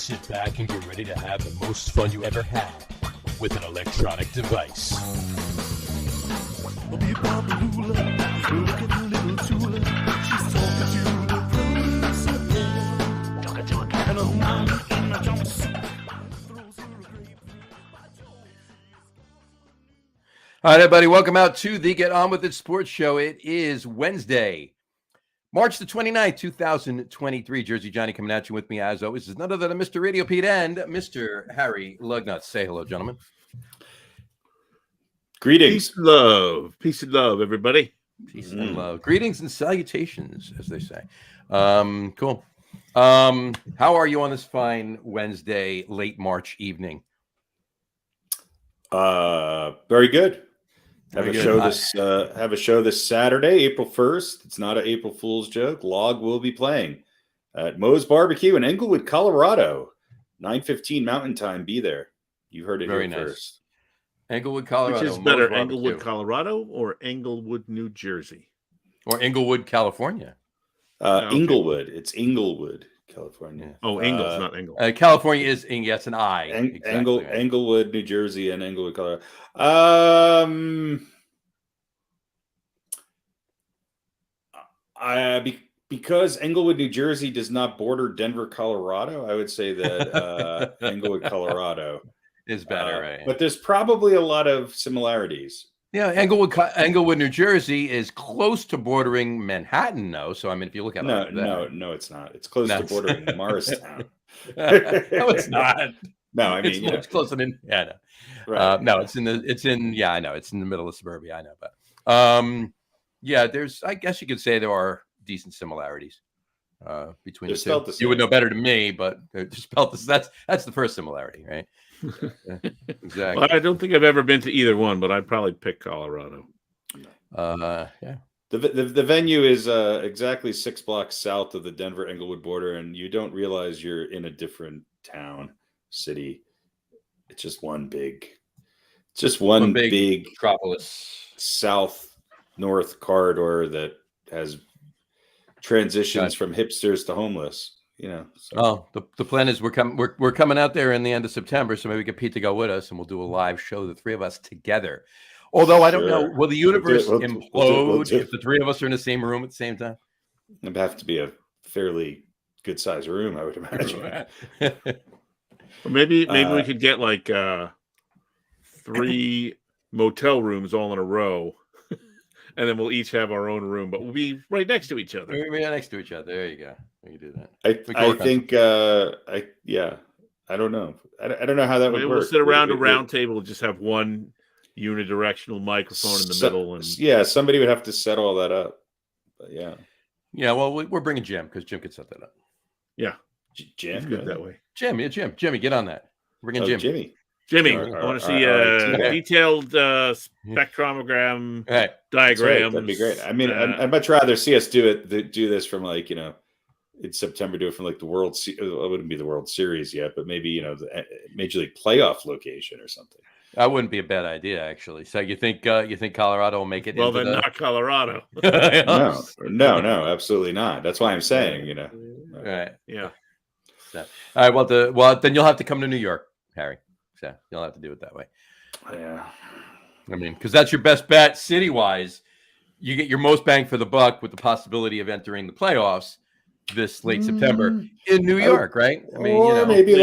Sit back and get ready to have the most fun you ever had with an electronic device. All right, everybody, welcome out to the Get On With It Sports Show. It is Wednesday, March the 29th, 2023. Jersey Johnny coming at you with me, as always, is none other than Mr. RadioPete and Mr. Harry Lug Nutz. Say hello, gentlemen. Greetings. Peace and love, everybody. Peace and love. Greetings and salutations, as they say. Cool. How are you on this fine Wednesday, late March evening? Very good. Have a show this Saturday, April 1st. It's not an April Fool's joke. Log will be playing at Moe's Barbecue in Englewood, Colorado. 9:15 Mountain Time. Be there. You heard it Very here nice. first. Englewood, Colorado. Which is better, Englewood, Colorado, or Englewood, New Jersey? Or Englewood, California? Okay. Englewood. It's Englewood, California. Oh, Ingles, not Engle. California is, yes, an I. Exactly. Englewood, New Jersey, and Englewood, Colorado. Because Englewood, New Jersey does not border Denver, Colorado, I would say that Englewood, Colorado is better, right? But there's probably a lot of similarities. Yeah, Englewood, New Jersey is close to bordering Manhattan, though. So, I mean, if you look at no, it's not. It's close to bordering Morristown. No, it's not. No, I mean, it's close to yeah, no. Right. No, it's in I know it's in the middle of suburbia. I know, but yeah, I guess you could say there are decent similarities between the two. You would know better than me, but they're spelled this. That's the first similarity, right? Exactly. Well, I don't think I've ever been to either one, but I'd probably pick Colorado. Yeah. The venue is exactly 6 blocks south of the Denver Englewood border, and you don't realize you're in a different town, city. It's just one big metropolis, south-north corridor that has transitions from hipsters to homeless. You know. So. Oh, the plan is we're coming out there in the end of September, so maybe we get Pete to go with us, and we'll do a live show, the three of us together. Although I don't know, will the universe implode if the three of us are in the same room at the same time? It'd have to be a fairly good sized room, I would imagine. Or maybe we could get like 3 motel rooms all in a row. And then we'll each have our own room, but we'll be right next to each other. We'll be right next to each other. There you go. We can do that. I think. I don't know. I don't know how that would work. We'll sit around a round table and just have one unidirectional microphone in the middle. And somebody would have to set all that up. But yeah. Well, we're bringing Jim because Jim could set that up. Yeah, Jim, good that way. Jimmy, get on that. Bring in Jimmy, I want to see a detailed spectrogram diagram. That'd be great. I mean, I'd much rather see us do this from like, in September, do it from like the World Series. It wouldn't be the World Series yet, but maybe, the Major League playoff location or something. That wouldn't be a bad idea, actually. So you think Colorado will make it? Well, then not Colorado. No, absolutely not. That's why I'm saying, Right. Yeah. So, all right. Well, then you'll have to come to New York, Harry. So you'll have to do it that way. Yeah. I mean, because that's your best bet city-wise. You get your most bang for the buck with the possibility of entering the playoffs this late September in New York, right? I mean, maybe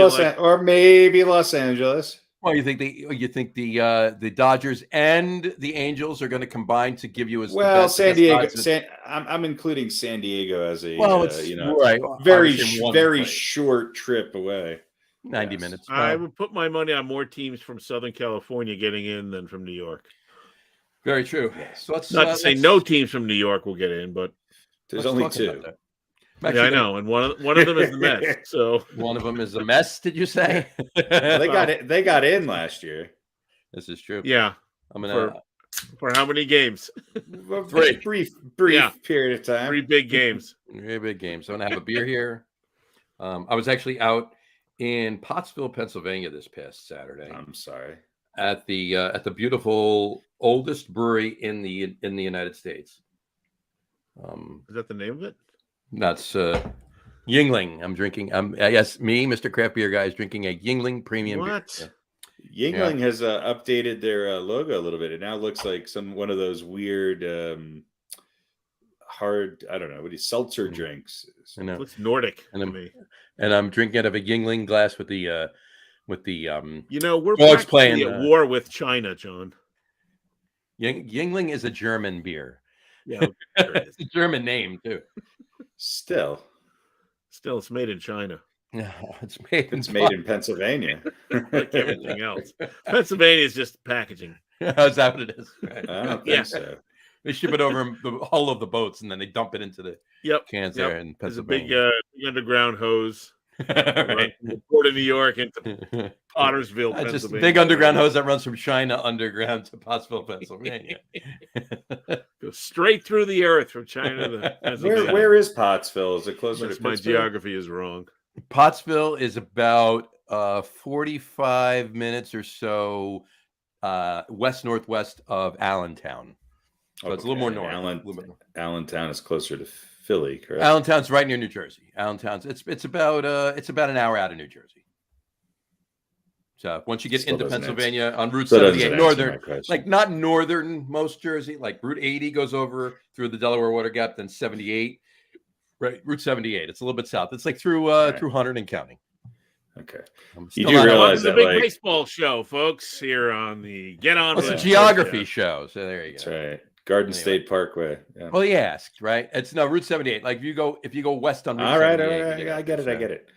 Los Angeles. Well, you think the Dodgers and the Angels are going to combine to give you as San Diego. I'm including San Diego as a right, very short trip away. 90 minutes. I would put my money on more teams from Southern California getting in than from New York. Very true. So not to say no teams from New York will get in, but there's only 2. Yeah, I know, and one of them is the Mets. So one of them is the mess. Did you say? They got it. They got in last year. This is true. Yeah, I'm gonna for how many games? 3 brief period of time. 3 big games. 3 big games. I'm gonna have a beer here. I was actually out in Pottsville, Pennsylvania this past Saturday. I'm sorry. At the beautiful oldest brewery in the United States. Is that the name of it? That's Yingling. I'm drinking. Yes, me, Mr. Craft Beer Guy, is drinking a Yingling premium beer. Yingling has updated their logo a little bit. It now looks like one of those weird, hard. I don't know what seltzer drinks. I know. It looks Nordic to me. And I'm drinking out of a Yingling glass with the. We're dogs playing at war with China, John. Yingling is a German beer. Yeah, it's a German name too. Still, it's made in China. No, it's made in Pennsylvania. Like everything else. Pennsylvania is just packaging. Is that what it is? Right. I don't think so. They ship it over the hull of the boats, and then they dump it into the cans there in Pennsylvania. There's a big underground hose. Right. From the Port of New York into Pottersville, Pennsylvania. Just a big underground hose that runs from China underground to Pottsville, Pennsylvania. Goes straight through the earth from China to Pennsylvania. Where is Pottsville? Is it closer to my Pittsburgh? geography is wrong. Pottsville is about 45 minutes or so west-northwest of Allentown. So it's a little more north. Allentown is closer to Philly, correct? Allentown's right near New Jersey. Allentown's it's about an hour out of New Jersey. So once you get into Pennsylvania on Route 78, northern, like not northernmost Jersey, like Route 80 goes over through the Delaware Water Gap, then 78, right? Route 78. It's a little bit south. It's like through Hunterdon and County. Okay. You do realize that the big baseball show, folks, here on the Get On. It's a geography show. So there you go. That's right. Garden State Parkway. Yeah. Well, he asked, right? It's Route 78. Like if you go west on Route 78. All right. I get it.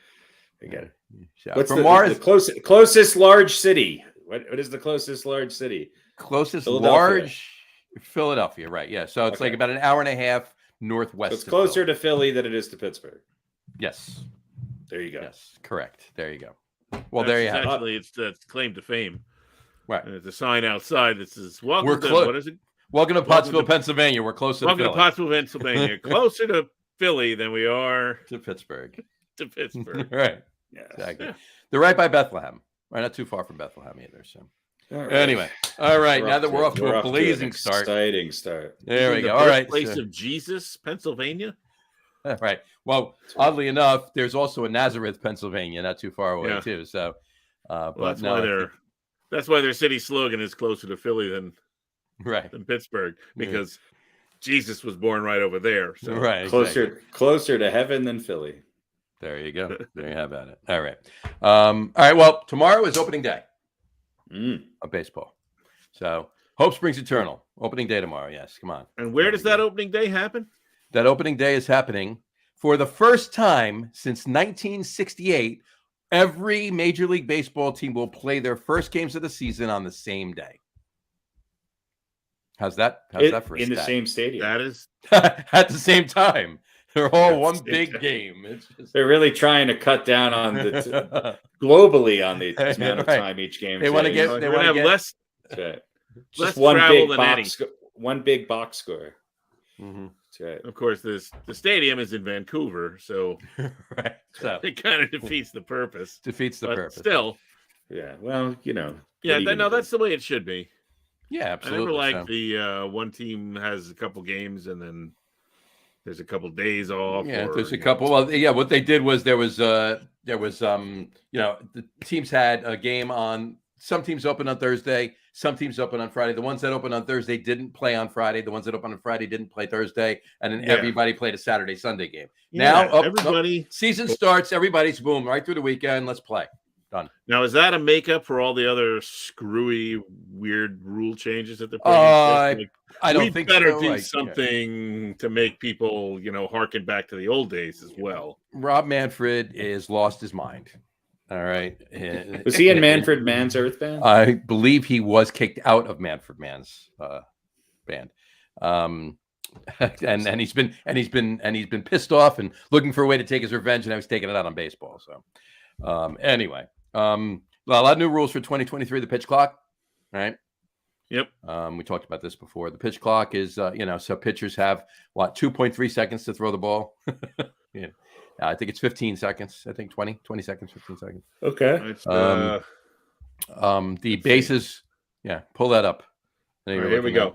So what's the closest large city? What is the closest large city? Closest large Philadelphia, right? Yeah. So it's like about an hour and a half northwest. So it's closer to Philly than it is to Pittsburgh. Yes. There you go. Yes, correct. There you go. Well, there you have it. Actually, it's the claim to fame. Right. And there's a sign outside that says, Welcome to what is it? Welcome to Pottsville, Pennsylvania. We're closer to Philly. Welcome to Pottsville, Pennsylvania. Closer to Philly than we are to Pittsburgh. Yeah. Right. Exactly. Yeah. They're right by Bethlehem. Right, not too far from Bethlehem either. So anyway. All right. Now that we're off to a blazing start. Exciting start. There we go. All right. Place of Jesus, Pennsylvania. Right. Well, oddly enough, there's also a Nazareth, Pennsylvania, not too far away too. So that's why their city slogan is closer to Philly than Pittsburgh, because Jesus was born right over there. So closer to heaven than Philly. There you go. There you have at it. All right. All right. Well, tomorrow is opening day of baseball. So hope springs eternal. Opening day tomorrow. Yes. Come on. And where does that opening day happen? That opening day is happening for the first time since 1968. Every Major League Baseball team will play their first games of the season on the same day. How's that for a in the same stadium? That is at the same time. They're all one big game. It's just... They're really trying to cut down on the globally on the amount of time each game. They want to get. They want to have less. Just one big box score. Mm-hmm. That's right. Of course, the stadium is in Vancouver, so so it kind of defeats the purpose. Purpose. Still, yeah. Well, that's the way it should be. Yeah, absolutely. I never the one team has a couple games and then there's a couple days off. Yeah, there's a couple. Well, yeah, what they did was there was the teams had a game on. Some teams open on Thursday. Some teams open on Friday. The ones that open on Thursday didn't play on Friday. The ones that open on Friday didn't play Thursday. And then everybody played a Saturday, Sunday game. Yeah, now, season starts. Everybody's boom right through the weekend. Let's play. Done. Now, is that a makeup for all the other screwy, weird rule changes that they're putting? I don't think better so. do something to make people, harken back to the old days as well. Rob Manfred is lost his mind. All right. Was he in Manfred Mann's Earth Band? I believe he was kicked out of Manfred Mann's band. And he's been pissed off and looking for a way to take his revenge, and I was taking it out on baseball. So anyway, a lot of new rules for 2023, the pitch clock. Right. Yep. We talked about this before. The pitch clock is, so pitchers have 2.3 seconds to throw the ball. Yeah. I think it's 15 seconds. I think 20 seconds, 15 seconds. Okay. The bases. Yeah. Pull that up. Right, here we go.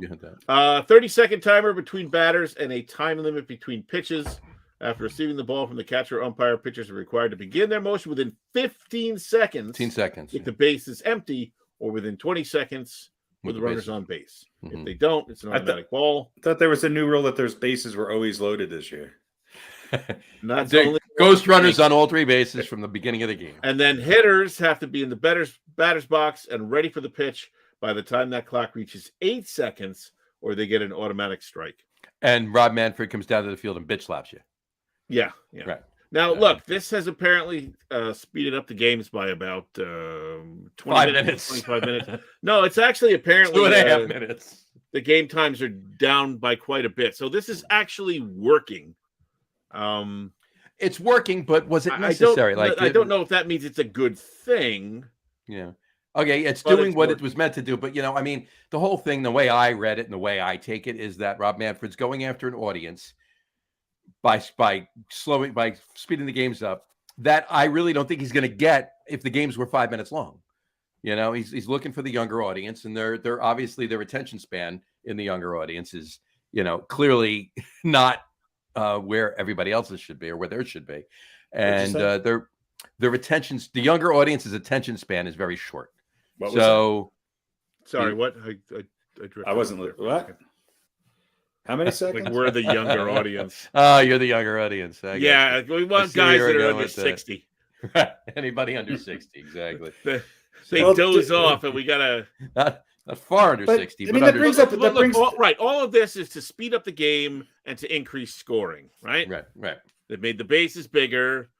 30-second timer between batters and a time limit between pitches. After receiving the ball from the catcher or umpire, pitchers are required to begin their motion within 15 seconds. 15 seconds. If the base is empty, or within 20 seconons with the runners on base. Mm-hmm. If they don't, it's an automatic ball. I thought there was a new rule that their bases were always loaded this year. Ghost runners on all 3 bases from the beginning of the game. And then hitters have to be in the batter's box and ready for the pitch by the time that clock reaches 8 seconds, or they get an automatic strike. And Rob Manfred comes down to the field and bitch slaps you. Yeah. Right. Now, look, this has apparently speeded up the games by about 20 minutes, 25 minutes. No, it's actually apparently 2.5 minutes. The game times are down by quite a bit. So this is actually working. It's working, but was it necessary? I don't know if that means it's a good thing. Yeah. Okay, it's doing what it was meant to do. But, I mean, the whole thing, the way I read it and the way I take it is that Rob Manfred's going after an audience by speeding the games up that I really don't think he's going to get if the games were 5 minutes long. He's looking for the younger audience, and they're obviously their attention span in the younger audience is, clearly not where everybody else's should be or where theirs should be. And the younger audience's attention span is very short. Sorry, what? I wasn't what? How many seconds? We're the younger audience. Oh, you're the younger audience. We want guys that are under 60. Right. Anybody under 60, exactly. They doze off, and we gotta not far under 60. I mean, that brings up all of this is to speed up the game and to increase scoring. Right. They've made the bases bigger.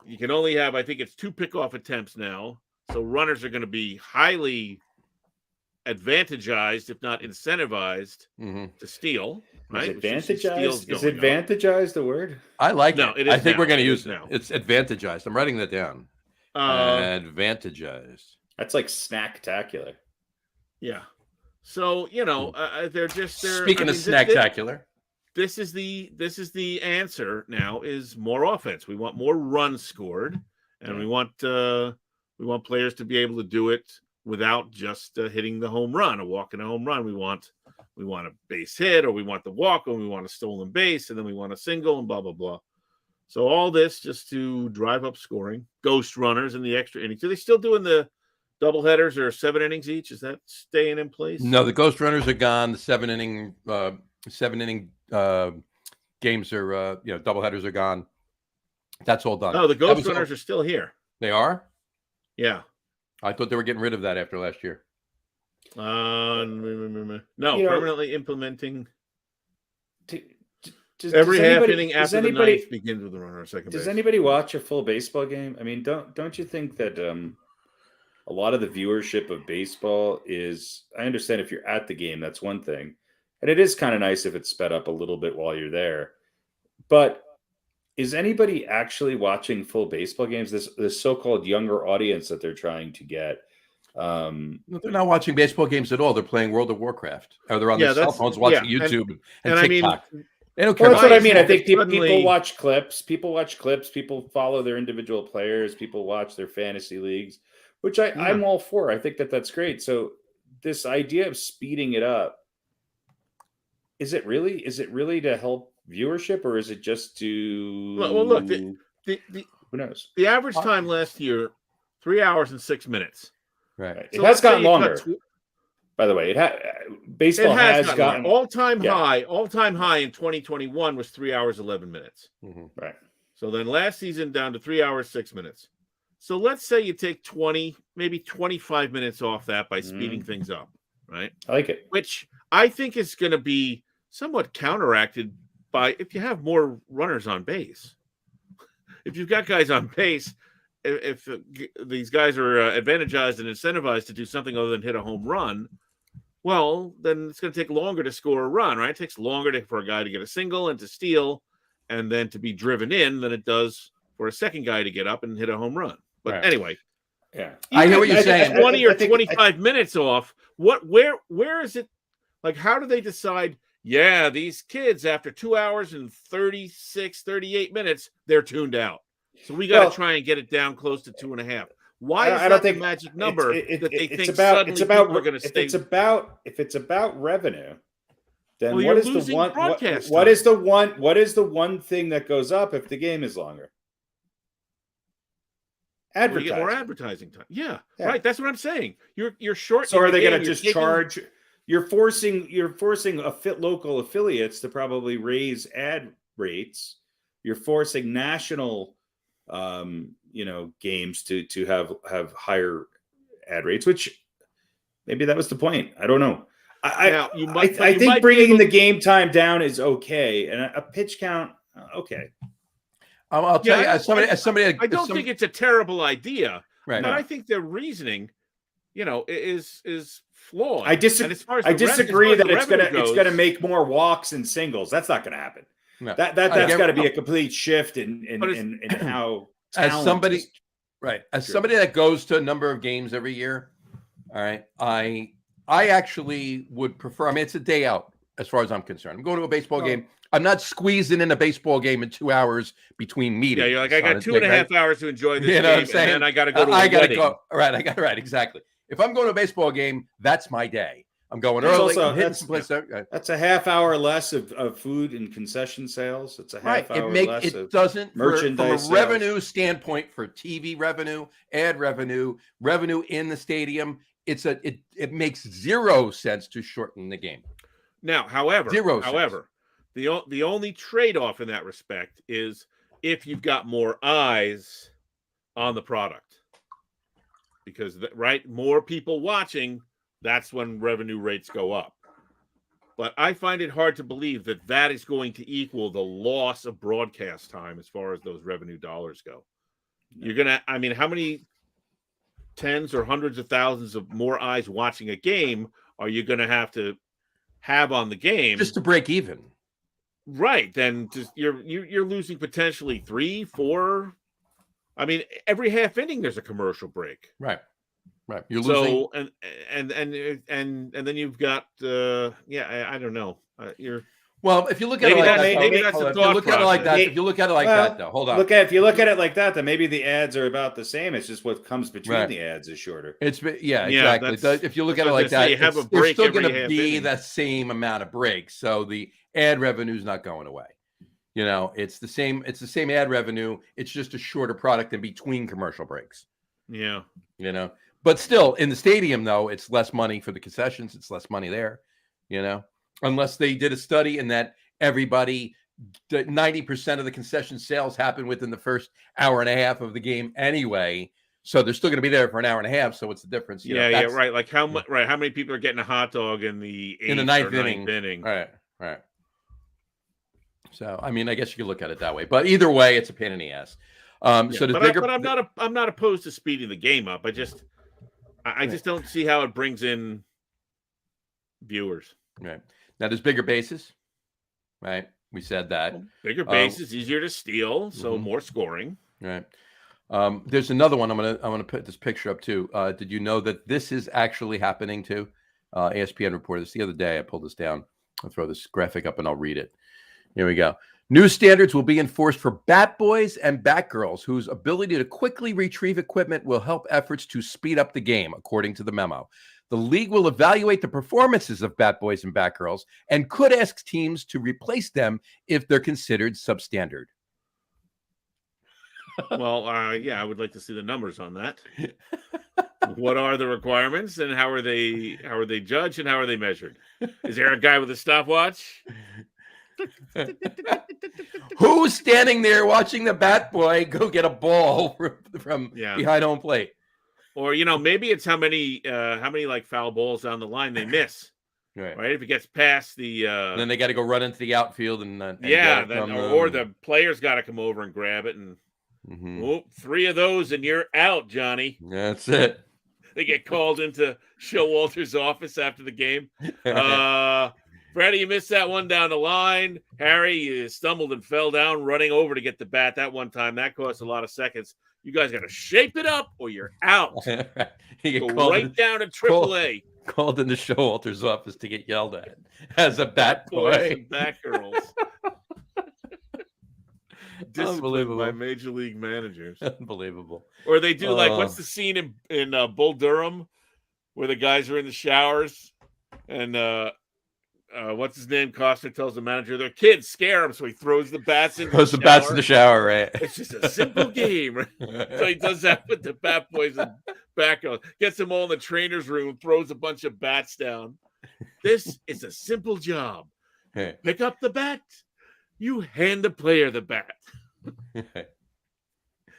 You can only have, I think it's 2 pickoff attempts now. So runners are going to be highly advantagized, if not incentivized, to steal. Right? Is advantagized the word? I like it. I think we're going to use it now. It's advantagized. I'm writing that down. Advantagized. That's like snacktacular. Yeah. So they're speaking of snacktacular. This is the answer now is more offense. We want more runs scored, and we want players to be able to do it without just hitting the home run, a walk and a home run. We want a base hit, or we want the walk, or we want a stolen base, and then we want a single, and blah blah blah. So all this just to drive up scoring. Ghost runners in the extra innings. Are they still doing the double headers or 7 innings each? Is that staying in place? No, the ghost runners are gone. The 7 inning games are double headers are gone. That's all done. No, the ghost runners are still here. They are? Yeah. I thought they were getting rid of that after last year. No, permanently implementing. Every half inning after the ninth begins with a runner on second base. Does anybody watch a full baseball game? I mean, don't you think that a lot of the viewership of baseball is? I understand if you're at the game, that's one thing, and it is kind of nice if it's sped up a little bit while you're there. But is anybody actually watching full baseball games? This so-called younger audience that they're trying to get. They're not watching baseball games at all. They're playing World of Warcraft, or they're on their cell phones watching YouTube and TikTok. They don't care. Well, that's what I mean. I think people watch clips. People follow their individual players. People watch their fantasy leagues, which I'm all for. I think that's great. So this idea of speeding it up, is it really to help viewership, or is it just to? Well, look, who knows? The average time last year, 3 hours and 6 minutes. Right. So it has gotten longer. By the way, baseball has gotten all-time high. All-time high in 2021 was 3 hours 11 minutes. Mm-hmm. Right. So then last season down to 3 hours 6 minutes. So let's say you take 20, maybe 25 minutes off that by speeding things up, right? I like it. Which I think is going to be somewhat counteracted by if you have more runners on base. If you've got guys on base, if these guys are advantagized and incentivized to do something other than hit a home run, well, then it's going to take longer to score a run, right? It takes longer for a guy to get a single and to steal and then to be driven in than it does for a second guy to get up and hit a home run. But anyway, I hear what you're saying. 20 or 25 minutes off. Where is it? Like, how do they decide? Yeah, these kids after 2 hours and 36, 38 minutes, they're tuned out. So we got to try and get it down close to 2.5. Why is that the magic number that they think suddenly people are going to stay? If it's about revenue, then what is the one broadcast? What is the one thing that goes up if the game is longer? Advertising. You get more advertising time. Yeah, right. That's what I'm saying. You're short. So are they going to just charge? You're forcing local affiliates to probably raise ad rates. You're forcing national, games to have higher ad rates, which maybe that was the point. I don't know. I think bringing the game time down is okay, and a pitch count, okay. I'll tell you, as somebody, I don't think it's a terrible idea, right? But I think their reasoning, is flawed. I disagree that it's gonna make more walks and singles. That's not gonna happen. No. That's got to be a complete shift in how as somebody that goes to a number of games every year. All right, I actually would prefer. I mean, it's a day out as far as I'm concerned. I'm going to a baseball game. I'm not squeezing in a baseball game in 2 hours between meetings. Yeah, you're like, I got 2.5 hours to enjoy this game, and then I got to go to Right. Exactly. If I'm going to a baseball game, that's my day. I'm going early. That's a half hour less of food and concession sales. It's a half hour less of merchandise from a revenue standpoint for TV revenue, ad revenue in the stadium. It makes zero sense to shorten the game. Now, however, the only trade-off in that respect is if you've got more eyes on the product, because more people watching, that's when revenue rates go up. But I find it hard to believe that is going to equal the loss of broadcast time as far as those revenue dollars go. You're gonna, how many tens or hundreds of thousands of more eyes watching a game are you going to have on the game just to break even? Right. Then just you're losing potentially 3, 4. Every half inning there's a commercial break. Right. You're losing. So and then you've got I don't know. Well, if you look at it like that, maybe that's the thought process. If you look at it like that, though, hold on. If you look at it like that, then maybe the ads are about the same. It's just what comes between the ads is shorter. Exactly. If you look at it like that, there's still going to be the same amount of breaks. So the ad revenue is not going away. It's the same. It's the same ad revenue. It's just a shorter product in between commercial breaks. Yeah. But still, in the stadium, though, it's less money for the concessions. It's less money there. Unless they did a study in that 90% of the concession sales happen within the first hour and a half of the game anyway. So they're still going to be there for an hour and a half. So what's the difference? Right. Like how much? Right. How many people are getting a hot dog in the ninth inning? Right. So I guess you could look at it that way. But either way, it's a pain in the ass. But I'm not opposed to speeding the game up. I just don't see how it brings in viewers. Right. Now there's bigger bases, right? We said that. Bigger bases, easier to steal, so more scoring. Right. There's another one. I'm gonna put this picture up too. Did you know that this is actually happening too? ESPN reported this the other day. I pulled this down. I'll throw this graphic up and I'll read it. Here we go. New standards will be enforced for bat boys and bat girls whose ability to quickly retrieve equipment will help efforts to speed up the game, according to the memo. The league will evaluate the performances of bat boys and bat girls and could ask teams to replace them if they're considered substandard. Well, I would like to see the numbers on that. What are the requirements and how are they judged and how are they measured? Is there a guy with a stopwatch? Who's standing there watching the bat boy go get a ball from behind home plate? Or maybe it's how many like foul balls down the line they miss. Right. If it gets past the then they got to go run into the outfield and the players got to come over and grab it and 3 of those and you're out, Johnny. That's it. They get called into Showalter's office after the game. Freddie, you missed that one down the line. Harry, you stumbled and fell down running over to get the bat that one time. That cost a lot of seconds. You guys got to shape it up or you're out. You go right down to AAA. Called into Showalter's office to get yelled at as a bat boy. And bat girls. Disciplined by major league managers. Unbelievable. Or they do what's the scene in Bull Durham where the guys are in the showers and what's his name? Costner tells the manager, "Their kids scare him," so he throws the bats in. Throws the bats in the shower, right? It's just a simple game. Right? So he does that with the Bat Boys and background. Gets them all in the trainer's room, throws a bunch of bats down. This is a simple job. Hey. Pick up the bat. You hand the player the bat.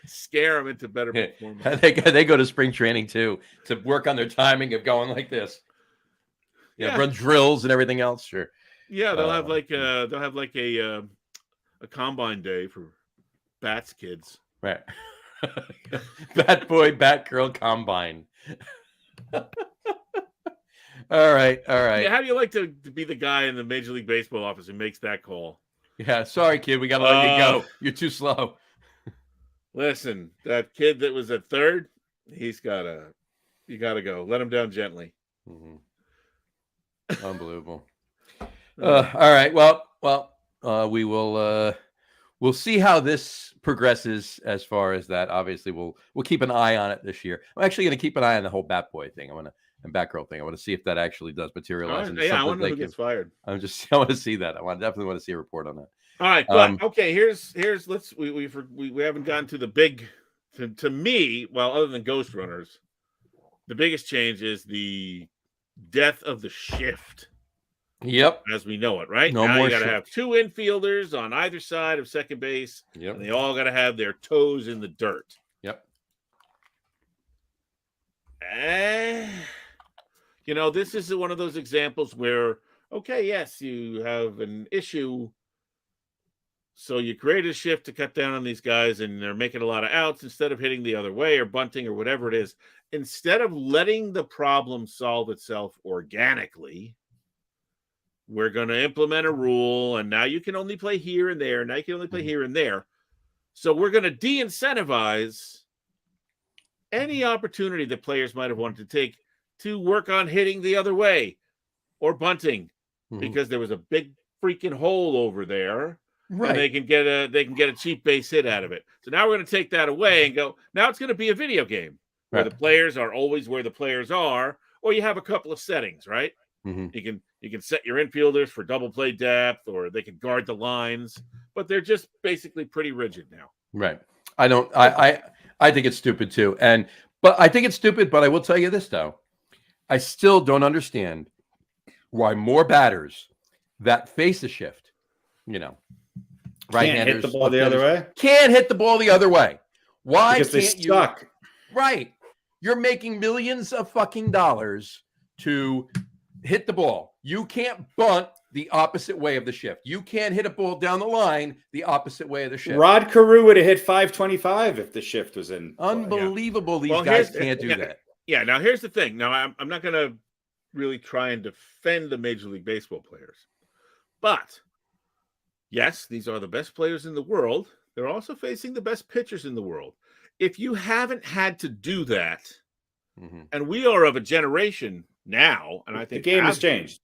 Scare them into better performance. They go to spring training too to work on their timing of going like this. Yeah, run drills and everything else. Sure. Yeah, they'll have like a combine day for bats kids. Right. Bat boy, bat girl combine. All right. Yeah, how do you like to be the guy in the Major League Baseball office who makes that call? Yeah, sorry, kid, we gotta let you go. You're too slow. Listen, that kid that was at third, you gotta go. Let him down gently. Mm-hmm. Unbelievable. All right. Well, we will. We'll see how this progresses as far as that. Obviously, we'll keep an eye on it this year. I'm actually going to keep an eye on the whole Bat Boy thing. And Batgirl thing. I want to see if that actually does materialize. I wonder who gets fired. I want to see that. Definitely want to see a report on that. All right, but okay. Here's we haven't gotten to the big. To me, well, other than Ghost Runners, the biggest change is the death of the shift. Yep, as we know it, right? No now more. You got to have two infielders on either side of second base. Yep, and they all got to have their toes in the dirt. Yep. This is one of those examples where, okay, yes, you have an issue. So you create a shift to cut down on these guys, and they're making a lot of outs instead of hitting the other way or bunting or whatever it is. Instead of letting the problem solve itself organically, we're going to implement a rule, and now you can only play here and there. Now you can only play here and there. So we're going to de-incentivize any opportunity that players might have wanted to take to work on hitting the other way or bunting, because there was a big freaking hole over there. Right. And they can get a cheap base hit out of it. So now we're going to take that away and go, now it's going to be a video game where the players are always where the players are, or you have a couple of settings, right? Mm-hmm. You can set your infielders for double play depth, or they can guard the lines, but they're just basically pretty rigid now. Right. I think it's stupid too. But I think it's stupid, but I will tell you this though. I still don't understand why more batters that face a shift, right-handers, can't hit the ball the other way. Can't hit the ball the other way. Why because can't they suck? Right. You're making millions of fucking dollars to hit the ball. You can't bunt the opposite way of the shift. You can't hit a ball down the line the opposite way of the shift. Rod Carew would have hit 525 if the shift was in. Unbelievable. These guys can't do that. Yeah. Now here's the thing. Now I'm not going to really try and defend the Major League Baseball players, but yes, these are the best players in the world. They're also facing the best pitchers in the world. If you haven't had to do that, and we are of a generation now, and I think the game has changed.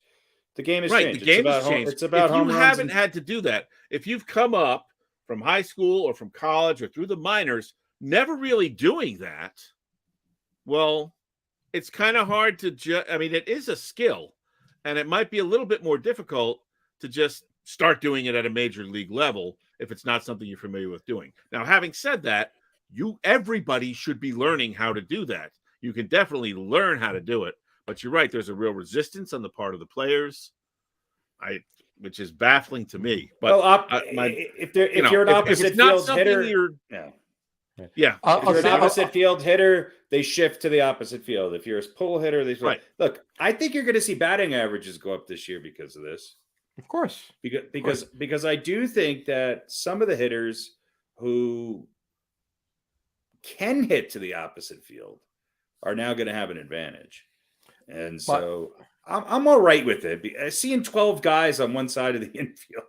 The game has changed. The game has changed. It's about if you haven't had to do that, if you've come up from high school or from college or through the minors, never really doing that, well, it's kind of hard to it is a skill, and it might be a little bit more difficult to just start doing it at a major league level if it's not something you're familiar with doing. Now, having said that, everybody should be learning how to do that. You can definitely learn how to do it, but you're right. There's a real resistance on the part of the players, which is baffling to me. But if you're an opposite field hitter, if you're an opposite field hitter, they shift to the opposite field. If you're a pull hitter, they shift. Look, I think you're going to see batting averages go up this year because of this. Of course, because I do think that some of the hitters who can hit to the opposite field are now going to have an advantage, and so I'm all right with it. Seeing 12 guys on one side of the infield,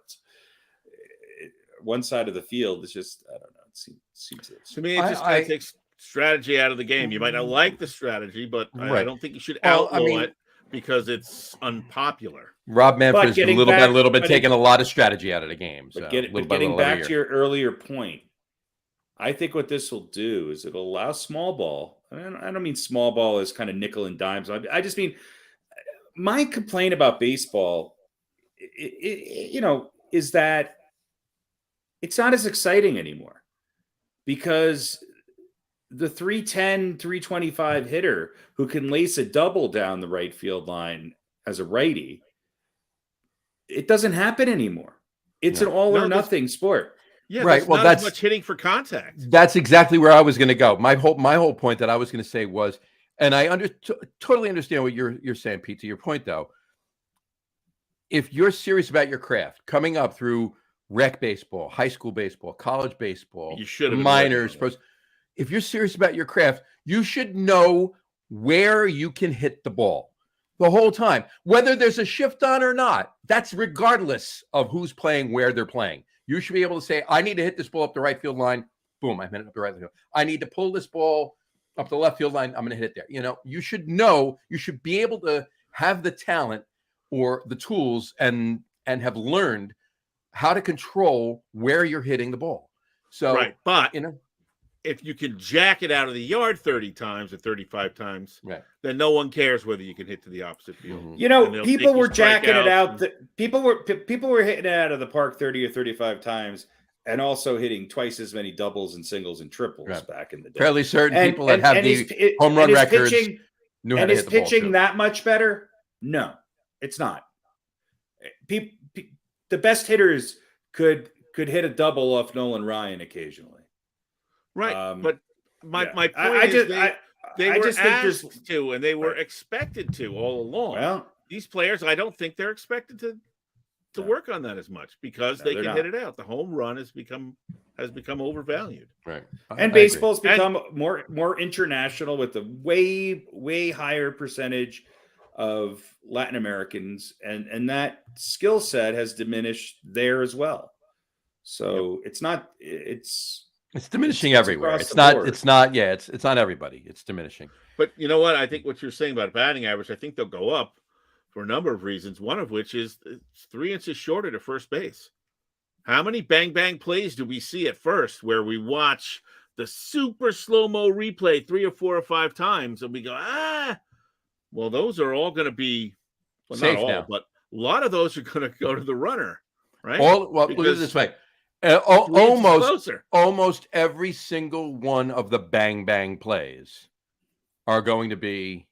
one side of the field, is just I don't know. It seems to me it just kind of takes strategy out of the game. You might not like the strategy, but I don't think you should outlaw it because it's unpopular. Rob Manfred's a little bit taking a lot of strategy out of the game. So getting back to your earlier point, I think what this will do is it'll allow small ball. I don't mean small ball as kind of nickel and dimes. I just mean my complaint about baseball is that it's not as exciting anymore because the 310, 325 hitter who can lace a double down the right field line as a righty, it doesn't happen anymore. It's an all or nothing sport. Yeah, right. Well, that's much hitting for contact. That's exactly where I was going to go. My whole point that I was going to say was, and I totally understand what you're saying, Pete. To your point, though, if you're serious about your craft, coming up through rec baseball, high school baseball, college baseball, you should have minors, pros. If you're serious about your craft, you should know where you can hit the ball the whole time, whether there's a shift on or not. That's regardless of who's playing, where they're playing. You should be able to say, I need to hit this ball up the right field line. Boom, I'm hitting it up the right field. I need to pull this ball up the left field line. I'm going to hit it there. You should know, you should be able to have the talent or the tools and have learned how to control where you're hitting the ball. So, right. But, if you can jack it out of the yard 30 times or 35 times, right, then no one cares whether you can hit to the opposite field. People were jacking it out. People were hitting it out of the park 30 or 35 times and also hitting twice as many doubles and singles and triples back in the day. Fairly certain people that have the home run records knew how to hit the ball. Is pitching that much better? No, it's not. The best hitters could hit a double off Nolan Ryan occasionally. Right, but my point is they were asked to, and they were expected to all along. Well, these players, I don't think they're expected to work on that as much because they can hit it out. The home run has become overvalued. Right, and baseball's become more international with a way higher percentage of Latin Americans, and that skill set has diminished there as well. So it's diminishing everywhere. It's not everybody. It's diminishing. But you know what? I think what you're saying about batting average, I think they'll go up for a number of reasons. One of which is it's 3 inches shorter to first base. How many bang bang plays do we see at first where we watch the super slow-mo replay 3 or 4 or 5 times and we go, well, those are all going to be safe not all, now. But a lot of those are going to go to the runner, right? Look at it this way. Almost every single one of the bang bang plays are going to be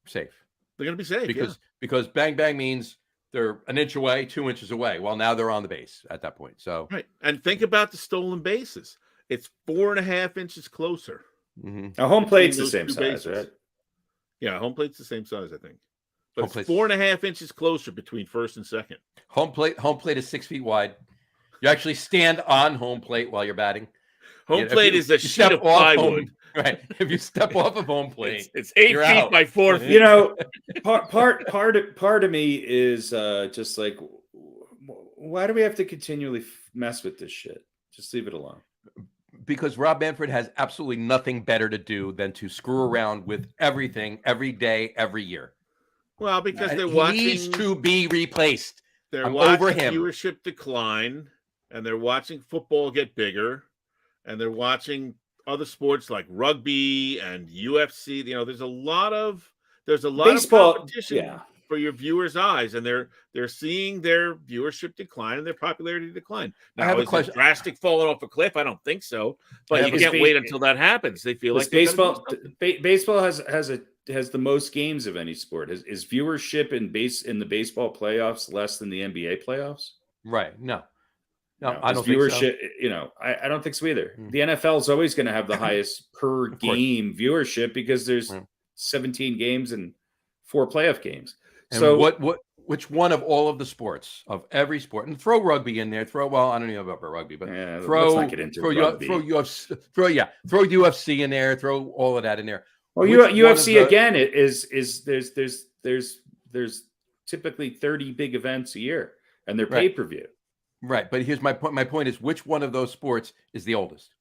safe. They're going to be safe because bang bang means they're an inch away, 2 inches away. Well, now they're on the base at that point. So right, and think about the stolen bases. It's 4.5 inches closer. Mm-hmm. Now home plate's the same size, right? Yeah, home plate's the same size, I think. But it's 4.5 inches closer between first and second. Home plate is 6 feet wide. You actually stand on home plate while you're batting. Home plate is a sheet of plywood. Right. If you step off of home plate, it's 8 feet out. By 4 feet. Part of me is just like, why do we have to continually mess with this shit? Just leave it alone. Because Rob Manfred has absolutely nothing better to do than to screw around with everything every day, every year. Well, because he needs to be replaced. They're watching viewership decline. And they're watching football get bigger, and they're watching other sports like rugby and UFC. There's a lot of baseball, competition for your viewers' eyes, and they're seeing their viewership decline and their popularity decline. Now, I have a question. Drastic falling off a cliff? I don't think so, but you can't wait until that happens. They feel like baseball has the most games of any sport. Is viewership in the baseball playoffs less than the NBA playoffs? Right. No, I don't viewership. Think so. I don't think so either. The NFL is always going to have the highest per game viewership because there's 17 games and 4 playoff games. And so which one of all of the sports of every sport, and throw rugby in there? I don't know about rugby, but throw UFC in there. Throw all of that in there. Well, UFC again there's typically 30 big events a year, and they're pay-per-view. Right, but here's my point. My point is, which one of those sports is the oldest?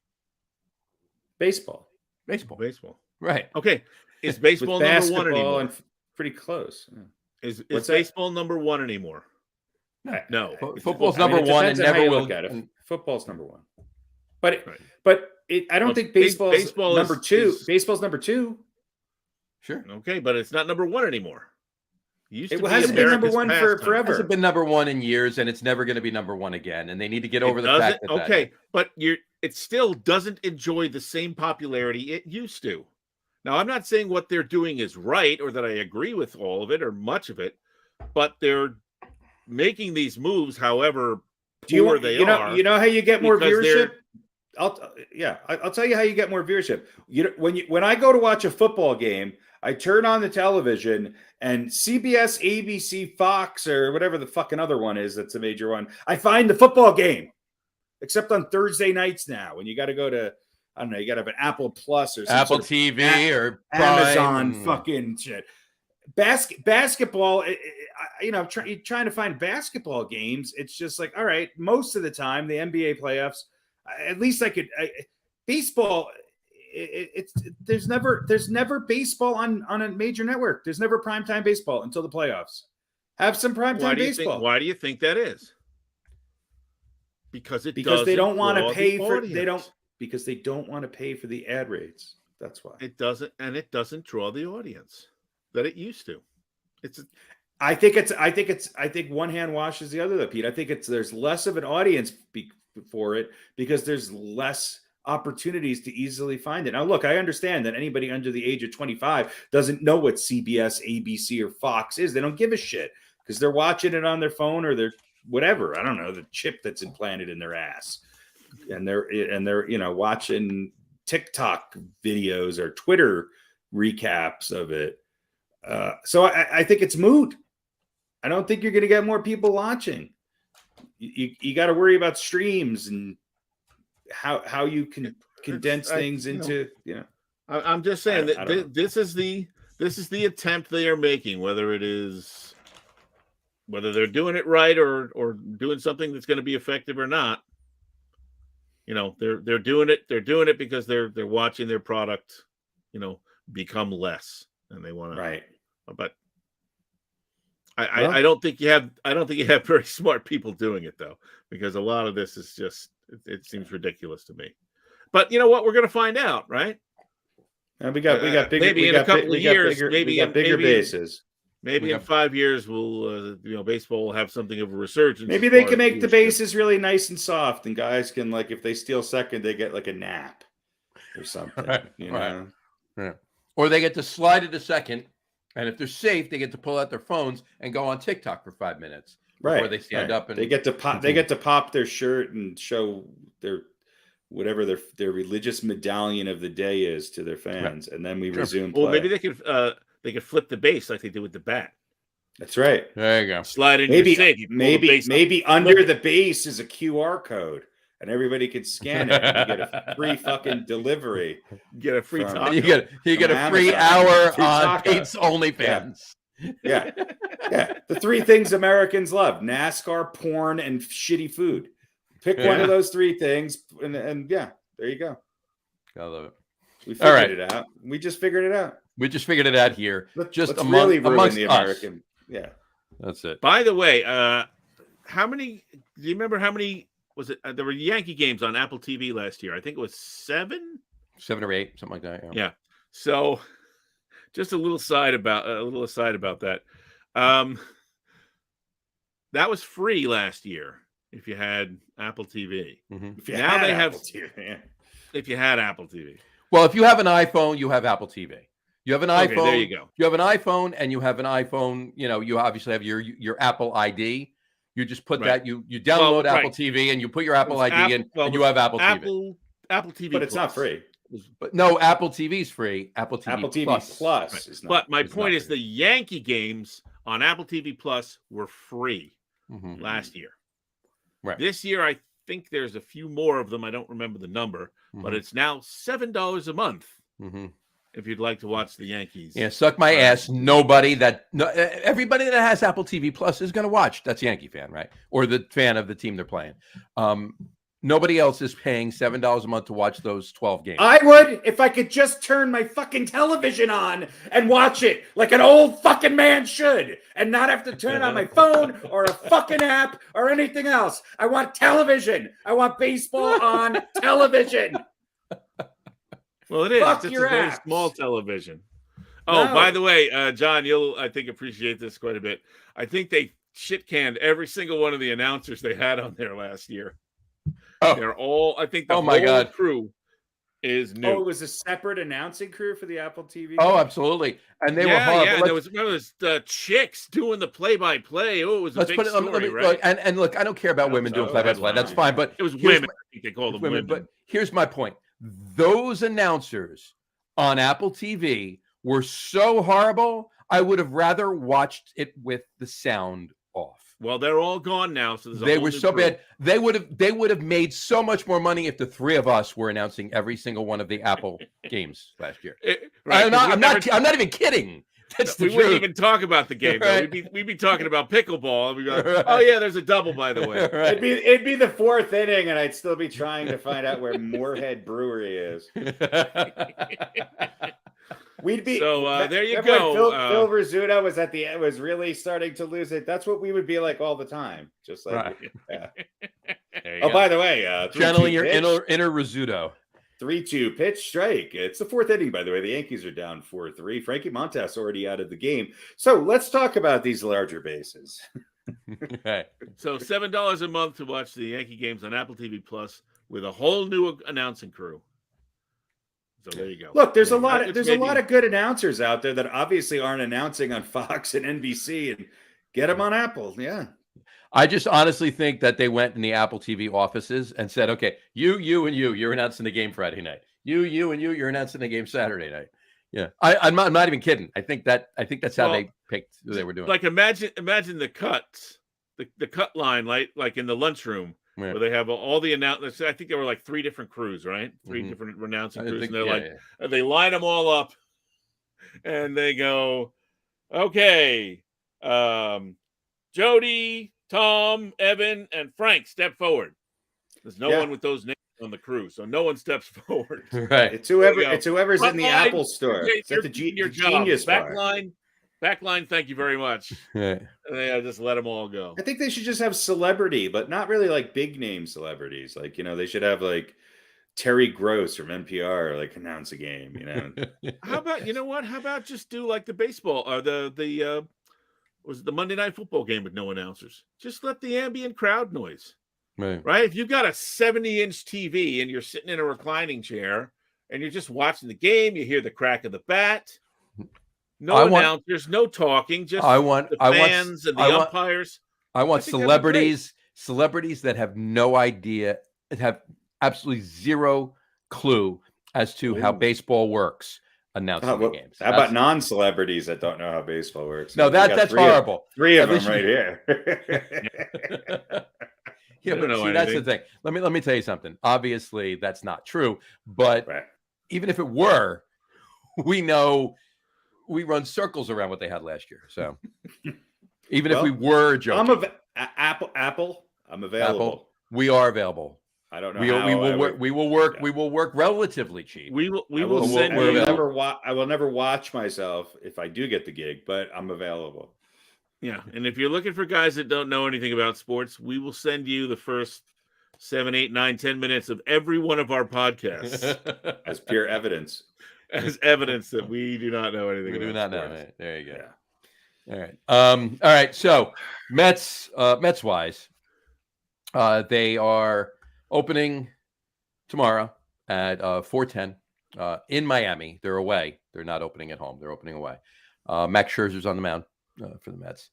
Baseball. Right. Okay. Is baseball number 1 anymore? And pretty close. Yeah. Is baseball number 1 anymore? No. Football's number 1 and never will. Look at it. Football's number 1. I don't think baseball's number 2. Baseball's number 2. Sure. Okay, but it's not number 1 anymore. It hasn't been number one forever. It hasn't been number one in years, and it's never going to be number one again. And they need to get over the fact that but it still doesn't enjoy the same popularity it used to. Now, I'm not saying what they're doing is right or that I agree with all of it or much of it, but they're making these moves, however poor they are. You know how you get more viewership? I'll tell you how you get more viewership. When I go to watch a football game, I turn on the television and CBS, ABC, Fox, or whatever the fucking other one is that's a major one, I find the football game. Except on Thursday nights now, when you got to go to, I don't know, you got to have an Apple Plus or Apple TV or Amazon fucking shit. Basketball, you're trying to find basketball games. It's just like, all right, most of the time, the NBA playoffs, at least baseball. There's never baseball on a major network. There's never primetime baseball until the playoffs. Have some primetime baseball. Why do you think that is? Because they don't want to pay for because they don't want to pay for the ad rates. That's why it doesn't draw the audience that it used to. I think one hand washes the other though, Pete. I think there's less of an audience for it because there's less opportunities to easily find it. Now, look, I understand that anybody under the age of 25 doesn't know what CBS, ABC, or Fox is. They don't give a shit because they're watching it on their phone or their whatever. I don't know, the chip that's implanted in their ass. And they're watching TikTok videos or Twitter recaps of it. So I think it's moot. I don't think you're going to get more people watching. You got to worry about streams and how you can condense things into. I'm just saying that this is the attempt they are making, whether they're doing it right or doing something that's going to be effective or not. They're doing it. They're doing it because they're watching their product, become less, and they want to. Right. But I don't think you have very smart people doing it though, because a lot of this is just it seems ridiculous to me. But you know what? We're going to find out, right? And we got bigger. Maybe in a couple of years, bigger bases. Maybe in 5 years, we'll baseball will have something of a resurgence. Maybe they can make the bases really nice and soft, and guys can if they steal second, they get like a nap or something. Right. Or they get to slide it to second, and if they're safe, they get to pull out their phones and go on TikTok for 5 minutes before they stand up and they get to pop. They get to pop their shirt and show their whatever their religious medallion of the day is to their fans, and then we resume play. Well, maybe they could flip the base like they did with the bat. That's right. There you go. Slide in maybe under the base is a QR code, and everybody can scan it and you get a free fucking delivery. Get a free taco. You get a free hour on Pete's OnlyFans. Yeah. The three things Americans love: NASCAR, porn, and shitty food. Pick one of those three things, and there you go. I love it. We figured it out. We just figured it out. We just figured it out here. Let's really ruin the American. Us. Yeah, that's it. By the way, how many? Do you remember how many? Was it? There were Yankee games on Apple TV last year. I think it was 7 or 8, something like that. Yeah. So, just a little aside about that. That was free last year if you had Apple TV. Mm-hmm. If you had Apple TV. Well, if you have an iPhone, you have Apple TV. You have an iPhone. There you go. You have an iPhone, and you have an iPhone. You obviously have your Apple ID. You just put that. You download Apple TV, and you put your Apple ID in, and you have Apple TV. Apple TV, but it's not free. But no, Apple TV is free. Apple TV Plus is not. But my point is, the Yankee games on Apple TV Plus were free last year. Right. This year, I think there's a few more of them. I don't remember the number, but it's now $7 a month if you'd like to watch the Yankees. Yeah, suck my ass. Everybody that has Apple TV Plus is going to watch. That's Yankee fan, right? Or the fan of the team they're playing. Nobody else is paying $7 a month to watch those 12 games. I would if I could just turn my fucking television on and watch it like an old fucking man should and not have to turn on my phone or a fucking app or anything else. I want television. I want baseball on television. Well, it is. Fuck it's your a very apps. small television. Oh, no. By the way, John, you'll, I think, appreciate this quite a bit. I think they shit-canned every single one of the announcers they had on there last year. Oh. They're all, I think the whole crew is new. Oh, it was a separate announcing crew for the Apple TV? Oh, absolutely. And they were horrible. Yeah, there was chicks doing the play-by-play. Oh, it was a big story, right? Look, and look, I don't care about women doing play-by-play. That's fine, but it was women. I think they called them women. But here's my point. Those announcers on Apple TV were so horrible, I would have rather watched it with the sound off. Well, they're all gone now, so they were so bad. They would have made so much more money if the three of us were announcing every single one of the Apple games last year. Right, I'm not even kidding. We wouldn't even talk about the game. Right. We'd be talking about pickleball. And we'd be like, oh yeah, there's a double, by the way. Right. It'd be the fourth inning, and I'd still be trying to find out where Moorhead Brewery is. We'd be there you go. Phil Rizzuto was really starting to lose it. That's what we would be like all the time. Just like by the way, channeling your inner Rizzuto. 3-2 pitch strike. It's the fourth inning, by the way. The Yankees are down 4-3. Frankie Montas already out of the game. So let's talk about these larger bases. Okay. So $7 a month to watch the Yankee games on Apple TV Plus with a whole new announcing crew. So there you go. Look, there's a lot of good announcers out there that obviously aren't announcing on Fox and NBC, and get them on Apple. Yeah. I just honestly think that they went in the Apple TV offices and said, okay, you, and you're announcing the game Friday night. You, and you're announcing the game Saturday night. Yeah. I'm not even kidding. I think that's how they picked who they were doing. Like imagine the cuts, the cut line, like in the lunchroom. Where they have all the announcements. I think there were like 3 different crews, right? 3 different announcing crews. And they're they line them all up and they go, okay, Jody, Tom, Evan, and Frank step forward. There's no one with those names on the crew, so no one steps forward. Right. It's whoever's in the Apple store. It's at the Genius Bar. Backline, thank you very much. Yeah. And they just let them all go. I think they should just have celebrity, but not really like big name celebrities. Like, they should have like Terry Gross from NPR like announce a game, How about, How about just do like the baseball or the Monday Night Football game with no announcers? Just let the ambient crowd noise. Right? If you've got a 70-inch TV and you're sitting in a reclining chair and you're just watching the game, you hear the crack of the bat. No announcers, no talking, just the fans and the umpires. I want celebrities that have no idea, have absolutely zero clue as to how baseball works announcing the games. How about non-celebrities that don't know how baseball works? No, that's horrible. 3 of them right here. Yeah, but see, that's the thing. Let me tell you something. Obviously, that's not true. But even if it were, we know we run circles around what they had last year. So even if we were joking, Apple, I'm available. Apple, we are available. I don't know. We will work relatively cheap. We will send you. I will never watch myself if I do get the gig, but I'm available. Yeah, and if you're looking for guys that don't know anything about sports, we will send you the first 7, 8, 9, 10 minutes of every one of our podcasts as pure evidence. As evidence that we do not know anything. We do not know. Right. There you go. Yeah. All right. So Mets wise, they are opening tomorrow at 4:10 in Miami. They're away. They're not opening at home. They're opening away. Max Scherzer's on the mound for the Mets,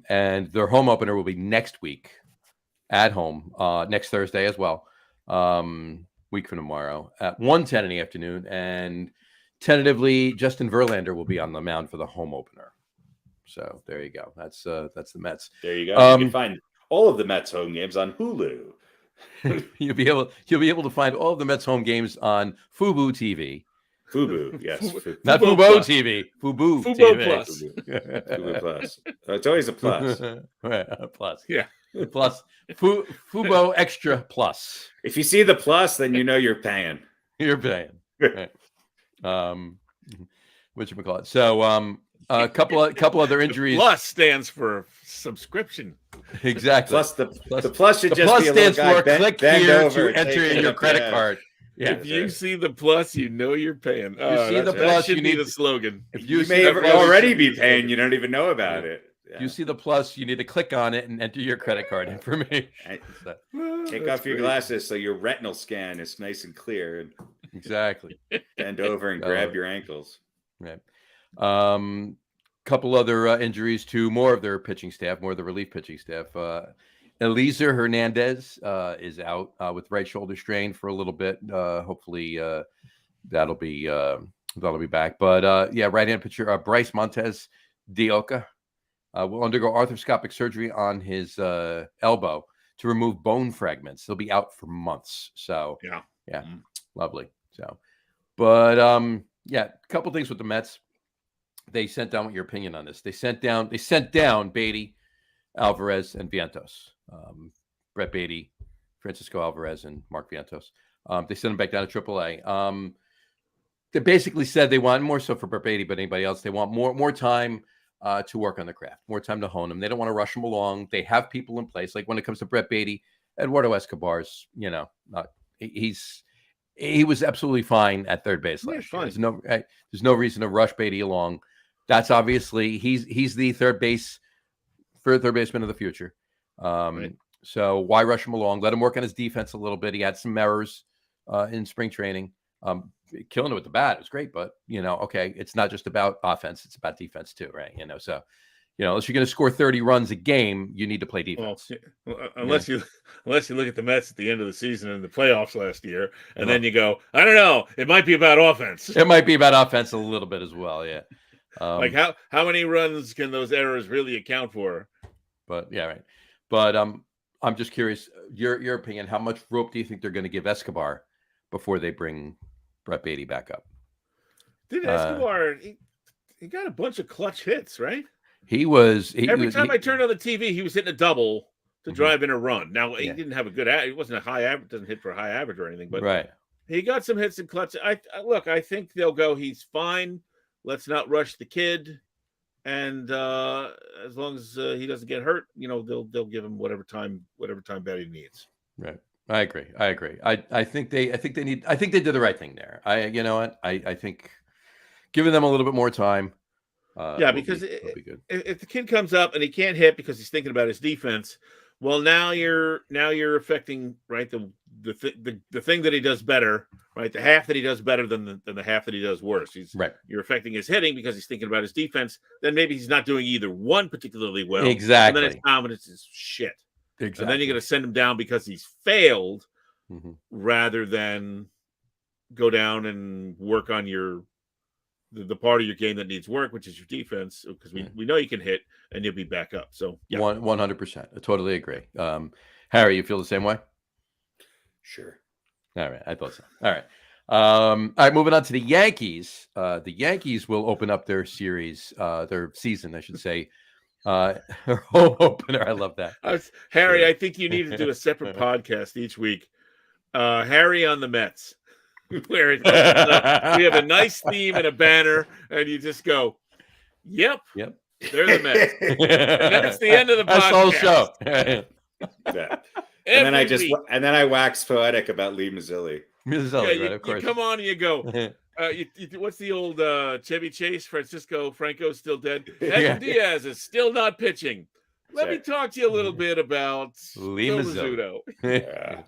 and their home opener will be next week at home next Thursday as well. Week from tomorrow at 1:10 in the afternoon, and tentatively Justin Verlander will be on the mound for the home opener. So there you go. That's the Mets. There you go. You can find all of the Mets home games on Hulu. You'll be able to find all of the Mets home games on Fubo TV. Fubo, yes. Not Fubo TV. Fubo TV. Plus. Fubo Plus. It's always a plus. Right, a plus. Yeah. Plus Fubo Extra Plus. If you see the plus, then you know you're paying. You're paying. Right. Whatchamacallit. So a couple other injuries. Plus stands for subscription. Exactly. Plus the plus should just be a stands little guy for click bend here over to enter in your credit card. Yeah. If you see the plus, you know you're paying. You see the plus, that should you be need the slogan. If you may already be paying, you don't even know about it. Yeah. You see the plus, you need to click on it and enter your credit card information. Take off your glasses so your retinal scan is nice and clear. Exactly. Bend over and grab your ankles. Right. Couple other injuries to more of their pitching staff, more of the relief pitching staff. Eliezer Hernandez is out with right shoulder strain for a little bit. Hopefully that'll be back. But right-hand pitcher Bryce Montez de Oca will undergo arthroscopic surgery on his elbow to remove bone fragments. He'll be out for months. So yeah, lovely. So, but a couple things with the Mets. They sent down what your opinion on this. They sent down Beatty, Alvarez, and Vientos. Brett Beatty, Francisco Alvarez, and Mark Vientos. They sent them back down to AAA. They basically said they want more so for Brett Beatty, but anybody else, they want more time to work on the craft, more time to hone them. They don't want to rush them along. They have people in place. Like when it comes to Brett Beatty, Eduardo Escobar's, he was absolutely fine at third base last year. There's no reason to rush Beatty along. That's obviously he's the third baseman of the future. Right. So why rush him along? Let him work on his defense a little bit. He had some errors in spring training. Killing it with the bat, it was great, but okay, it's not just about offense; it's about defense too, right? So, unless you're going to score 30 runs a game, you need to play defense. Well, unless you look at the Mets at the end of the season and the playoffs last year, and then you go, I don't know, it might be about offense. It might be about offense a little bit as well, yeah. Like how many runs can those errors really account for? But yeah, right. But I'm just curious, your opinion. How much rope do you think they're going to give Escobar before they bring Brett Beatty back up? Did Escobar? He got a bunch of clutch hits, right? Every time I turned on the TV, he was hitting a double to drive in a run. Now he didn't have a good. He wasn't a high average. Doesn't hit for a high average or anything, but right. He got some hits in clutch. I think they'll go. He's fine. Let's not rush the kid. And as long as he doesn't get hurt, they'll give him whatever time Betty needs. Right. I agree. I think they did the right thing there. I think giving them a little bit more time. Because if the kid comes up and he can't hit because he's thinking about his defense, well, now you're affecting, right, the thing that he does better, right, the half that he does better than the half that he does worse. You're affecting his hitting because he's thinking about his defense. Then maybe he's not doing either one particularly well. Exactly. And then his confidence is shit. Exactly. And then you're going to send him down because he's failed, rather than go down and work on the part of your game that needs work, which is your defense, because we know you can hit and you'll be back up. So 100%. I totally agree. Harry, you feel the same way? Sure. All right. I thought so. All right. All right. Moving on to the Yankees. The Yankees will open up their series, their season, I should say. Home opener. I love that. Harry, sure. I think you need to do a separate podcast each week. Harry on the Mets. Where we have a nice theme and a banner, and you just go, yep, they're the Mets. And that's the end of the podcast. That's the whole show. Yeah. And then I wax poetic about Lee Mazzilli. Right, of course. You come on and you go, what's the old Chevy Chase? Francisco Franco's still dead. Edwin Diaz is still not pitching. Let me talk to you a little bit about Lee Mazzilli. Yeah.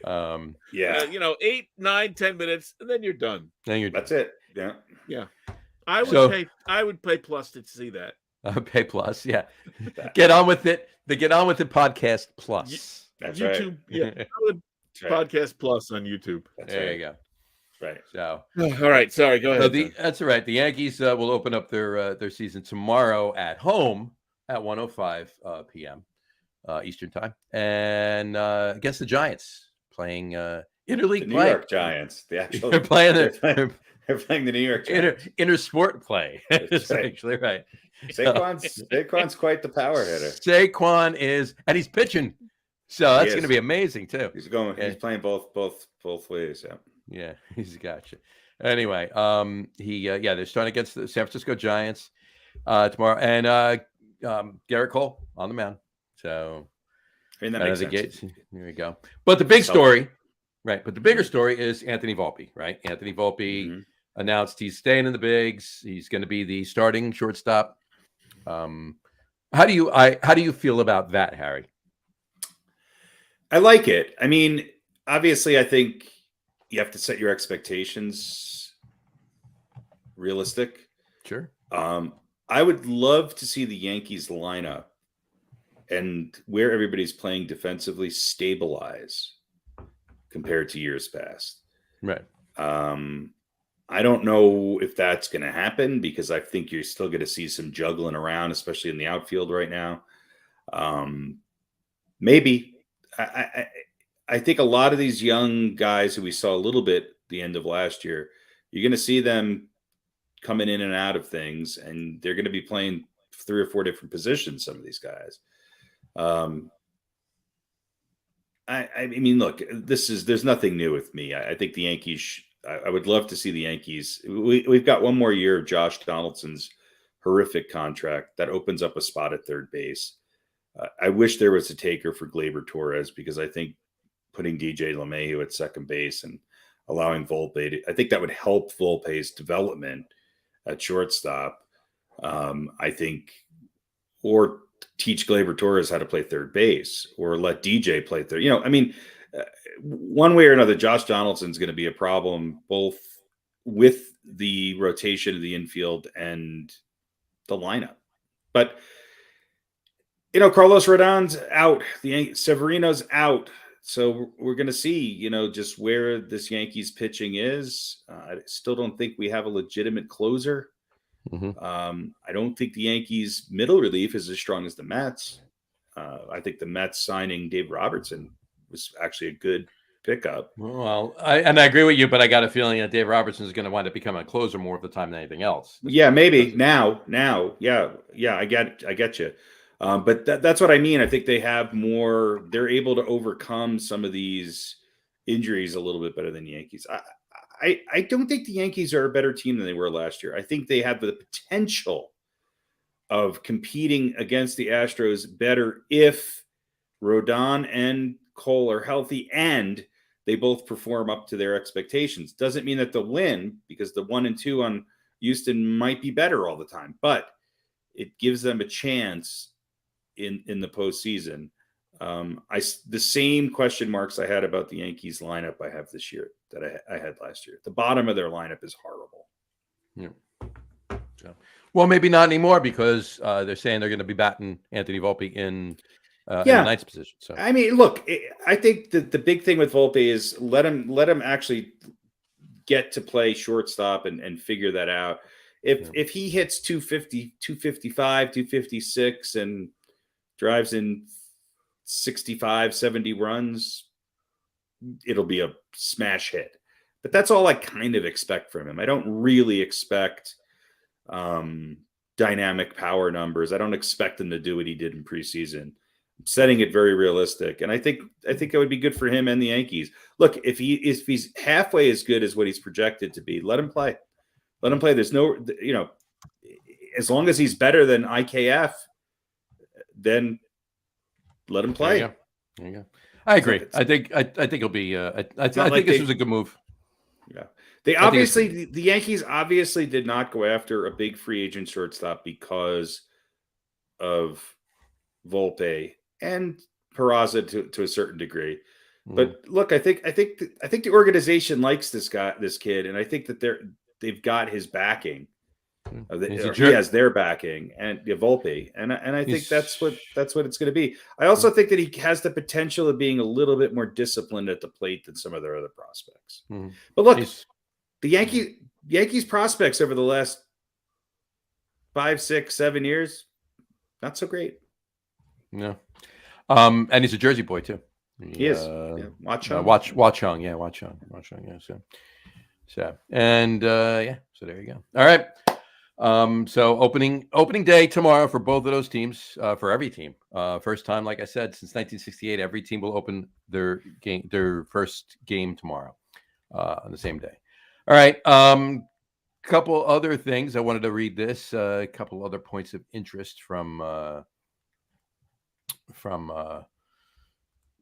8, 9, 10 minutes, and then you're done. That's it. Yeah. I would pay plus to see that. Pay plus, yeah. Get on with it. The Get On With It podcast plus. That's YouTube, right. Podcast plus on YouTube. There you go. Right. So, all right. Sorry. Go ahead. That's all right. The Yankees will open up their season tomorrow at home at 1:05 p.m. Eastern time, and against the Giants. Playing interleague New play. York Giants. They're playing the New York Giants. Intersport play. That's actually right. Saquon's quite the power hitter. Saquon is, and he's pitching, so that's going to be amazing too. He's playing both ways. Yeah, he's got you. Anyway, they're starting against the San Francisco Giants tomorrow, and Garrett Cole on the mound. So. That makes sense. Here we go. But the big story Right. But the bigger story is Anthony Volpe, right? Anthony Volpe announced he's staying in the bigs. He's going to be the starting shortstop. How do you feel about that, Harry? I like it. I mean, obviously, I think you have to set your expectations realistic. Sure. I would love to see the Yankees lineup and where everybody's playing defensively stabilize compared to years past. Right. I don't know if that's going to happen because I think you're still going to see some juggling around, especially in the outfield right now. Maybe. I think a lot of these young guys who we saw a little bit the end of last year, you're going to see them coming in and out of things, and they're going to be playing 3 or 4 different positions, some of these guys. I mean, look, there's nothing new with me. I think the Yankees, I would love to see the Yankees. We've got one more year of Josh Donaldson's horrific contract that opens up a spot at third base. I wish there was a taker for Gleyber Torres because I think putting DJ LeMahieu at second base and allowing Volpe, I think that would help Volpe's development at shortstop. I think, or teach Gleyber Torres how to play third base, or let DJ play third. I mean, one way or another, Josh Donaldson's going to be a problem both with the rotation of the infield and the lineup. But Carlos Rodon's out, Severino's out, so we're going to see, just where this Yankees pitching is. I still don't think we have a legitimate closer. I don't think the Yankees middle relief is as strong as the Mets. I think the Mets signing Dave Robertson was actually a good pickup. Well, I agree with you, but I got a feeling that Dave Robertson is going to wind up becoming a closer more of the time than anything else. Yeah, maybe now. Yeah, I get you. But that's what I mean. I think they have more. They're able to overcome some of these injuries a little bit better than the Yankees. I don't think the Yankees are a better team than they were last year. I think they have the potential of competing against the Astros better if Rodon and Cole are healthy and they both perform up to their expectations. Doesn't mean that they'll win because the 1 and 2 on Houston might be better all the time, but it gives them a chance in the postseason. The same question marks I had about the Yankees lineup I have this year that I had last year. The bottom of their lineup is horrible. Yeah. Well, maybe not anymore because they're saying they're going to be batting Anthony Volpe in the ninth position. So I mean, look, I think that the big thing with Volpe is let him actually get to play shortstop and figure that out. If he hits 250, 255, 256 and drives in 65, 70 runs, it'll be a smash hit. But that's all I kind of expect from him. I don't really expect dynamic power numbers. I don't expect him to do what he did in preseason. I'm setting it very realistic. And I think it would be good for him and the Yankees. Look, if he's halfway as good as what he's projected to be, let him play. Let him play. There's no, as long as he's better than IKF, then let him play. There you go. I agree. I think he'll be. I think this was a good move. Yeah, the Yankees obviously did not go after a big free agent shortstop because of Volpe and Peraza to a certain degree. But look, I think the organization likes this kid, and I think that they've got his backing. He has their backing and Volpe, and I think that's what it's going to be. I also think that he has the potential of being a little bit more disciplined at the plate than some of their other prospects. But look, the Yankees prospects over the last 5, 6, 7 years, not so great. No, and he's a Jersey boy too. He is. Watchung. Watchung. Yeah, Watchung. Yeah. So there you go. All right. So opening day tomorrow for both of those teams, for every team. First time, like I said, since 1968, every team will open their first game tomorrow on the same day. All right. Couple other things. I wanted to read this. A couple other points of interest from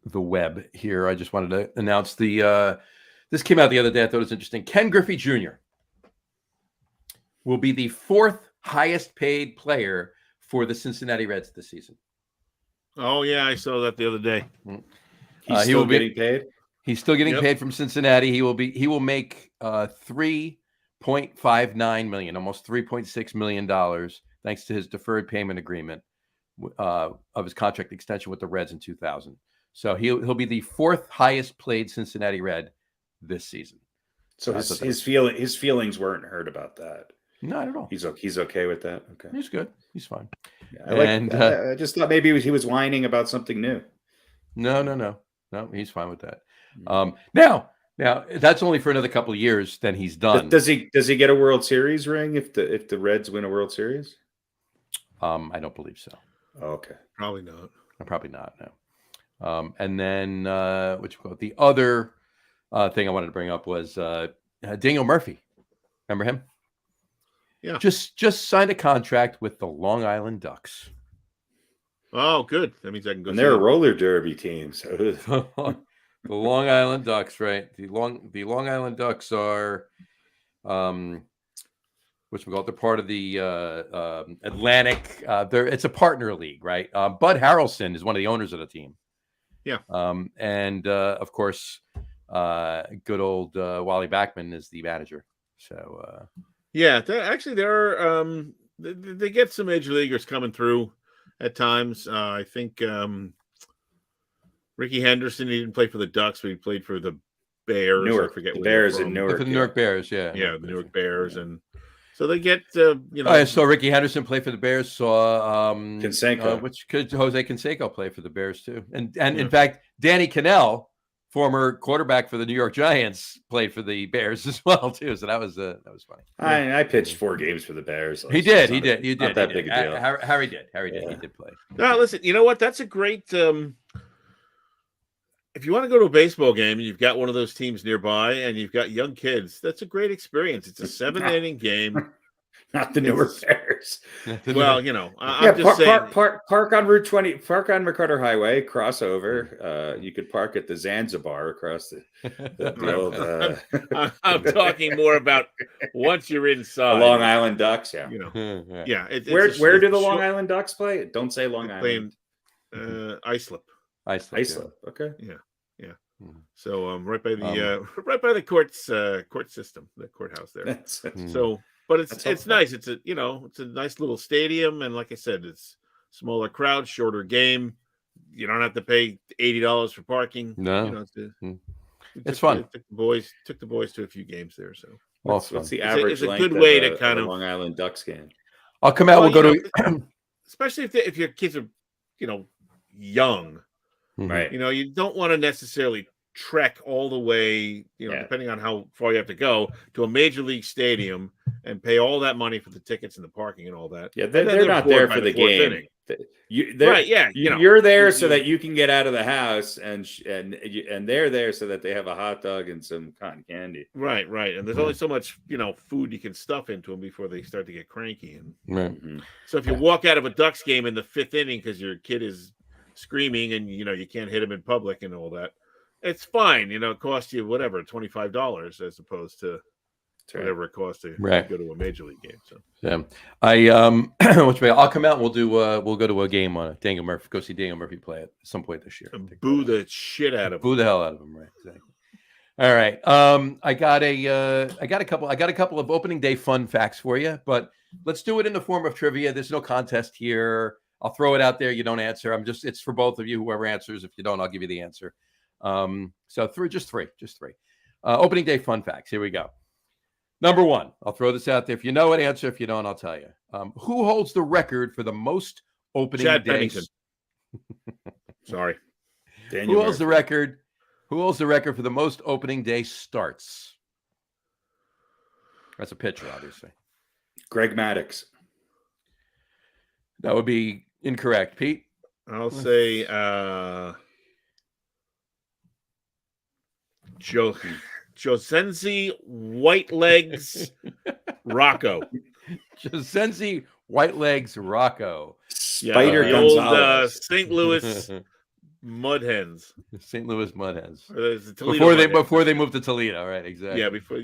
the web here. I just wanted to announce this came out the other day. I thought it was interesting. Ken Griffey Jr. will be the 4th highest paid player for the Cincinnati Reds this season. Oh yeah, I saw that the other day. He's still getting paid. He's still getting paid from Cincinnati. He will make $3.59 million, almost $3.6 million, thanks to his deferred payment agreement of his contract extension with the Reds in 2000. So he'll be the 4th highest paid Cincinnati Red this season. So his feelings weren't hurt about that. Not at all. He's okay with that. Okay, he's good. He's fine. Yeah, I just thought maybe he was whining about something new. No. He's fine with that. Now that's only for another couple of years. Then he's done. Does he get a World Series ring if the Reds win a World Series? I don't believe so. Oh, okay, probably not. Probably not. No. And then the other thing I wanted to bring up was Daniel Murphy. Remember him? Yeah. Just signed a contract with the Long Island Ducks. Oh, good. That means I can go. And they're a roller derby team. So the Long Island Ducks, right? The Long Island Ducks are, they're part of the Atlantic. It's a partner league, right? Bud Harrelson is one of the owners of the team. Yeah. And of course, good old Wally Backman is the manager. So. Yeah, they get some major leaguers coming through at times. I think Ricky Henderson, he didn't play for the Ducks, but he played for the Bears. Newark, I forget the where Bears in Newark. The Newark Bears, yeah. Yeah, the Newark Bears. Yeah. And so they get, I saw Ricky Henderson play for the Bears. Saw Canseco. Which could Jose Canseco play for the Bears too. And in fact, Danny Cannell, former quarterback for the New York Giants, played for the Bears as well too. So that was funny. I pitched 4 games for the Bears. He did. Not that big a deal. Harry did. He did play. No, listen. You know what? That's a great. If you want to go to a baseball game and you've got one of those teams nearby and you've got young kids, that's a great experience. It's a 7-inning game. Not the Newark Bears. Well, I'm just saying. Park on Route 20, park on McCarter Highway, cross over. You could park at the Zanzibar across the old. I'm talking more about once you're inside. The Long Island Ducks, yeah. Yeah. Where do the Long Island Ducks play? Don't say Long Island. Islip. Islip. Okay. Yeah. So right by the court system, the courthouse there. So. But it's nice. It's a nice little stadium, and like I said, it's smaller crowd, shorter game. You don't have to pay $80 for parking. No, it's fun. Took the boys to a few games there. So what's the average? It's a good way to kind of Long Island Ducks game. I'll come out. We'll go to, especially if your kids are young, right? You don't want to necessarily trek all the way, depending on how far you have to go to a major league stadium and pay all that money for the tickets and the parking and all that. Yeah, they're not there for the game. Right? Yeah, you're there so that you can get out of the house, and they're there so that they have a hot dog and some cotton candy. Right. And there's only so much food you can stuff into them before they start to get cranky. And so if you walk out of a Ducks game in the 5th inning because your kid is screaming and you can't hit him in public and all that, it's fine. It costs you whatever, $25 as opposed to whatever it costs to go to a major league game. So yeah, I'll come out. And we'll go to a game on Daniel Murphy. Go see Daniel Murphy play at some point this year. Boo the shit out of him. Boo the hell out of him. Right. Exactly. All right. I got a couple of opening day fun facts for you, but let's do it in the form of trivia. There's no contest here. I'll throw it out there. You don't answer. It's for both of you. Whoever answers. If you don't, I'll give you the answer. So just three. Opening day fun facts. Here we go. Number 1, I'll throw this out there. If you know it, answer. If you don't, I'll tell you. Who holds the record for the most opening days? Sorry. Who holds the record? Who holds the record for the most opening day starts? That's a pitcher, obviously. Greg Maddux. That would be incorrect. Pete? I'll say Josensi Whitelegs Rocco. Josensi Whitelegs Rocco. Spider Gonzalez. Gonzalez. St. Louis Mud Hens. St. Louis Mud Hens. Before they moved to Toledo, right? Exactly. Before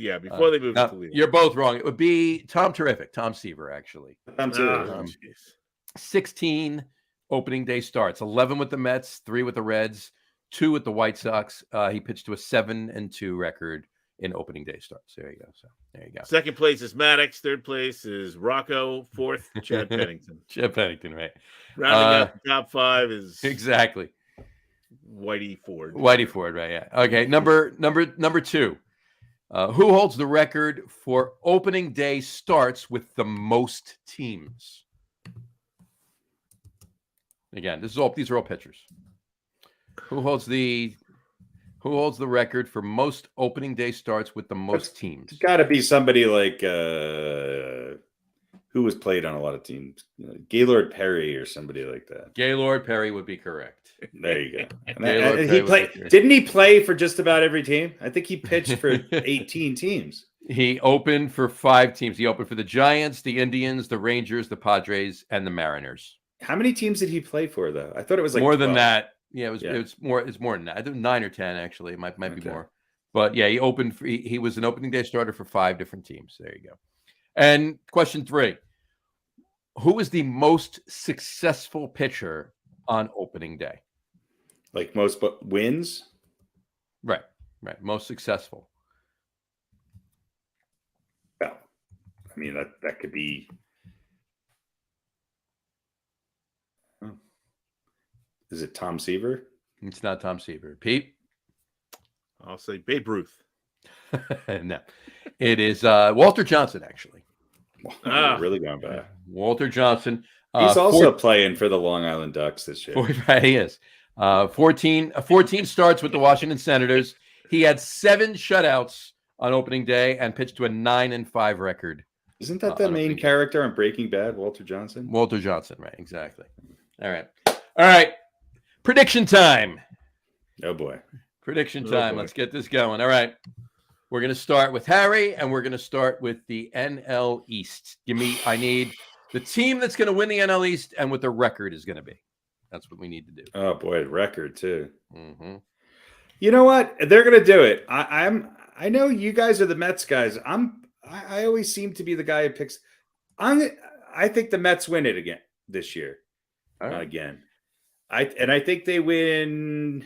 they moved to Toledo. You're both wrong. It would be Tom Seaver, actually. Tom Seaver. 16 opening day starts, 11 with the Mets, 3 with the Reds, 2 with the White Sox. He pitched to a 7-2 record in opening day starts. There you go. So there you go. Second place is Maddox. Third place is Rocco. Fourth, Chad Pennington. Chad Pennington, right? Rounding out the top 5 is exactly Whitey Ford. Right? Yeah. Okay. Number 2. Who holds the record for opening day starts with the most teams? Again, these are all pitchers. Who holds the record for most opening day starts with the most teams? It's got to be somebody like who was played on a lot of teams, Gaylord Perry or somebody like that. Gaylord Perry would be correct. There you go. And he played. Didn't he play for just about every team? I think he pitched for 18 teams. He opened for 5 teams. He opened for the Giants, the Indians, the Rangers, the Padres, and the Mariners. How many teams did he play for, though? I thought it was like more 12. than that. Yeah, it's more than that. I think 9 or 10 actually. It might be more. But yeah, he opened. He was an opening day starter for 5 different teams. There you go. And question 3: who is the most successful pitcher on opening day? Like most wins? Right. Most successful. Well, I mean that could be. Is it Tom Seaver? It's not Tom Seaver. Pete? I'll say Babe Ruth. No. It is Walter Johnson, actually. Really going back. Walter Johnson. He's also playing for the Long Island Ducks this year. He is. 14 starts with the Washington Senators. He had 7 shutouts on opening day and pitched to a 9-5 record. Isn't that the main character on Breaking Bad, Walter Johnson? Walter Johnson, right? Exactly. All right. Prediction time. Oh boy. Prediction time. Let's get this going. All right. We're going to start with Harry, and we're going to start with the NL East. I need the team that's going to win the NL East and what the record is going to be. That's what we need to do. Oh boy, record too. Mm-hmm. You know what? They're going to do it. I know you guys are the Mets guys. I always seem to be the guy who picks. I think the Mets win it again this year. Right. Again. I think they win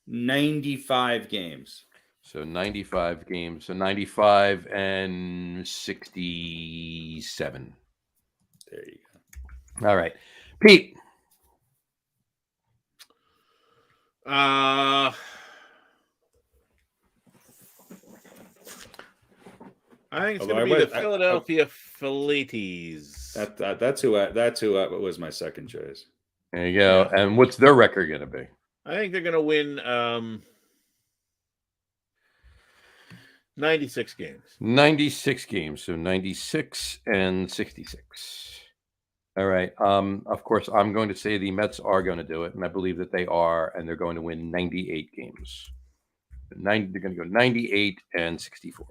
95 games. So 95 games. So 95 and 67. There you go. All right. Pete. I think it's going to be the Philadelphia Phillies. That's who was my second choice. There you go. Yeah. And what's their record going to be? I think they're going to win 96 games. 96 games. So 96 and 66. All right. Of course, I'm going to say the Mets are going to do it, and I believe that they are, and they're going to win 98 games. They're going to go 98 and 64.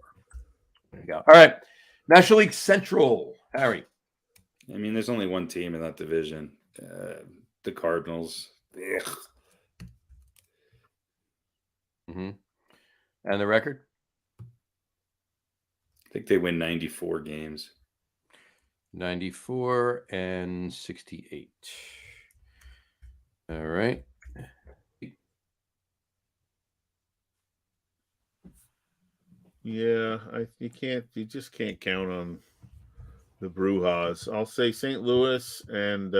There you go. All right. National League Central, Harry. I mean, there's only one team in that division. The Cardinals. Mm-hmm. And the record? I think they win 94 games. 94 and 68. All right. Yeah, you just can't count on the Brujas. I'll say St. Louis and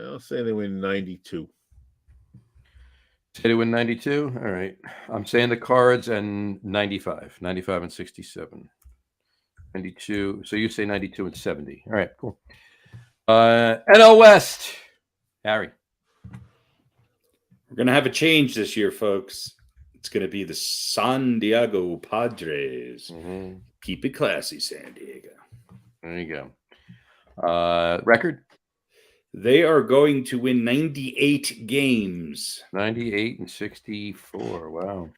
I'll say they win 92. Say they win 92? All right. I'm saying the Cards and 95 and 67. 92. So you say 92 and 70. All right, cool. NL West. Harry. We're going to have a change this year, folks. It's going to be the San Diego Padres. Mm-hmm. Keep it classy, San Diego. There you go. Record? They are going to win 98 games. 98 and 64. Wow.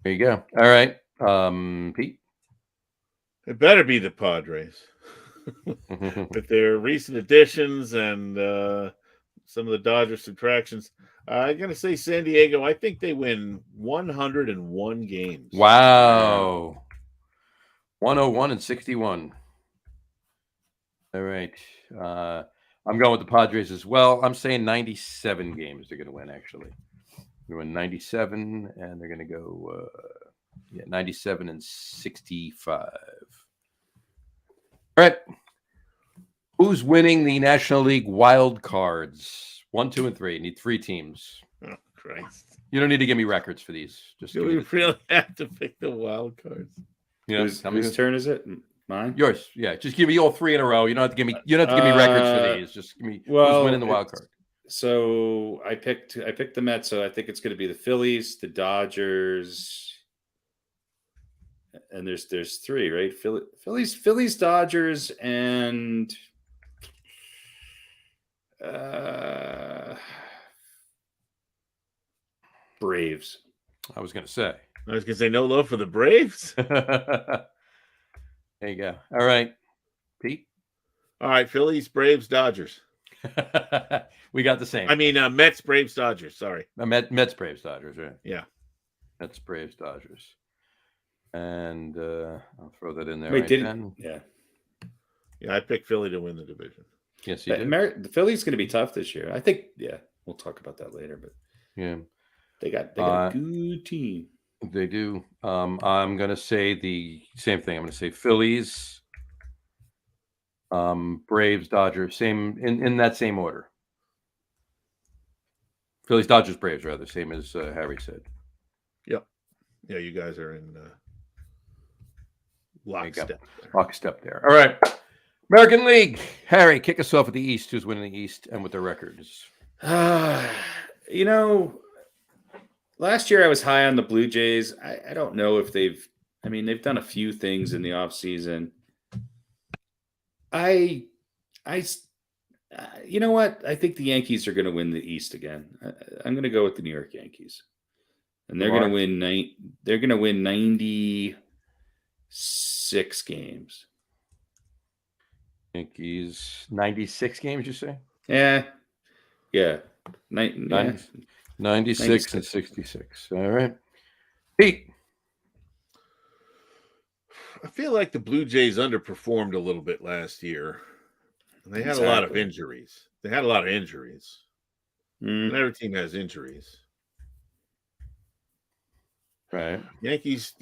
There you go. All right. Pete? It better be the Padres. with their recent additions and some of the Dodgers subtractions. I'm going to say San Diego. I think they win 101 games. Wow. 101 and 61. All right. I'm going with the Padres as well. I'm saying 97 games they're going to win, actually. They're going to win 97, and they're going to go 97 and 65. All right. Who's winning the National League wild cards? 1, 2, and 3. Need 3 teams. Oh, Christ. You don't need to give me records for these. Just do we really have to pick the wild cards? Yeah. Whose turn is it? Mine? Yours. Yeah. Just give me all 3 in a row. You don't have to give me. You don't have to give me records for these. Just give me who's winning the wild card. So I picked the Mets. So I think it's going to be the Phillies, the Dodgers, and there's 3, right? Phillies, Dodgers, and Braves. I was going to say. No love for the Braves. There you go. All right, Pete. All right, Phillies, Braves, Dodgers. We got the same. I mean, Mets, Braves, Dodgers. Sorry, Mets, Braves, Dodgers. Right? Yeah, Mets, Braves, Dodgers. And I'll throw that in there. Wait, yeah. I picked Philly to win the division. Yes, you did. The Phillies going to be tough this year. I think. Yeah, we'll talk about that later. But yeah, they got a good team. They do. I'm going to say the same thing. I'm going to say Phillies, Braves, Dodgers, same in that same order. Phillies, Dodgers, Braves, rather, same as Harry said. Yep. Yeah, you guys are in lockstep there. All right. American League. Harry, kick us off with the East. Who's winning the East and with their records? Last year I was high on the Blue Jays. I don't know if they've done a few things in the offseason. You know what? I think the Yankees are going to win the East again. I'm going to go with the New York Yankees. And they're going to win 96 games. Yankees 96 games, you say? Yeah. 96 and 66. All right. Pete. I feel like the Blue Jays underperformed a little bit last year. And they had a lot of injuries. And every team has injuries. Right. Yankees,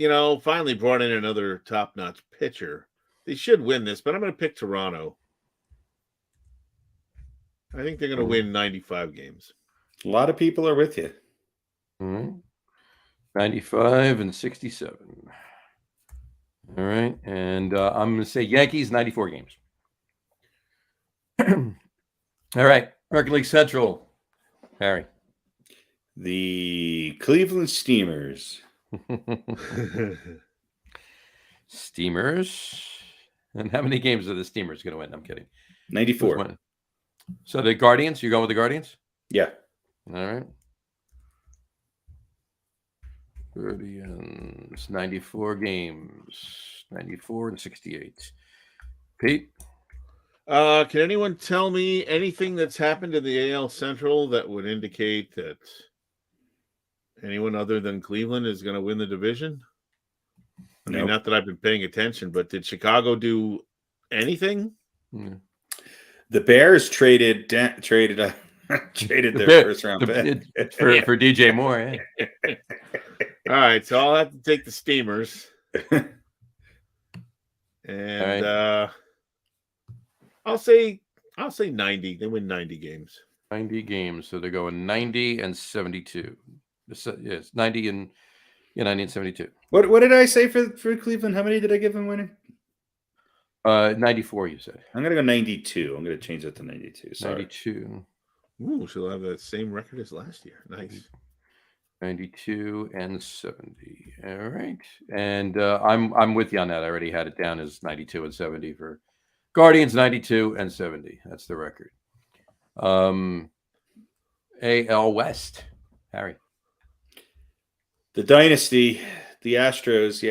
finally brought in another top-notch pitcher. They should win this, but I'm going to pick Toronto. I think they're going to win 95 games. A lot of people are with you. 95 and 67. All right. And I'm going to say Yankees 94 games. All right. American League Central. Harry. The Cleveland Steamers. Steamers. And how many games are the Steamers going to win? I'm kidding. 94. So the Guardians, you're going with the Guardians? Yeah. All right. Guardians, 94 games. 94 and 68. Pete? Can anyone tell me anything that's happened in the AL Central that would indicate that anyone other than Cleveland is going to win the division? I mean, not that I've been paying attention, but did Chicago do anything? The Bears traded their first round pick for DJ Moore. Yeah. All right, so I'll have to take the Steamers. And I'll say 90. They win 90 games. 90 games. So they're going 90 and 72. Yes, 90 and 72. What did I say for Cleveland? How many did I give them winning? 94, you said. I'm going to go 92. I'm going to change that to 92. Sorry. 92. Ooh, so they'll have that same record as last year. Nice. 92 and 70. All right. And I'm with you on that. I already had it down as 92 and 70 for Guardians, 92 and 70. That's the record. AL West. Harry. The Dynasty, the Astros,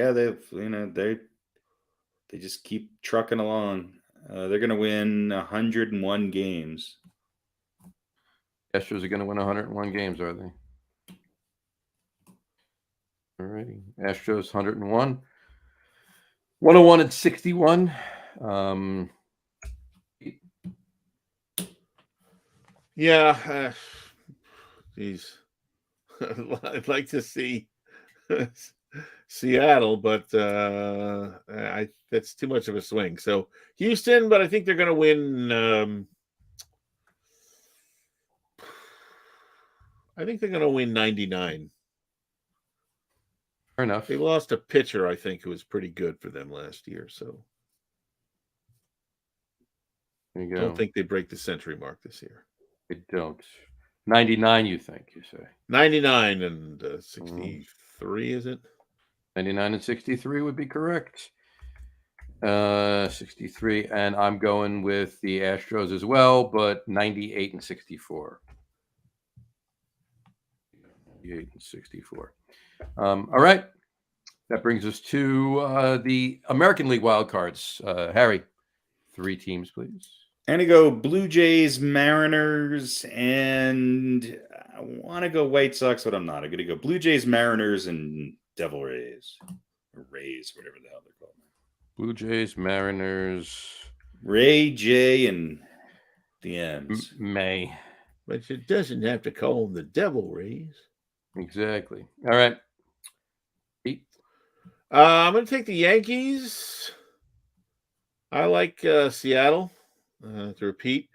they just keep trucking along. They're going to win 101 games. Astros are going to win 101 games, are they? All righty. Astros 101. 101 and 61. Yeah. Geez. I'd like to see Seattle, but that's too much of a swing. So Houston, but I think they're going to win. I think they're going to win 99. Fair enough. They lost a pitcher, I think, who was pretty good for them last year. So there you go. I don't think they break the century mark this year. They don't. 99, you think, you say? 99 and 63, is it? 99 and 63 would be correct. 63, and I'm going with the Astros as well, but 98 and 64. 98 and 64. All right. That brings us to the American League wildcards. Harry, 3 teams, please. And I go Blue Jays, Mariners, and I want to go White Sox, but I'm not. I'm going to go Blue Jays, Mariners, and Devil Rays. Or Rays, whatever the hell they're called. Blue Jays, Mariners. Ray, J, and the M's. May. But it doesn't have to call them the Devil Rays. Exactly. All right. Pete? I'm going to take the Yankees. I like Seattle. To repeat.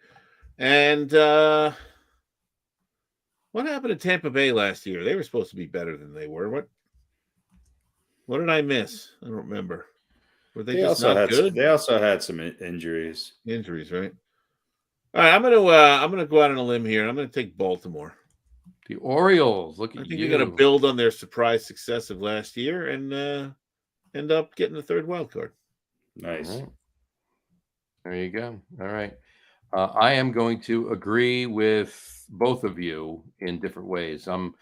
And what happened to Tampa Bay last year? They were supposed to be better than they were. What did I miss? I don't remember. Were they just not good? They also had some injuries. Injuries, right? All right, I'm gonna go out on a limb here, and I'm gonna take Baltimore. The Orioles. Look at you. I think they're gonna build on their surprise success of last year and end up getting the third wild card. Nice. Right. There you go. All right. I am going to agree with both of you in different ways. I'm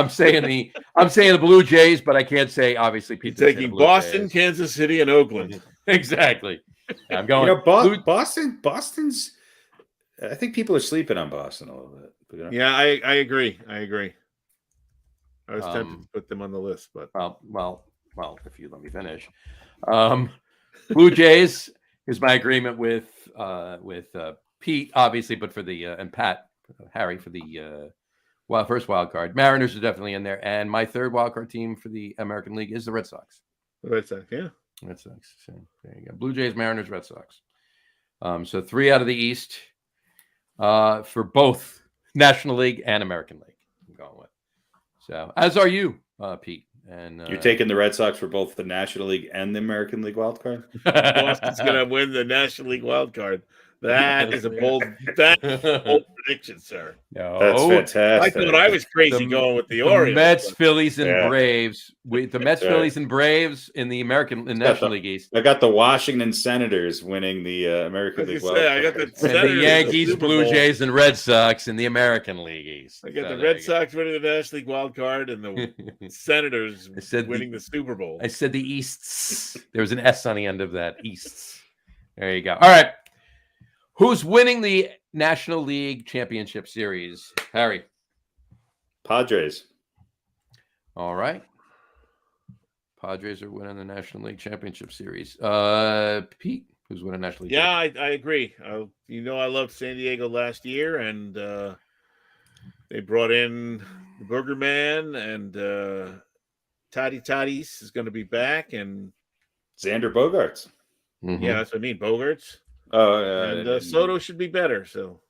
saying the Blue Jays, but I can't say obviously Pete. Taking Boston, Jays. Kansas City, and Oakland. Exactly. I'm going. Boston's. I think people are sleeping on Boston a little bit. Yeah, I agree. I was tempted to put them on the list, but well, if you let me finish, Blue Jays. Is my agreement with Pete, obviously, but for the and Pat, Harry for the first wild card. Mariners are definitely in there, and my third wild card team for the American League is the Red Sox. The Red Sox, yeah, Red Sox. So there you go. Blue Jays, Mariners, Red Sox. So 3 out of the East for both National League and American League. I'm going with. So as are you, Pete. And you're taking the Red Sox for both the National League and the American League wild card? Boston's going to win the National League wild card. That is a bold prediction, sir. No, that's fantastic. I thought I was crazy going with the Orioles. Mets, Phillies, and Braves. The Mets, Phillies, and Braves in the National League East. I got the Washington Senators winning the American League wild card. I got the Yankees, Blue Jays, and Red Sox in the American League East. I got the Red Sox winning the National League wild card and the Senators winning the Super Bowl. I said the Easts. There was an S on the end of that. Easts. There you go. All right. Who's winning the National League Championship Series? Harry. Padres. All right. Padres are winning the National League Championship Series. Pete, who's winning National League? Yeah, I agree. I loved San Diego last year, and they brought in the Burger Man, and Tatis is going to be back, and Xander Bogaerts. Mm-hmm. Yeah, that's what I mean, Bogaerts. Oh, yeah. And Soto should be better. So,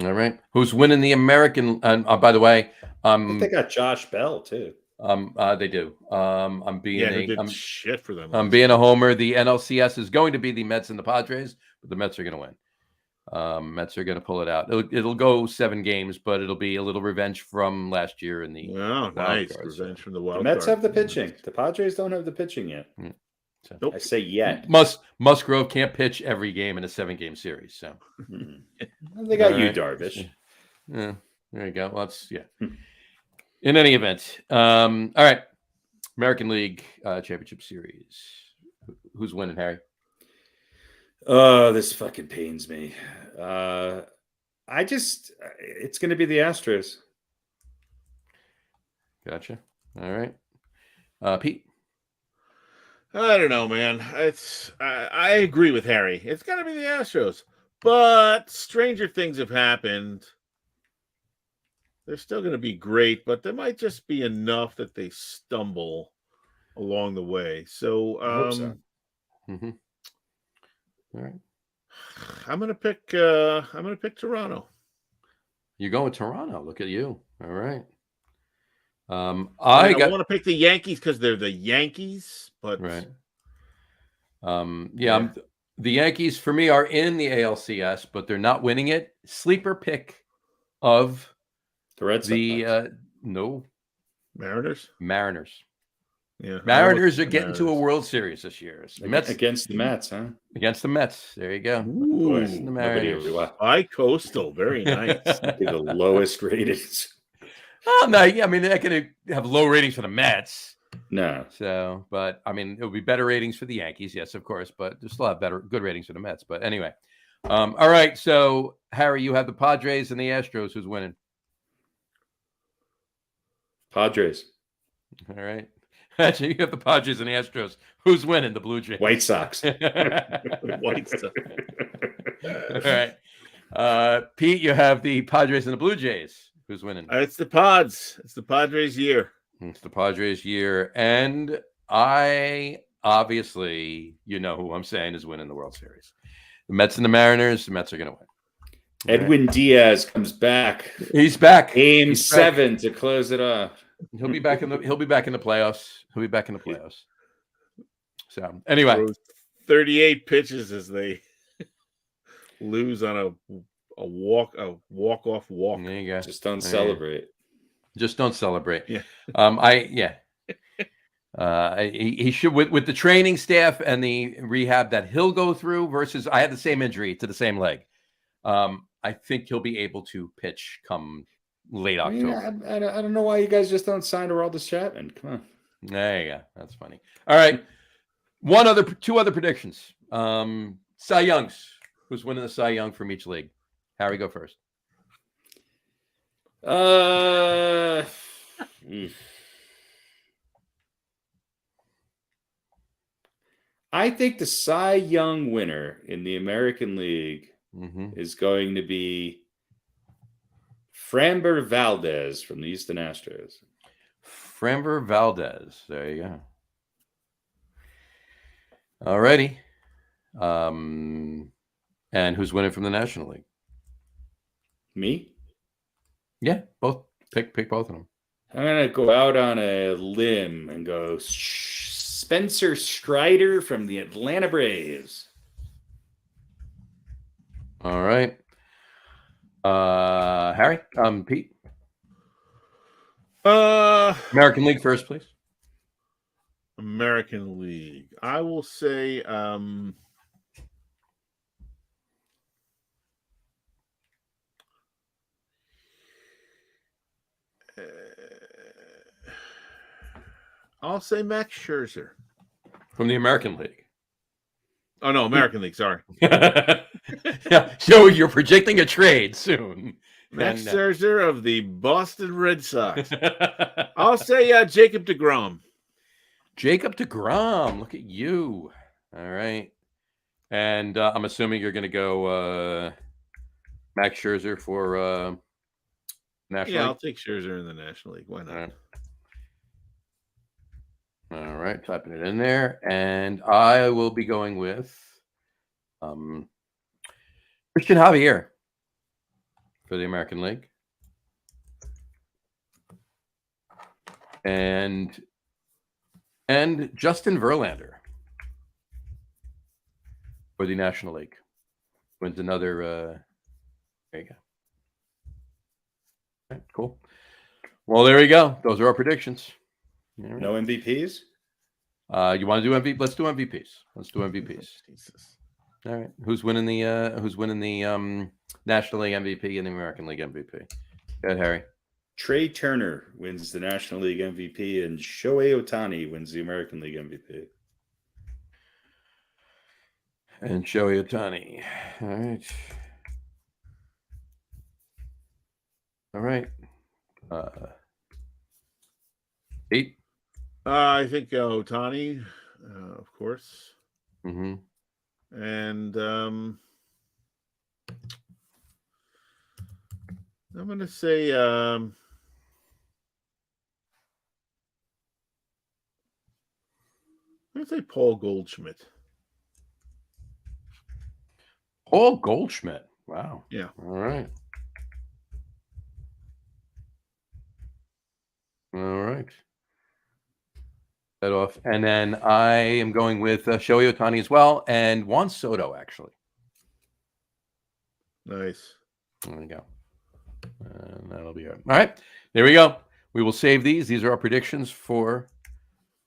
all right. Who's winning the American? By the way, I think they got Josh Bell too. They do. I'm being shit for them. I'm being a homer. The NLCS is going to be the Mets and the Padres, but the Mets are going to win. Mets are going to pull it out. It'll go 7 games, but it'll be a little revenge from last year in the. Wow, nice revenge from the wild. The Mets have the pitching. The Padres don't have the pitching yet. So, nope. I say yet. Musgrove can't pitch every game in a 7-game series. So they got Darvish. Yeah, there you go. Well, in any event, all right. American League Championship Series. Who's winning, Harry? Oh, this fucking pains me. It's going to be the Astros. Gotcha. All right. Pete? I don't know, man. I agree with Harry. It's got to be the Astros. But stranger things have happened. They're still going to be great, but there might just be enough that they stumble along the way. So, I hope so. Mm-hmm. All right. I'm gonna pick Toronto. You go with Toronto. Look at you. All right. I want to pick the Yankees because they're the Yankees, but right. The Yankees for me are in the ALCS, but they're not winning it. Sleeper pick of the Red Sox. No, Mariners. Yeah, Mariners are getting to a World Series this year. Against the Mets, huh? Against the Mets. There you go. Ooh, the Mariners. Bi-coastal, very nice. The lowest ratings. Oh no, yeah, I mean they're going to have low ratings for the Mets. No. So, but I mean, it would be better ratings for the Yankees, yes, of course, but they still have good ratings for the Mets. But anyway, all right. So, Harry, you have the Padres and the Astros. Who's winning? Padres. All right. Actually, you have the Padres and the Astros. Who's winning? The Blue Jays. White Sox. White Sox. All right. Pete, you have the Padres and the Blue Jays. Who's winning? It's the Pods. It's the Padres' year. It's the Padres' year. And I obviously, you know who I'm saying is winning the World Series. The Mets and the Mariners. The Mets are going to win. Edwin Diaz comes back. He's back. Game 7 to close it off. He'll be back in the playoffs. He'll be back in the playoffs. So anyway, 38 pitches as they lose on a walk-off walk. There you go. Just don't celebrate. Just don't celebrate. Yeah. He should with the training staff and the rehab that he'll go through versus I had the same injury to the same leg. I think he'll be able to pitch come late October. I don't know why you guys just don't sign Aroldis Chapman. Come on. There you go. That's funny. All right. Two other predictions. Cy Youngs. Who's winning the Cy Young from each league? Harry, go first. I think the Cy Young winner in the American League is going to be Framber Valdez from the Houston Astros. Framber Valdez. There you go. All righty. And who's winning from the National League? Me? Yeah, both. Pick both of them. I'm going to go out on a limb and go Spencer Strider from the Atlanta Braves. All right. Harry, Pete. American League first, please. American League. I will say I'll say Max Scherzer. From the American League. Oh, no, American League, sorry. Yeah, so you're projecting a trade soon. Max Scherzer of the Boston Red Sox. I'll say Jacob deGrom. Jacob deGrom, look at you. All right. And I'm assuming you're going to go Max Scherzer for National League? I'll take Scherzer in the National League. Why not? All right, typing it in there. And I will be going with Christian Javier for the American League. And Justin Verlander for the National League. Wins another there you go. All right, cool. Well, there you go. Those are our predictions. Right. No MVPs? You want to do MVP? Let's do MVPs. Let's do MVPs. Jesus. All right. Who's winning the National League MVP and the American League MVP? Go ahead, Harry. Trey Turner wins the National League MVP and Shohei Ohtani wins the American League MVP. And Shohei Ohtani. All right. 8. I think Ohtani, of course. Mm-hmm. And I'm going to say Paul Goldschmidt. Paul Goldschmidt. Wow. Yeah. All right. That off. And then I am going with Shohei Ohtani as well, and Juan Soto, actually. Nice. There we go. And that'll be it. All right. There we go. We will save these. These are our predictions for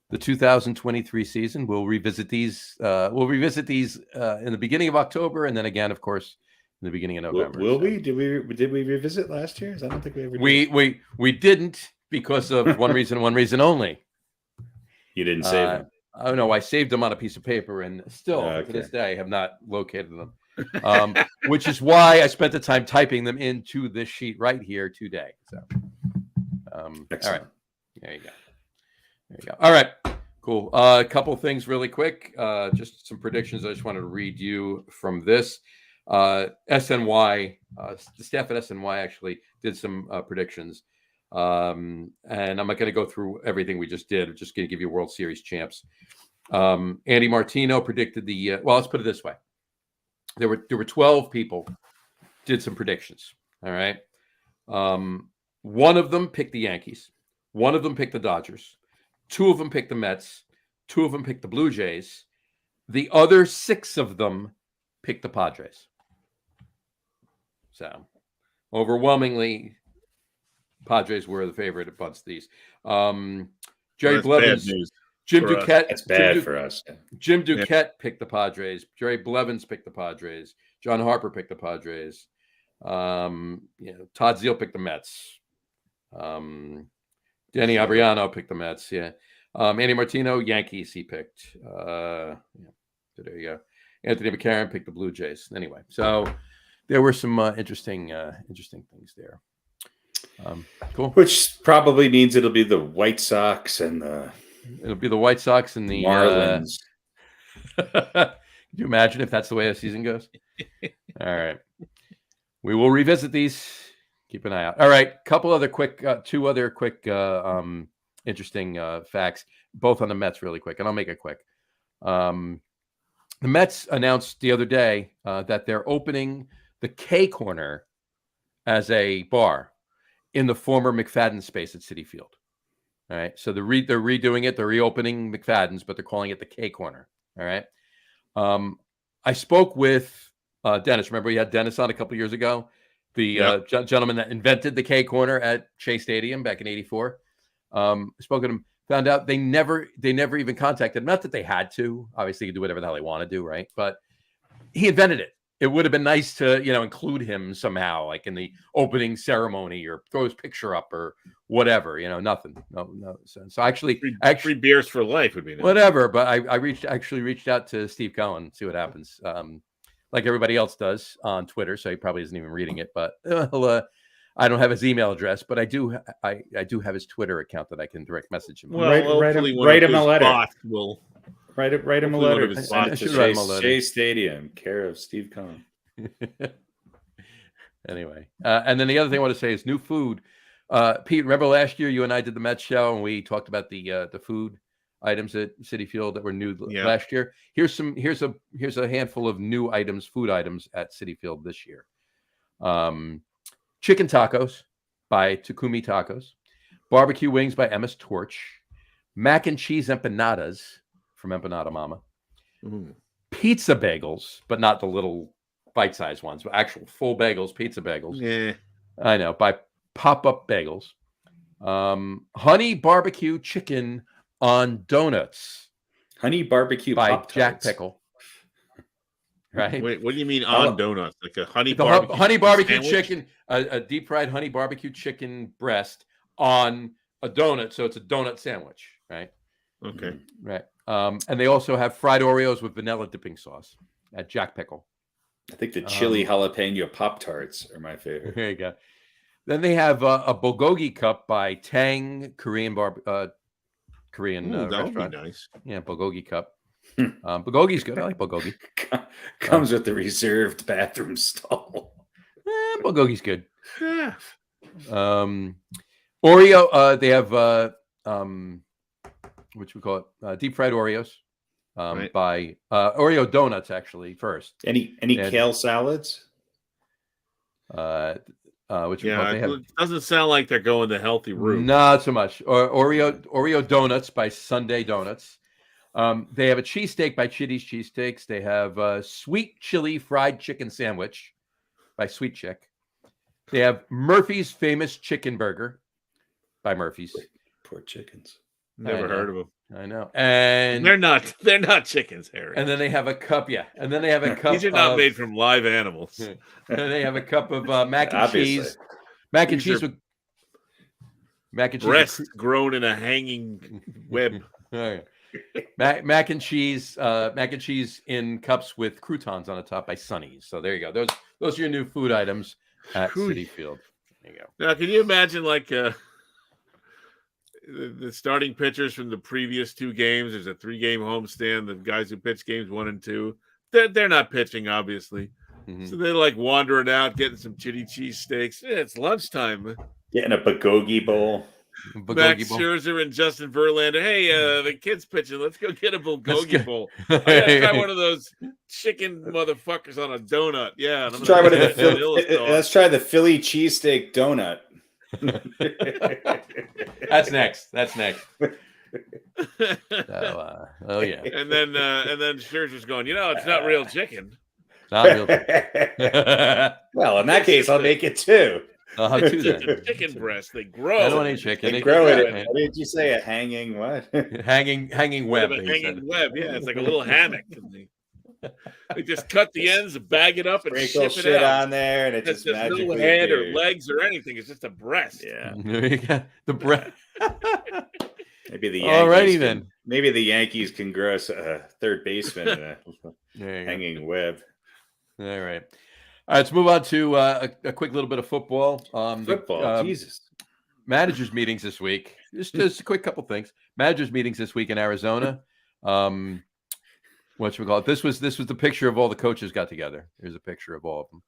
the 2023 season. We'll revisit these. In the beginning of October, and then again, of course, in the beginning of November. Will we? Did we revisit last year's? I don't think we ever did. We didn't because of one reason only. You didn't save them. Oh no, I saved them on a piece of paper, and still to this day I have not located them. Which is why I spent the time typing them into this sheet right here today. So, all right, there you go. All right, cool. A couple things really quick. Just some predictions. I just wanted to read you from this. SNY, the staff at SNY actually did some predictions. And I'm not going to go through everything we just did. I'm just going to give you World Series champs. Andy Martino predicted let's put it this way. There were 12 people did some predictions. All right. One of them picked the Yankees. One of them picked the Dodgers. 2 of them picked the Mets. 2 of them picked the Blue Jays. The other 6 of them picked the Padres. So overwhelmingly, Padres were the favorite amongst these. Jerry Blevins, Jim Duquette. That's bad for us. Jim Duquette picked the Padres. Jerry Blevins picked the Padres. John Harper picked the Padres. Todd Zeile picked the Mets. Danny Abriano picked the Mets. Yeah. Andy Martino, Yankees. He picked. So there you go. Anthony McCarron picked the Blue Jays. Anyway, so there were some interesting things there. Cool. Which probably means it'll be the White Sox and the Marlins. Can you imagine if that's the way the season goes? All right. We will revisit these. Keep an eye out. All right. Couple other quick, 2 other quick, interesting facts, both on the Mets really quick, and I'll make it quick. The Mets announced the other day that they're opening the K Corner as a bar in the former McFadden space at Citi Field. All right. So they're redoing it. They're reopening McFadden's, but they're calling it the K Corner. All right. I spoke with Dennis. Remember we had Dennis on a couple of years ago, the gentleman that invented the K Corner at Shea Stadium back in '84. Spoke to him, found out they never even contacted him. Not that they had to. Obviously, you can do whatever the hell they want to do, right? But he invented it. It would have been nice to, include him somehow, like in the opening ceremony, or throw his picture up or whatever. Nothing. No. So actually, free beers for life would be nice. Whatever. But I reached out to Steve Cohen, see what happens. Like everybody else does on Twitter, so he probably isn't even reading it. But I don't have his email address, but I do have his Twitter account that I can direct message him. Well, write him a letter. Write him a letter. I should write him a letter. Shea Stadium, care of Steve Cohen. Anyway, and then the other thing I want to say is new food. Pete, remember last year you and I did the Mets show and we talked about the food items at Citi Field that were new last year. Here's a handful of new items, food items at Citi Field this year. Chicken tacos by Takumi Tacos, barbecue wings by Emma's Torch, mac and cheese empanadas from Empanada Mama, pizza bagels, but not the little bite-sized ones, but actual full bagels, pizza bagels. Yeah, I know, by Pop-Up Bagels. Honey barbecue chicken on donuts. Honey barbecue by Pop-Tarts. Jack Pickle. Right? Wait, what do you mean on donuts? Like a honey barbecue chicken, a deep fried honey barbecue chicken breast on a donut, so it's a donut sandwich, right? Okay. Right. And they also have fried Oreos with vanilla dipping sauce. at Jack Pickle. I think the chili jalapeno Pop-Tarts are my favorite. There you go. Then they have a bulgogi cup by Tang Korean restaurant. That would be nice. Yeah, bulgogi cup. Bulgogi's good. I like bulgogi. Comes with the reserved bathroom stall. Bulgogi's good. Yeah. Oreo. They have what we call it, deep fried Oreos. Right. By Oreo donuts, actually, first. Any kale salads? It doesn't sound like they're going the healthy route. Not so much. Oreo donuts by Sunday Donuts. They have a cheesesteak by Chitty's Cheesesteaks. They have a sweet chili fried chicken sandwich by Sweet Chick. They have Murphy's famous chicken burger by Murphy's. Poor chickens. Never heard of them. I know. And they're not chickens, Harry. And then they have a cup, And then they have a cup. These are not made from live animals. And then they have a cup of mac and cheese. Mac and cheese with breasts grown in a hanging web. Mac and cheese in cups with croutons on the top by Sonny's. So there you go. Those are your new food items at Citi Field. There you go. Now, can you imagine the starting pitchers from the previous 2 games? There's a 3-game homestand. The guys who pitch games 1 and 2, they're not pitching, obviously. Mm-hmm. So they're wandering out, getting some chitty cheese steaks. It's lunchtime. Getting a bulgogi bowl. Max Scherzer and Justin Verlander. Hey, the kid's pitching. Let's go get a bulgogi bowl. I gotta try one of those chicken motherfuckers on a donut. Yeah. Let's try the Philly cheesesteak donut. That's next. Oh yeah. And then Scherzer's going, it's not real chicken. Not real chicken. Well, in that case, I'll make it too. I'll have 2 then. Chicken breast. They grow. I don't eat chicken. They grow it. What did you say? A hanging what? hanging web. A hanging web. Yeah, it's like a little hammock. They just cut the ends, bag it up, and sprinkle ship it shit out. on there, and it's just magically no head or legs or anything. It's just a breast. Yeah, the breast. Maybe the Yankees maybe the Yankees can grow a third baseman in a hanging web. All right. Let's move on to a quick little bit of football. Jesus. Managers meetings this week. Just a quick couple things. Managers meetings this week in Arizona. What should we call it? This was the picture of all the coaches got together. Here's a picture of all of them.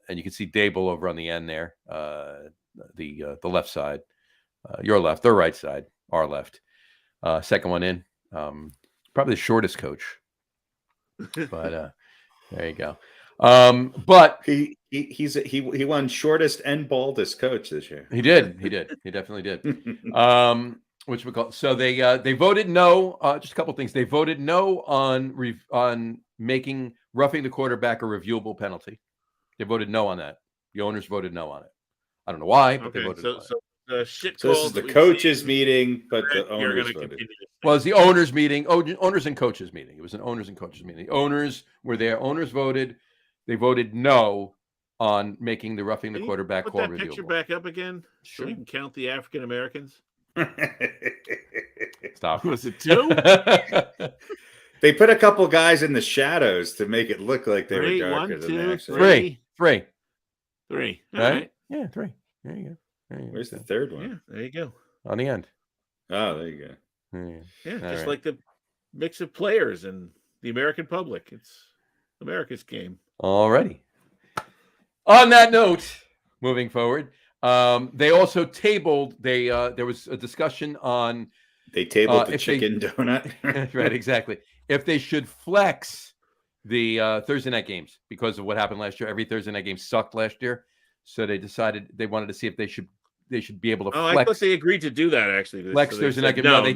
And you can see Dable over on the end there. The left side. Your left, their right side, our left. Second one in. Probably the shortest coach. But there you go. But he won shortest and baldest coach this year. He did. He definitely did. Which we call so they voted no. Just a couple things. They voted no on making roughing the quarterback a reviewable penalty. They voted no on that. The owners voted no on it. I don't know why, but they voted no. So this is the coaches' meeting, but the owners voted. Well, it's the owners' meeting. Owners and coaches meeting. It was an owners and coaches meeting. The owners were there. Owners voted. They voted no on making the roughing the quarterback call reviewable. Put that picture back up again, sure. So you can count the African Americans. Stop. Was it 2? They put a couple guys in the shadows to make it look like they were darker than they actually. Three. All right? Yeah, 3. There you go. Where's the third one? Yeah, there you go. On the end. Oh, there you go. Yeah, just like the mix of players and the American public. It's America's game. Alrighty. On that note, moving forward, they also tabled. There was a discussion on. They tabled the chicken donut. Right, exactly. If they should flex the Thursday night games because of what happened last year. Every Thursday night game sucked last year, so they decided they wanted to see if they should be able to flex. I thought they agreed to do that actually. Flex Thursday night game. No, they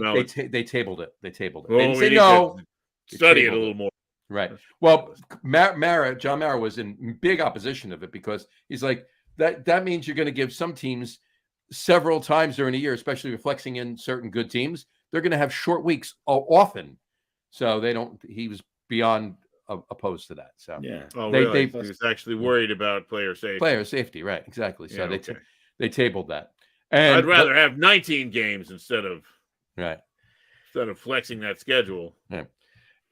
tabled it. They tabled it. Well, they didn't say no. Study it a little more. Right. Well, John Mara was in big opposition of it because he's like, that means you're going to give some teams several times during the year, especially reflecting in certain good teams. They're going to have short weeks often. So he was beyond opposed to that. So yeah. Oh, really? He was actually worried about player safety. Player safety. Right. Exactly. So yeah, they tabled that. And I'd rather have 19 games instead of flexing that schedule. Yeah.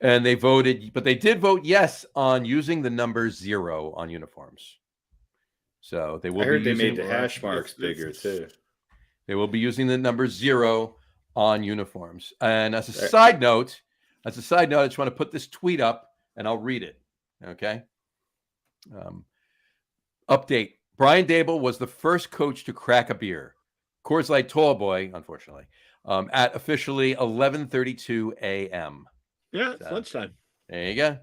And they voted, but they did vote yes on using the number 0 on uniforms. So they will. I heard they made the hash marks bigger too. They will be using the number 0 on uniforms. And as a side note, I just want to put this tweet up, and I'll read it. Okay. Update: Brian Daboll was the first coach to crack a beer. Coors Light Tall Boy, unfortunately, at officially 11:32 a.m. Yeah, it's lunchtime. There you go.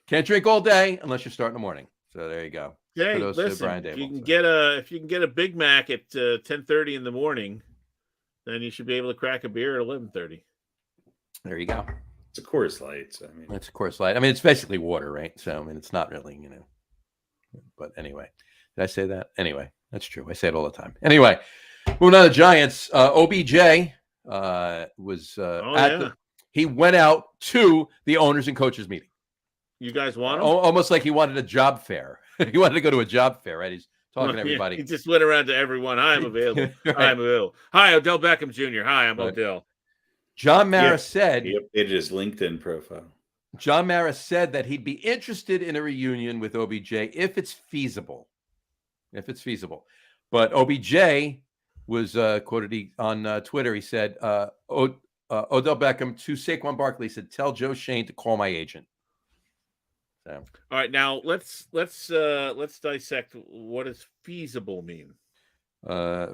Can't drink all day unless you start in the morning. So there you go. Hey, listen, if you can get a Big Mac at 10:30 in the morning, then you should be able to crack a beer at 11:30. There you go. It's a Coors Light. So, it's a Coors Light. I mean, it's basically water, right? So it's not really, But anyway, did I say that? Anyway, that's true. I say it all the time. Anyway, moving on to Giants. OBJ was he went out to the owners and coaches meeting. You guys want him? Almost like he wanted a job fair. He wanted to go to a job fair, right? He's talking to everybody. He just went around to everyone. Hi, I'm available. Right. Hi, I'm available. Hi, Odell Beckham Jr. Hi, I'm Odell. John Mara said he updated his LinkedIn profile. John Mara said that he'd be interested in a reunion with OBJ if it's feasible. But OBJ was quoted on Twitter. He said, Odell Beckham to Saquon Barkley said, "Tell Joe Shane to call my agent." So. All right, now let's dissect what does feasible mean.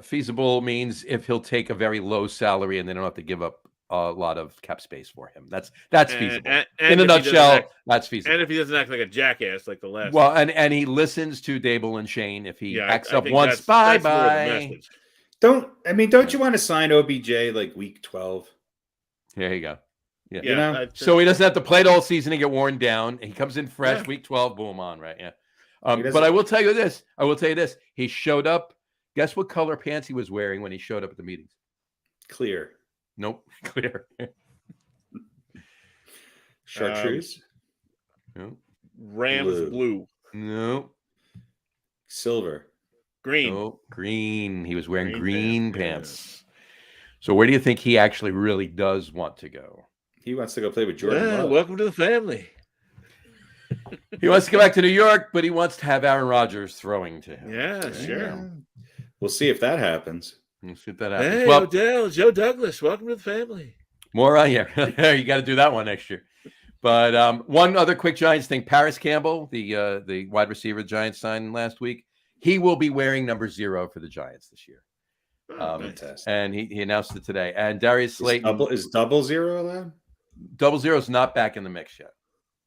Feasible means if he'll take a very low salary and they don't have to give up a lot of cap space for him. That's feasible. And in a nutshell, that's feasible. And if he doesn't act like a jackass like the last. Well, and he listens to Dable and Shane. If he acts up once, bye. Don't you want to sign OBJ like week 12? There you go. Yeah. So he doesn't have to play the whole season and get worn down. He comes in fresh, week 12, boom, on, right? Yeah. But I will tell you this. He showed up. Guess what color pants he was wearing when he showed up at the meetings? Clear. Nope. Clear. Chartreuse? No. Rams blue. No. Silver. Green. No. Green. He was wearing green pants. Yeah. So where do you think he actually really does want to go? He wants to go play with Jordan Love. Welcome to the family. He wants to go back to New York, but he wants to have Aaron Rodgers throwing to him. Yeah, sure. We'll see if that happens. Hey, Odell, Joe Douglas, welcome to the family. More on here. You got to do that one next year. But one other quick Giants thing. Paris Campbell, the wide receiver the Giants signed last week, he will be wearing number 0 for the Giants this year. Fantastic. And he announced it today. And Darius Slayton. Is double 0 allowed? Double 0 is not back in the mix yet.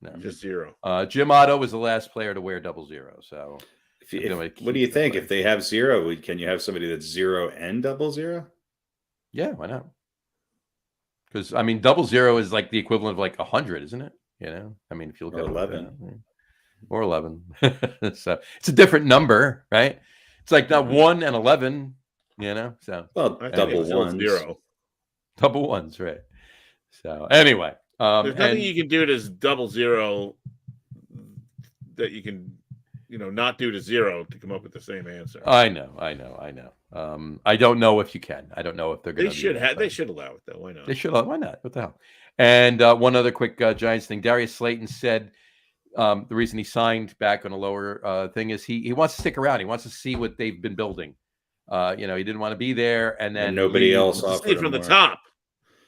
No. Just 0. Jim Otto was the last player to wear double 0. So what do you think? If they have 0, can you have somebody that's 0 and double 0? Yeah, why not? Because double 0 is like the equivalent of like 100, isn't it? If you look at 11 or 11, so it's a different number, right? It's like not 1 and 11, So double 1, 0, double ones, right? So anyway, there's nothing you can do to double 0 that you can. Not do to 0 to come up with the same answer. I know. I don't know if you can. I don't know if they're going to. They should allow it though. Why not? They should. Why not? What the hell? And one other quick Giants thing. Darius Slayton said the reason he signed back on a lower thing is he wants to stick around. He wants to see what they've been building. He didn't want to be there, and then nobody else offered him from the top.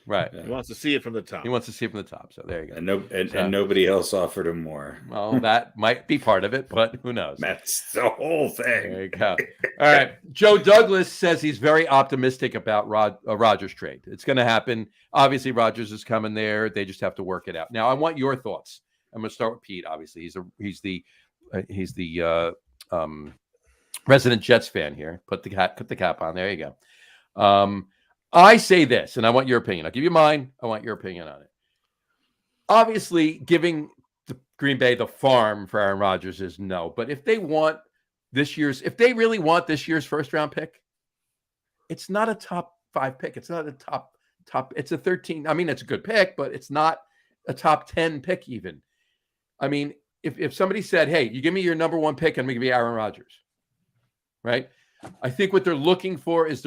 Right. He wants to see it from the top. So there you go. And nobody else offered him more. Well, that might be part of it, but who knows? That's the whole thing. There you go. All right. Joe Douglas says he's very optimistic about Rodgers trade. It's going to happen. Obviously, Rodgers is coming there. They just have to work it out. Now, I want your thoughts. I'm going to start with Pete. Obviously, he's the resident Jets fan here. Put the cap on. There you go. I say this, and I want your opinion. I'll give you mine. I want your opinion on it. Obviously, giving the Green Bay the farm for Aaron Rodgers is no. But if they really want this year's first round pick, it's not a top 5 pick. It's not a top. It's a 13. It's a good pick, but it's not a top 10 pick even. If somebody said, "Hey, you give me your number 1 pick, and I'm going to give you Aaron Rodgers," right? I think what they're looking for is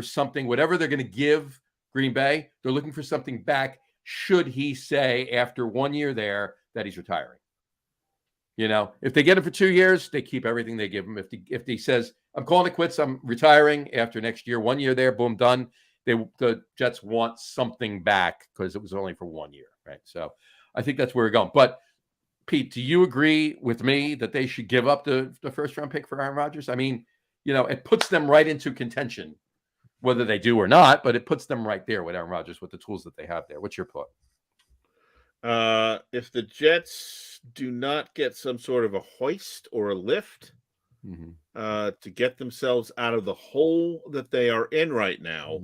something, whatever they're going to give Green Bay, they're looking for something back should he say after 1 year there that he's retiring? If they get him for 2 years, they keep everything they give him. If he says, I'm calling it quits, I'm retiring after next year, 1 year there, boom, done. The Jets want something back because it was only for 1 year, right? So I think that's where we're going. But Pete, do you agree with me that they should give up the first round pick for Aaron Rodgers? I mean, it puts them right into contention, whether they do or not, but it puts them right there with Aaron Rodgers with the tools that they have there. What's your thought? If the Jets do not get some sort of a hoist or a lift to get themselves out of the hole that they are in right now,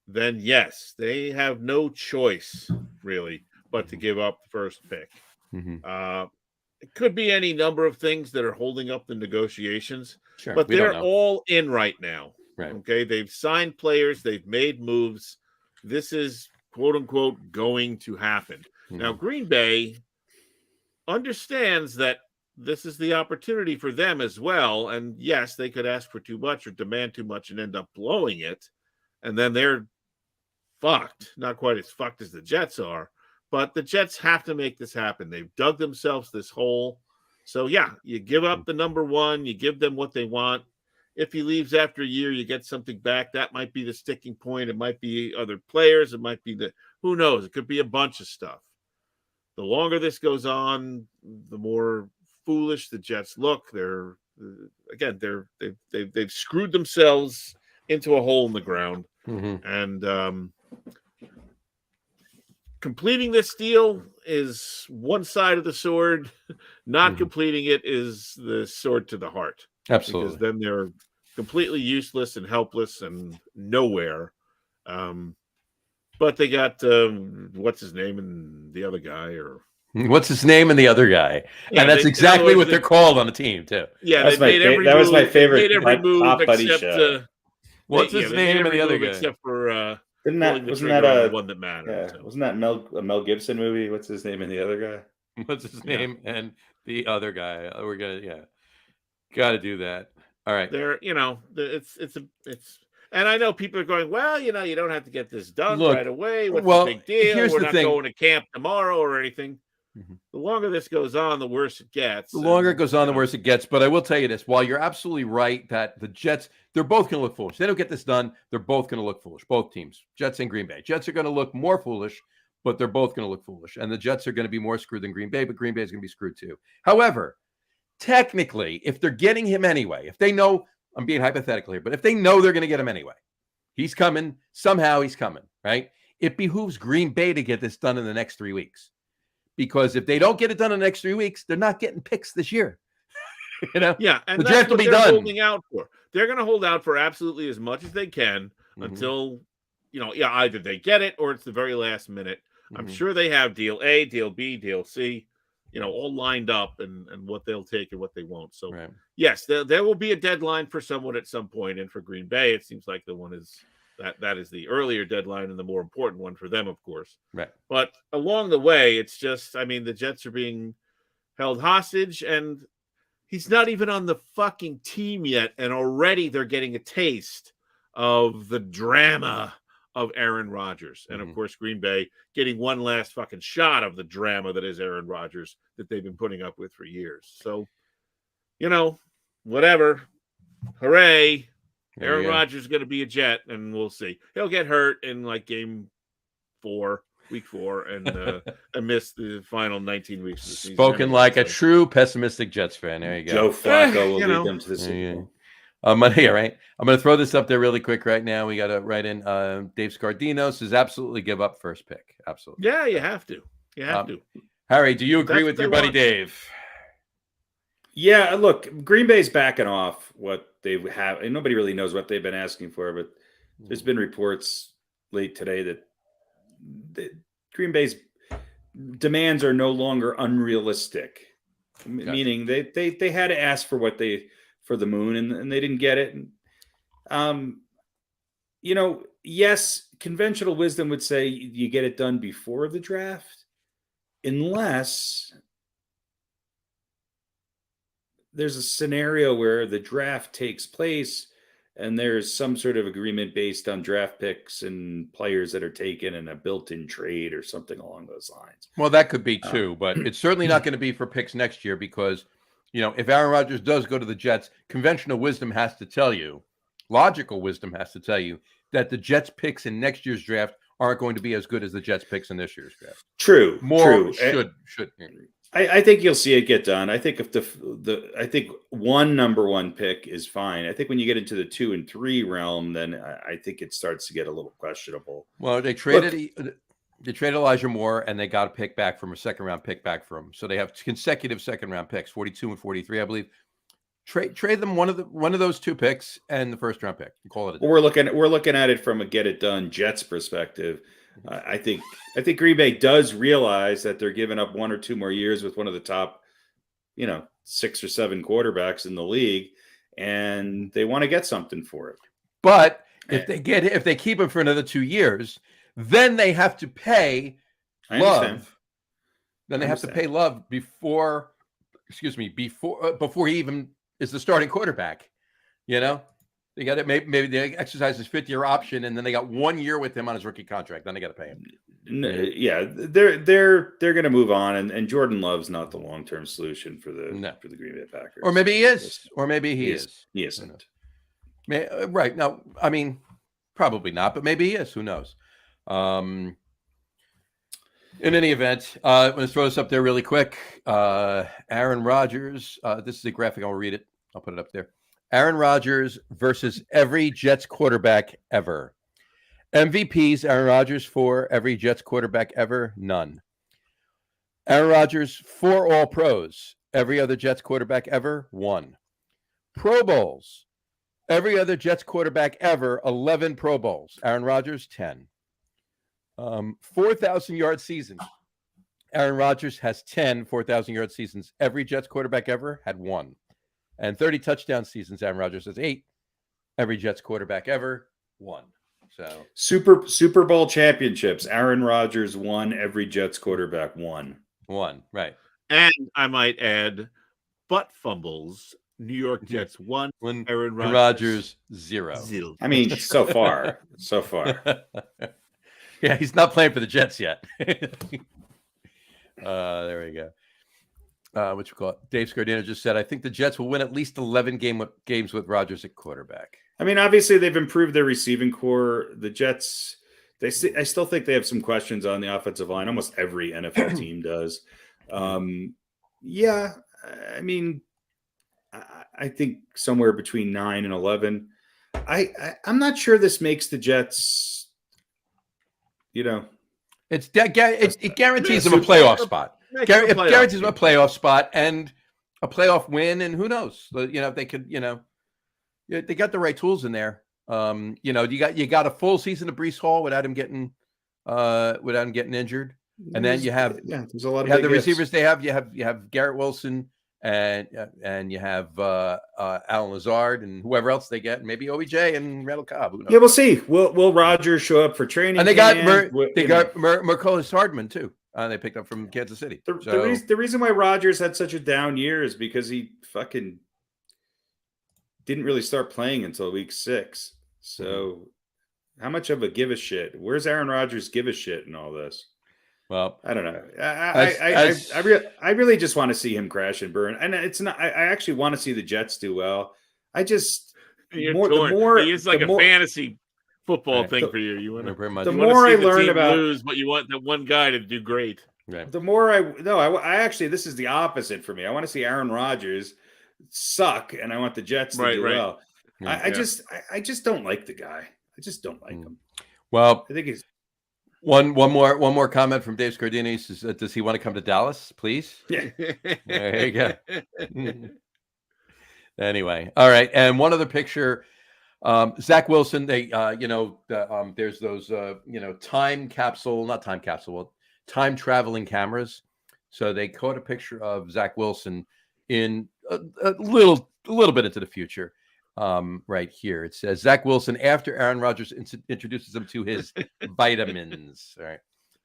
then yes, they have no choice really but to give up the first pick. It could be any number of things that are holding up the negotiations, but they're all in right now. Right. Okay, they've signed players, they've made moves. This is quote unquote going to happen. Now, Green Bay understands that this is the opportunity for them as well. And yes, they could ask for too much or demand too much and end up blowing it. And then they're fucked. Not quite as fucked as the Jets are, but the Jets have to make this happen. They've dug themselves this hole. So yeah, you give up the number one, you give them what they want. If he leaves after a year, you get something back. That might be the sticking point. It might be other players. It might be who knows? It could be a bunch of stuff. The longer this goes on, the more foolish the Jets look. They've screwed themselves into a hole in the ground, and completing this deal is one side of the sword. Not completing it is the sword to the heart. Absolutely, because then they're completely useless and helpless and nowhere. But they got what's his name and the other guy, or what's his name and the other guy, and that's exactly what they're called on the team too. Yeah, that was my favorite top buddy show. What's his name and the other guy? Except for wasn't that one that mattered? Yeah, wasn't that a Mel Gibson movie? What's his name and the other guy? What's his name and the other guy? We're gonna got to do that. All right. It's. And I know people are going, well, you don't have to get this done right away. What's the big deal? We're not going to camp tomorrow or anything. The longer this goes on, the worse it gets. The longer it goes on, the worse it gets. But I will tell you this. While you're absolutely right that the Jets, they're both going to look foolish. They don't get this done, they're both going to look foolish. Both teams, Jets and Green Bay. Jets are going to look more foolish, but they're both going to look foolish. And the Jets are going to be more screwed than Green Bay, but Green Bay is going to be screwed too. However, technically, if they're getting him anyway, if they know, I'm being hypothetical here, but if they know they're going to get him anyway, he's coming. Somehow he's coming, right? It behooves Green Bay to get this done in the next 3 weeks. Because if they don't get it done in the next 3 weeks, they're not getting picks this year. Yeah, and the that's draft what will be they're done. Holding out for. They're going to hold out for absolutely as much as they can until, either they get it or it's the very last minute. I'm sure they have deal A, deal B, deal C, all lined up and what they'll take and what they won't. So, yes, there will be a deadline for someone at some point. And for Green Bay, it seems like the one is that is the earlier deadline and the more important one for them, of course. Right. But along the way, it's just, the Jets are being held hostage and he's not even on the fucking team yet. And already they're getting a taste of the drama of Aaron Rodgers. And of course, Green Bay getting one last fucking shot of the drama that is Aaron Rodgers that they've been putting up with for years. So, whatever. Hooray. Aaron Rodgers is going to be a Jet, and we'll see. He'll get hurt in like week 4, and miss the final 19 weeks of the season. Spoken like a true pessimistic Jets fan. There you go. Joe Flacco will lead them to the Super Bowl. I'm going to throw this up there really quick right now. We got to write in Dave Scardino says absolutely give up first pick. Absolutely. Yeah, you have to. You have to. Harry, do you agree with your buddy Dave? Yeah, look, Green Bay's backing off what they have, and nobody really knows what they've been asking for, but there's been reports late today that Green Bay's demands are no longer unrealistic, meaning they had to ask for for the moon and they didn't get it. And, yes, conventional wisdom would say you get it done before the draft, unless there's a scenario where the draft takes place and there's some sort of agreement based on draft picks and players that are taken and a built-in trade or something along those lines. Well, that could be too, but it's certainly not going to be for picks next year because, if Aaron Rodgers does go to the Jets, conventional wisdom has to tell you, logical wisdom has to tell you that the Jets picks in next year's draft aren't going to be as good as the Jets picks in this year's draft. True. Should. I think you'll see it get done. I think if I think one number one pick is fine. I think when you get into the 2 and 3 realm, then I think it starts to get a little questionable. Well, they traded Elijah Moore and they got a pick back from a second round pick back from him. So they have consecutive second round picks, 42 and 43, I believe. Trade them one of those 2 picks and the first round pick. Call it a day. We're looking at it from a get it done Jets perspective. I think Green Bay does realize that they're giving up 1 or 2 more years with one of the top, 6 or 7 quarterbacks in the league, and they want to get something for it. But if they keep him for another 2 years, then they have to pay Love. Then they have to pay Love before he even is the starting quarterback. They got it. Maybe they exercise his 5th-year option, and then they got 1 year with him on his rookie contract. Then they got to pay him. Yeah, they're going to move on, and Jordan Love's not the long-term solution for the Green Bay Packers. Or maybe he is. Or maybe he is. He isn't. Right now, I mean, probably not, but maybe he is. Who knows? In any event, I'm going to throw this up there really quick. Aaron Rodgers. This is a graphic. I'll read it. I'll put it up there. Aaron Rodgers versus every Jets quarterback ever. MVPs, Aaron Rodgers for every Jets quarterback ever, none. Aaron Rodgers for all pros, every other Jets quarterback ever, 1. Pro Bowls, every other Jets quarterback ever, 11 Pro Bowls. Aaron Rodgers, 10. 4,000-yard season. Aaron Rodgers has 10 4,000-yard seasons. Every Jets quarterback ever had 1. And 30 touchdown seasons, Aaron Rodgers has 8. Every Jets quarterback ever, 1. So Super Bowl championships, Aaron Rodgers won. Every Jets quarterback won. 1, right. And I might add, butt fumbles, New York Jets 1, Aaron Rodgers 0. I mean, so far. Yeah, he's not playing for the Jets yet. There we go. What you call it? Dave Scardino just said, I think the Jets will win at least 11 games with Rodgers at quarterback. I mean, obviously they've improved their receiving core. The Jets, I still think they have some questions on the offensive line. Almost every NFL team does. Yeah, I mean, I think somewhere between 9 and 11. I'm not sure this makes the Jets, it guarantees them a playoff spot. It guarantees them a playoff spot and a playoff win, and who knows? If they could, they got the right tools in there. You got a full season of Breece Hall without him getting injured, and then you have there's a lot of the receivers they have. You have Garrett Wilson and you have Alan Lazard and whoever else they get, maybe OBJ and Randall Cobb. Who knows? Yeah, we'll see. Will Rodgers show up for training? And they got Mercolis Hardman too. They picked up from Kansas City. The reason why Rodgers had such a down year is because he fucking didn't really start playing until week 6. So how much of a give a shit? Where's Aaron Rodgers give a shit in all this? Well, I don't know. I really just want to see him crash and burn. And it's not. I actually want to see the Jets do well. It's like a fantasy football thing for you. You want to. The more I learn about lose, but you want that one guy to do great. Right. The more I actually, this is the opposite for me. I want to see Aaron Rodgers suck, and I want the Jets to do well. I just don't like the guy. I just don't like him. Well, I think he's. One more comment from Dave Scardini says, does he want to come to Dallas, please? Yeah. There you go. Anyway, all right. And one other picture, Zach Wilson. They, there's those, time traveling cameras. So they caught a picture of Zach Wilson in a little bit into the future. Right here it says Zach Wilson after Aaron Rodgers introduces him to his vitamins. All right,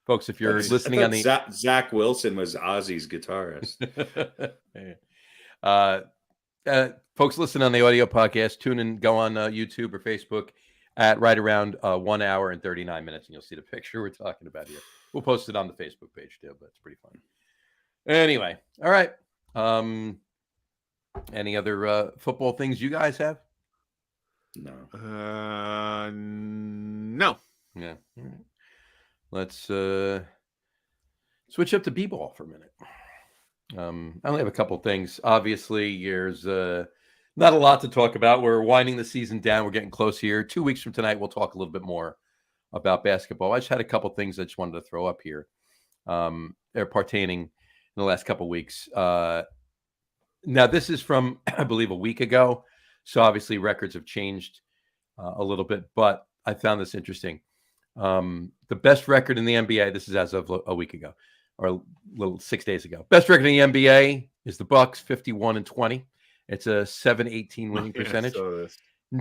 folks, if you're listening on the Zach Wilson was Ozzy's guitarist. folks listen on the audio podcast, tune in, go on YouTube or Facebook at right around 1 hour and 39 minutes, and you'll see the picture we're talking about here. We'll post it on the Facebook page too, but it's pretty funny. Anyway, all right. Any other football things you guys have? No. No. Yeah. All right. Let's switch up to b-ball for a minute. I only have a couple things. Obviously, there's not a lot to talk about. We're winding the season down. We're getting close here. 2 weeks from tonight, we'll talk a little bit more about basketball. I just had a couple things I just wanted to throw up here. They're pertaining in the last couple of weeks. Now, this is from, I believe, a week ago. So obviously records have changed a little bit, but I found this interesting. The best record in the NBA, this is as of a week ago, or a little 6 days ago. Best record in the NBA is the Bucks, 51-20. It's a 718 winning percentage.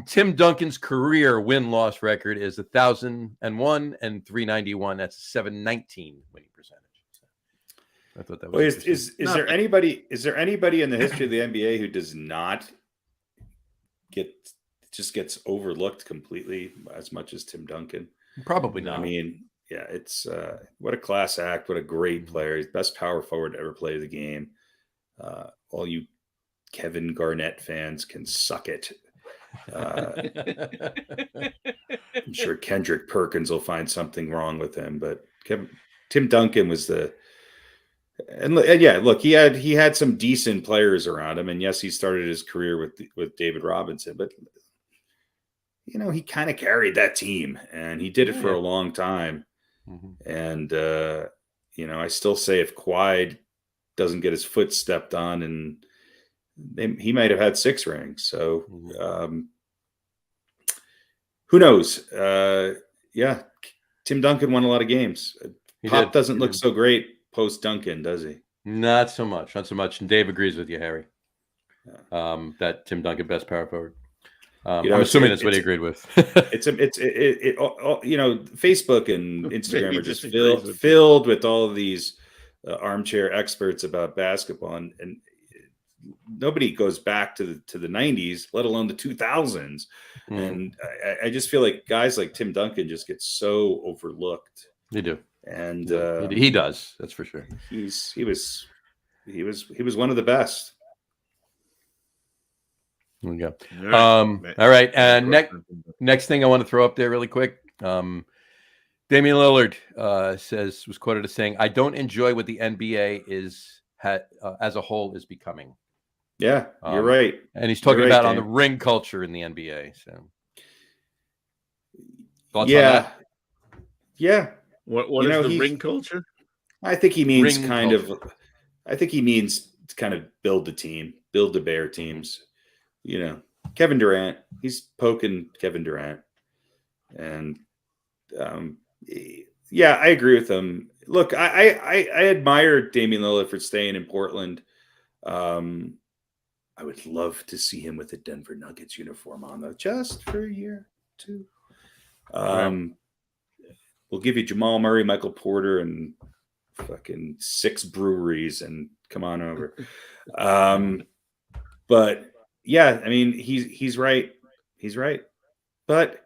Tim Duncan's career win-loss record is 1,001 and 391. That's a 719 winning percentage. So I thought that was is there anybody in the history of the NBA who does not gets overlooked completely as much as Tim Duncan? Probably not. I mean, yeah, it's what a class act, what a great player. He's best power forward to ever play the game. All you Kevin Garnett fans can suck it. I'm sure Kendrick Perkins will find something wrong with him, but Tim Duncan was look, he had some decent players around him, and yes, he started his career with David Robinson, but he kind of carried that team, and he did it for a long time. Mm-hmm. And I still say if Kawhi doesn't get his foot stepped on, and he might have had 6 rings. So who knows? Tim Duncan won a lot of games. Pop doesn't look so great post Duncan, does he? Not so much. And Dave agrees with you, Harry. That Tim Duncan best power forward. I'm assuming that's what he agreed with. Facebook and Instagram are just filled with all of these armchair experts about basketball, and nobody goes back to the 90s, let alone the 2000s. And I just feel like guys like Tim Duncan just get so overlooked. They do, and he does. That's for sure. He was one of the best. There we go. All right. And next thing I want to throw up there really quick. Damian Lillard was quoted as saying, "I don't enjoy what the NBA as a whole is becoming." Yeah, you're right. And he's talking about on the ring culture in the NBA. So, thoughts on that? Yeah. What is the ring culture? I think he means kind of build the team, build the bear teams. Kevin Durant, he's poking Kevin Durant. And I agree with him. Look, I admire Damian Lillard for staying in Portland. I would love to see him with a Denver Nuggets uniform on, though, just for a year, 2. We'll give you Jamal Murray, Michael Porter, and fucking 6 breweries, and come on over. But yeah, I mean, he's right. He's right. But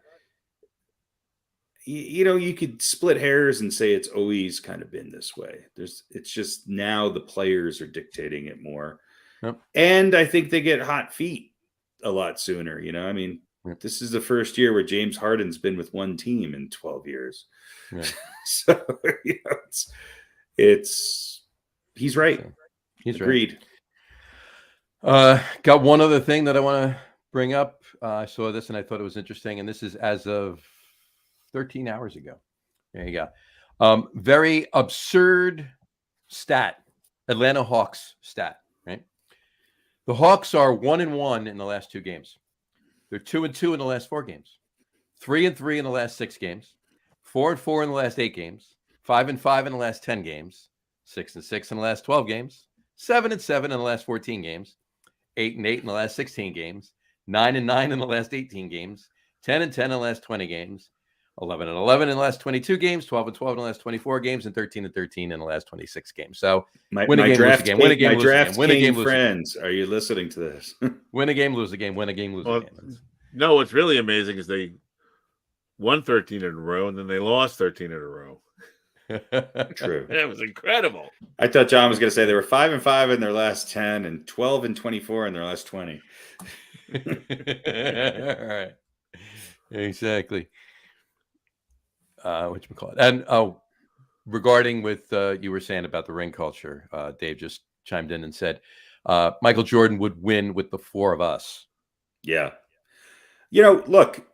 you could split hairs and say it's always kind of been this way. It's just now the players are dictating it more. Yep. And I think they get hot feet a lot sooner. I mean, this is the first year where James Harden's been with one team in 12 years. Yeah. So, he's right. He's agreed. Right. Got one other thing that I want to bring up. I saw this and I thought it was interesting. And this is as of 13 hours ago. There you go. Very absurd stat. Atlanta Hawks stat, right? The Hawks are 1-1 in the last 2 games. They're 2-2 in the last 4 games. 3-3 in the last 6 games. 4-4 in the last 8 games. 5-5 in the last 10 games. 6-6 in the last 12 games. 7-7 in the last 14 games. 8-8 in the last 16 games. 9-9 in the last 18 games. 10-10 in the last 20 games. 11-11 in the last 22 games, 12-12 in the last 24 games, and 13-13 in the last 26 games. So win a game, lose a game, win a game, lose a game, win a game, lose a game. Friends, are you listening to this? Win a game, lose a game, win a game, lose a game. No, what's really amazing is they won 13 in a row, and then they lost 13 in a row. True. That was incredible. I thought John was going to say they were 5-5 in their last 10 and 12-24 in their last 20. All right. Exactly. Whatchamacallit. And regarding with you were saying about the ring culture, Dave just chimed in and said Michael Jordan would win with the four of us. Yeah. Look,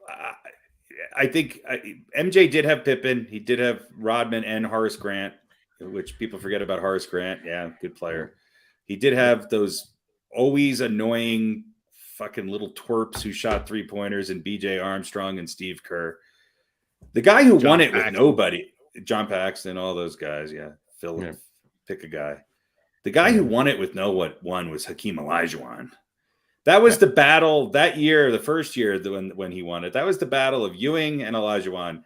I think MJ did have Pippen. He did have Rodman and Horace Grant, which people forget about Horace Grant. Yeah, good player. He did have those always annoying fucking little twerps who shot 3-pointers, and BJ Armstrong and Steve Kerr. The guy who won it with nobody, John Paxson, all those guys. Yeah. Phil, pick a guy. The guy who won it with no one was Hakeem Olajuwon. That was the battle that year, the first year when he won it. That was the battle of Ewing and Olajuwon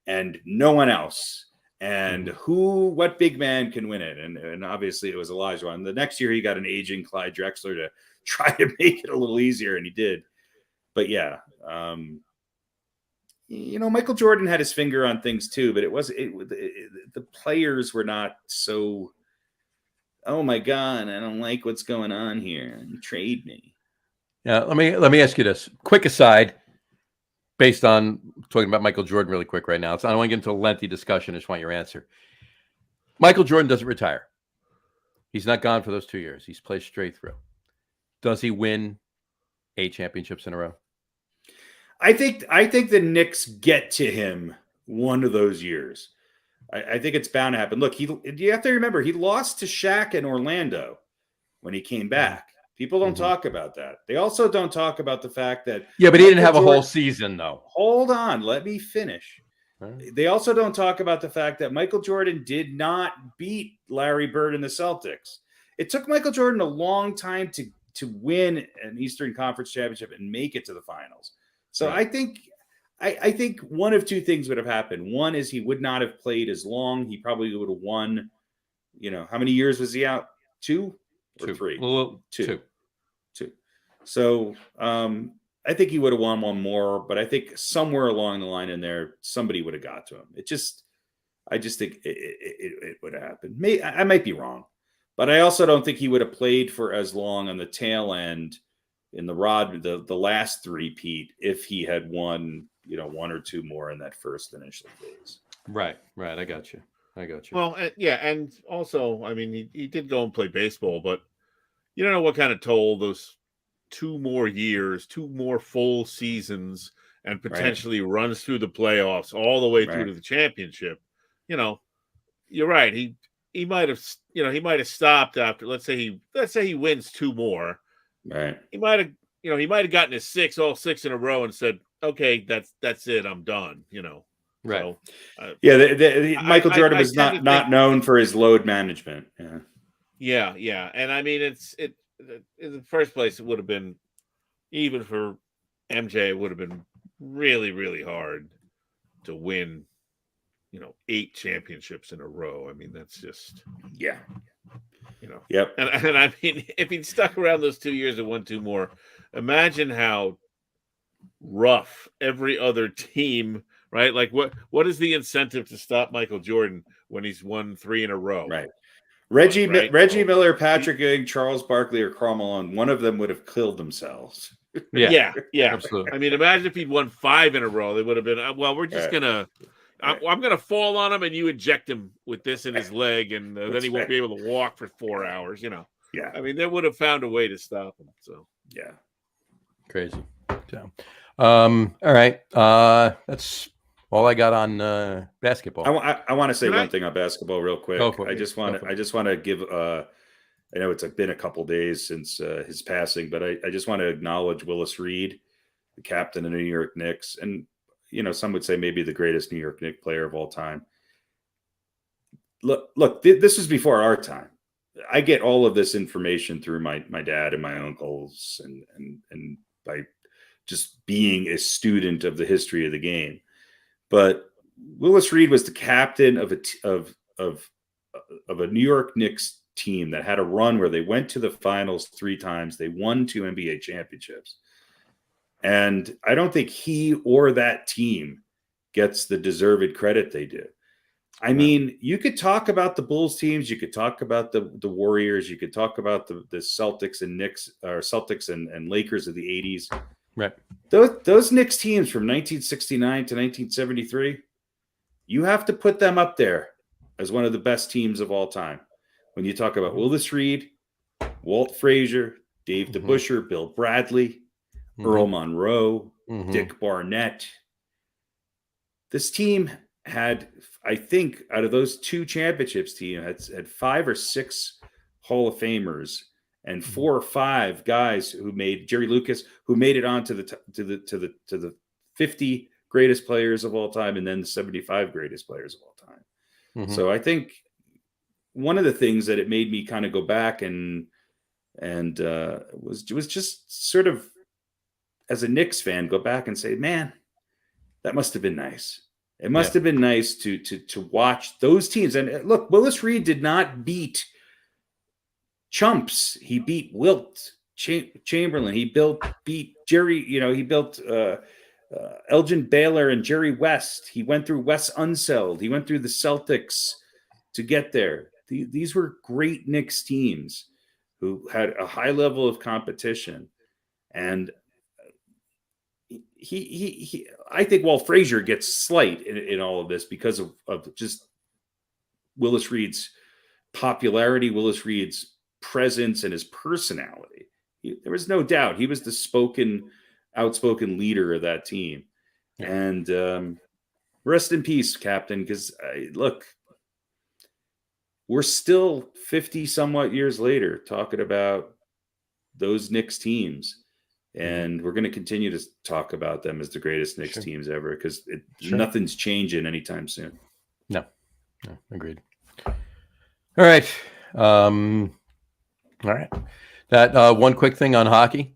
and no one else. And what big man can win it? And obviously it was Olajuwon. The next year he got an aging Clyde Drexler to try to make it a little easier, and he did. But yeah, Michael Jordan had his finger on things too, but the players were not so, oh my God, I don't like what's going on here. Trade me. Yeah, let me ask you this. Quick aside, based on talking about Michael Jordan really quick right now. I don't want to get into a lengthy discussion. I just want your answer. Michael Jordan doesn't retire. He's not gone for those 2 years. He's played straight through. Does he win 8 championships in a row? I think the Knicks get to him one of those years. I think it's bound to happen. Look, you have to remember he lost to Shaq in Orlando when he came back. People don't talk about that. They also don't talk about the fact that but he didn't have a whole season though. Hold on, let me finish. Right. They also don't talk about the fact that Michael Jordan did not beat Larry Bird and the Celtics. It took Michael Jordan a long time to win an Eastern Conference championship and make it to the finals. So right. I think one of two things would have happened. One is he would not have played as long. He probably would have won. How many years was he out? 2 or 3? Well, two. So I think he would have won one more, but I think somewhere along the line in there, somebody would have got to him. I just think it would have happened. I might be wrong, but I also don't think he would have played for as long on the tail end in the last three-peat if he had won, 1 or 2 more in that first initial phase. Right. I got you. Well, and also, I mean, he did go and play baseball, but you don't know what kind of toll those 2 more years, 2 more full seasons, and potentially runs through the playoffs all the way through to the championship. You're right. He might have stopped after. Let's say he wins 2 more. Right. He might have gotten his all 6 in a row and said, "Okay, that's it. I'm done." Right. So, Michael Jordan was not known for his load management. Yeah. Yeah. And I mean, in the first place, it would have been, even for MJ, it would have been really, really hard to win, 8 championships in a row. I mean, that's just, Yep. And I mean, if he'd stuck around those 2 years and won 2 more, imagine how rough every other team, right? Like what is the incentive to stop Michael Jordan when he's won 3 in a row? Right. Reggie Miller, Patrick Ewing, Charles Barkley, or Karl Malone, one of them would have killed themselves. Yeah, absolutely. I mean, imagine if he'd won 5 in a row, they would have been, well, we're just gonna, I'm gonna fall on him and you inject him with this in his leg, and then he won't be able to walk for 4 hours. Yeah. I mean, they would have found a way to stop him. So yeah, crazy. So, all right, that's all I got on basketball. I want to say one thing on basketball real quick. I just want to give. I know it's been a couple days since his passing, but I just want to acknowledge Willis Reed, the captain of the New York Knicks, and some would say maybe the greatest New York Knicks player of all time. Look, this was before our time. I get all of this information through my dad and my uncles, and by just being a student of the history of the game. but Willis Reed was the captain of a New York Knicks team that had a run where they went to the finals 3 times. They won 2 NBA championships. And I don't think he or that team gets the deserved credit they do. I mean, you could talk about the Bulls teams, you could talk about the Warriors, you could talk about the Celtics and Knicks, or Celtics and Lakers of the 80s. Right. Those Knicks teams from 1969 to 1973, you have to put them up there as one of the best teams of all time. When you talk about Willis Reed, Walt Frazier, Dave DeBusschere, Bill Bradley, Earl Monroe, Dick Barnett. This team had, I think, out of those 2 championships, team had 5 or 6 Hall of Famers and 4 or 5 guys who made Jerry Lucas, who made it on to the 50 greatest players of all time, and then the 75 greatest players of all time. So I think one of the things that it made me kind of go back and was just sort of, as a Knicks fan, go back and say, man, that must have been nice. It must have been nice to watch those teams. And look, Willis Reed did not beat chumps. He beat Wilt Chamberlain. He beat Jerry. He built Elgin Baylor and Jerry West. He went through Wes Unseld. He went through the Celtics to get there. These were great Knicks teams who had a high level of competition. And I think Walt Frazier gets slight in all of this because of just Willis Reed's popularity, Willis Reed's presence, and his personality. There was no doubt he was the outspoken leader of that team. And rest in peace, Captain, because look, we're still 50 somewhat years later talking about those Knicks teams. And we're going to continue to talk about them as the greatest Knicks teams ever, because nothing's changing anytime soon. No, agreed. All right. All right. That one quick thing on hockey.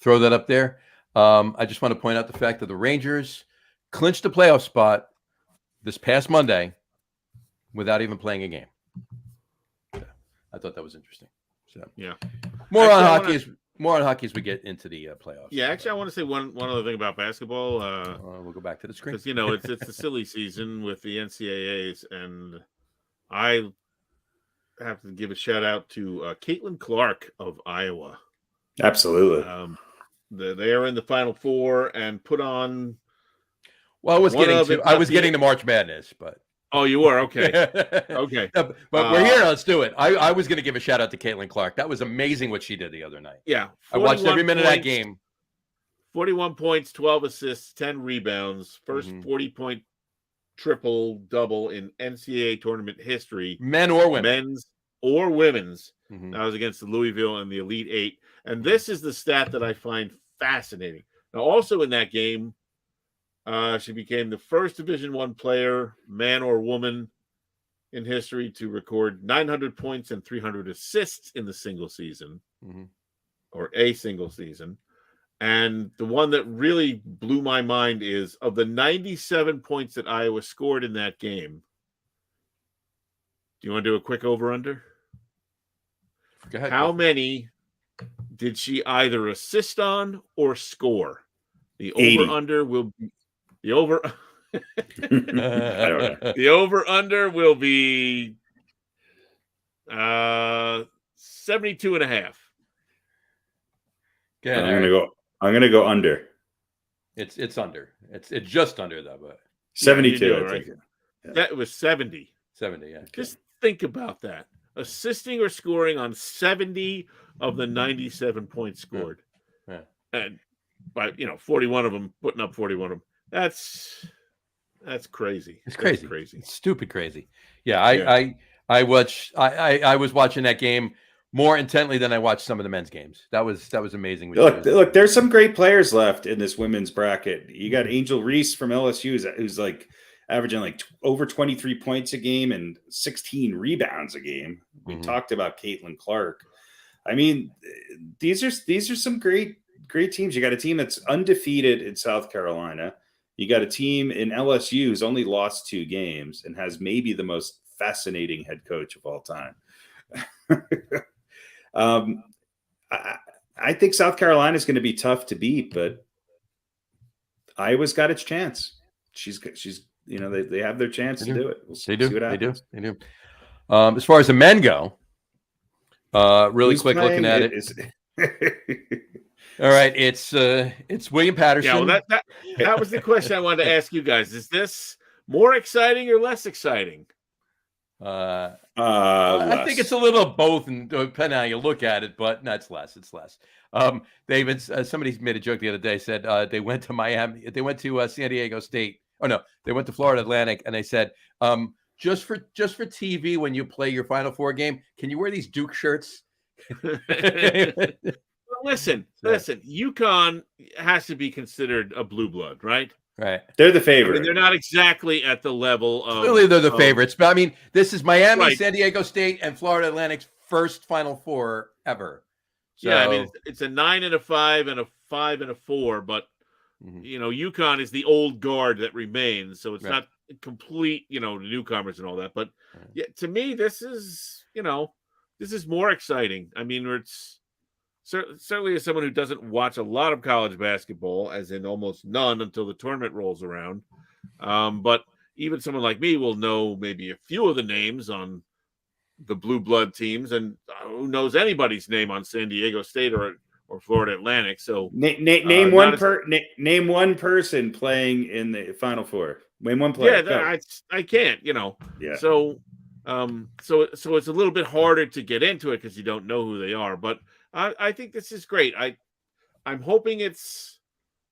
Throw that up there. I just want to point out the fact that the Rangers clinched a playoff spot this past Monday without even playing a game. I thought that was interesting. So more on hockey as we get into the playoffs. Yeah, actually, I want to say one other thing about basketball. We'll go back to the screen because it's the silly season with the NCAAs, and I have to give a shout out to Caitlin Clark of Iowa. Absolutely. They are in the Final Four and put on. Well, I was getting to March Madness, but. Oh, you were? Okay. Okay. But we're here. Let's do it. I was going to give a shout out to Caitlin Clark. That was amazing what she did the other night. Yeah. I watched every minute of that game. 41 points, 12 assists, 10 rebounds. First 40-point triple-double in NCAA tournament history. Men or women. Men's or women's. That was against the Louisville and the Elite Eight. And this is the stat that I find fascinating. Now, also in that game, she became the first Division I player, man or woman, in history to record 900 points and 300 assists in the single season, or a single season. And the one that really blew my mind is, of the 97 points that Iowa scored in that game, do you want to do a quick over-under? Go ahead. How many did she either assist on or score? The over-under will be... The over-under will be 72 and a half. I'm gonna go under. It's under. It's just under though, but 72. Right? That was 70. 70, yeah. Just think about that. Assisting or scoring on 70 of the 97 points scored. Yeah. And by 41 of them, putting up 41 of them. That's crazy. It's crazy. Crazy. It's stupid crazy. Yeah, I was watching that game more intently than I watched some of the men's games. That was amazing. Look, there's some great players left in this women's bracket. You got Angel Reese from LSU, who's like averaging like over 23 points a game and 16 rebounds a game. We talked about Caitlin Clark. I mean, these are some great teams. You got a team that's undefeated in South Carolina. You got a team in LSU who's only lost 2 games and has maybe the most fascinating head coach of all time. I think South Carolina is going to be tough to beat, but Iowa's got its chance. She's they have their chance to do it. We'll see what happens. They do. As far as the men go, really quick looking at it. All right, it's William Patterson. Yeah, well, that was the question I wanted to ask you guys. Is this more exciting or less exciting? I think it's a little of both, and depending on how you look at it. But no, it's less. It's less. David, somebody made a joke the other day. Said they went to Miami. They went to San Diego State. Oh no, they went to Florida Atlantic, and they said, just for TV when you play your Final Four game, can you wear these Duke shirts? Listen. UConn has to be be a blue blood, right? Right. They're the favorite. I mean, they're not exactly at the level of. Clearly, they're the favorites. But I mean, this is Miami, right. San Diego State, and Florida Atlantic's first Final Four ever. So, yeah, I mean, it's a 9 and a 5 and a 5 and a 4, but UConn is the old guard that remains, so it's not complete, newcomers and all that. But yeah, to me, this is more exciting. I mean, it's certainly as someone who doesn't watch a lot of college basketball, as in almost none until the tournament rolls around. But even someone like me will know maybe a few of the names on the blue blood teams, and who knows anybody's name on San Diego State or Florida Atlantic. So name one person playing in the Final Four. Name one player. Yeah, I can't. Yeah. So it's a little bit harder to get into it because you don't know who they are. But I think this is great. I'm hoping it's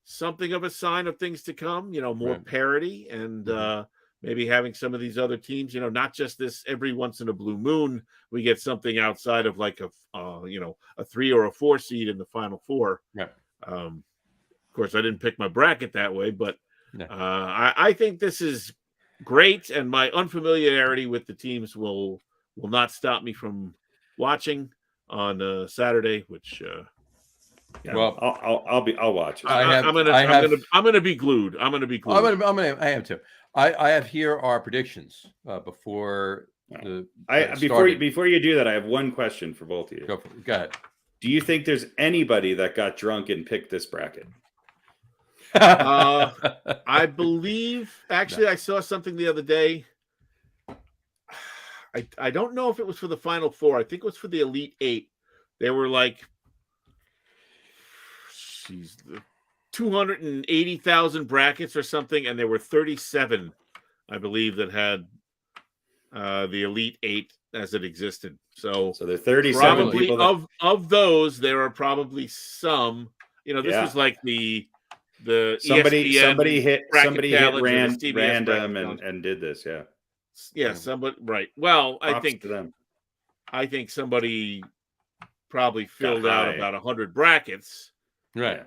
something of a sign of things to come. More parity and maybe having some of these other teams. Not just this every once in a blue moon we get something outside of like a 3 or a 4 seed in the Final Four. Yeah. Of course, I didn't pick my bracket that way, but I think this is great, and my unfamiliarity with the teams will not stop me from watching on Saturday, which well, I'll watch it. I'm gonna be glued. I am too. I have here our predictions before the before you do that, I have one question for both of you. Go ahead. Do you think there's anybody that got drunk and picked this bracket? I believe actually I saw something the other day. I don't know if it was for the Final Four. I think it was for the Elite 8. They were like 280,000 brackets or something, and there were 37, I believe, that had the Elite 8 as it existed. So there are 37 people of those. There are probably some. This was like the somebody hit random and did this. Yeah, somebody right. Well, Props to them. I think somebody probably filled out about 100 brackets, right?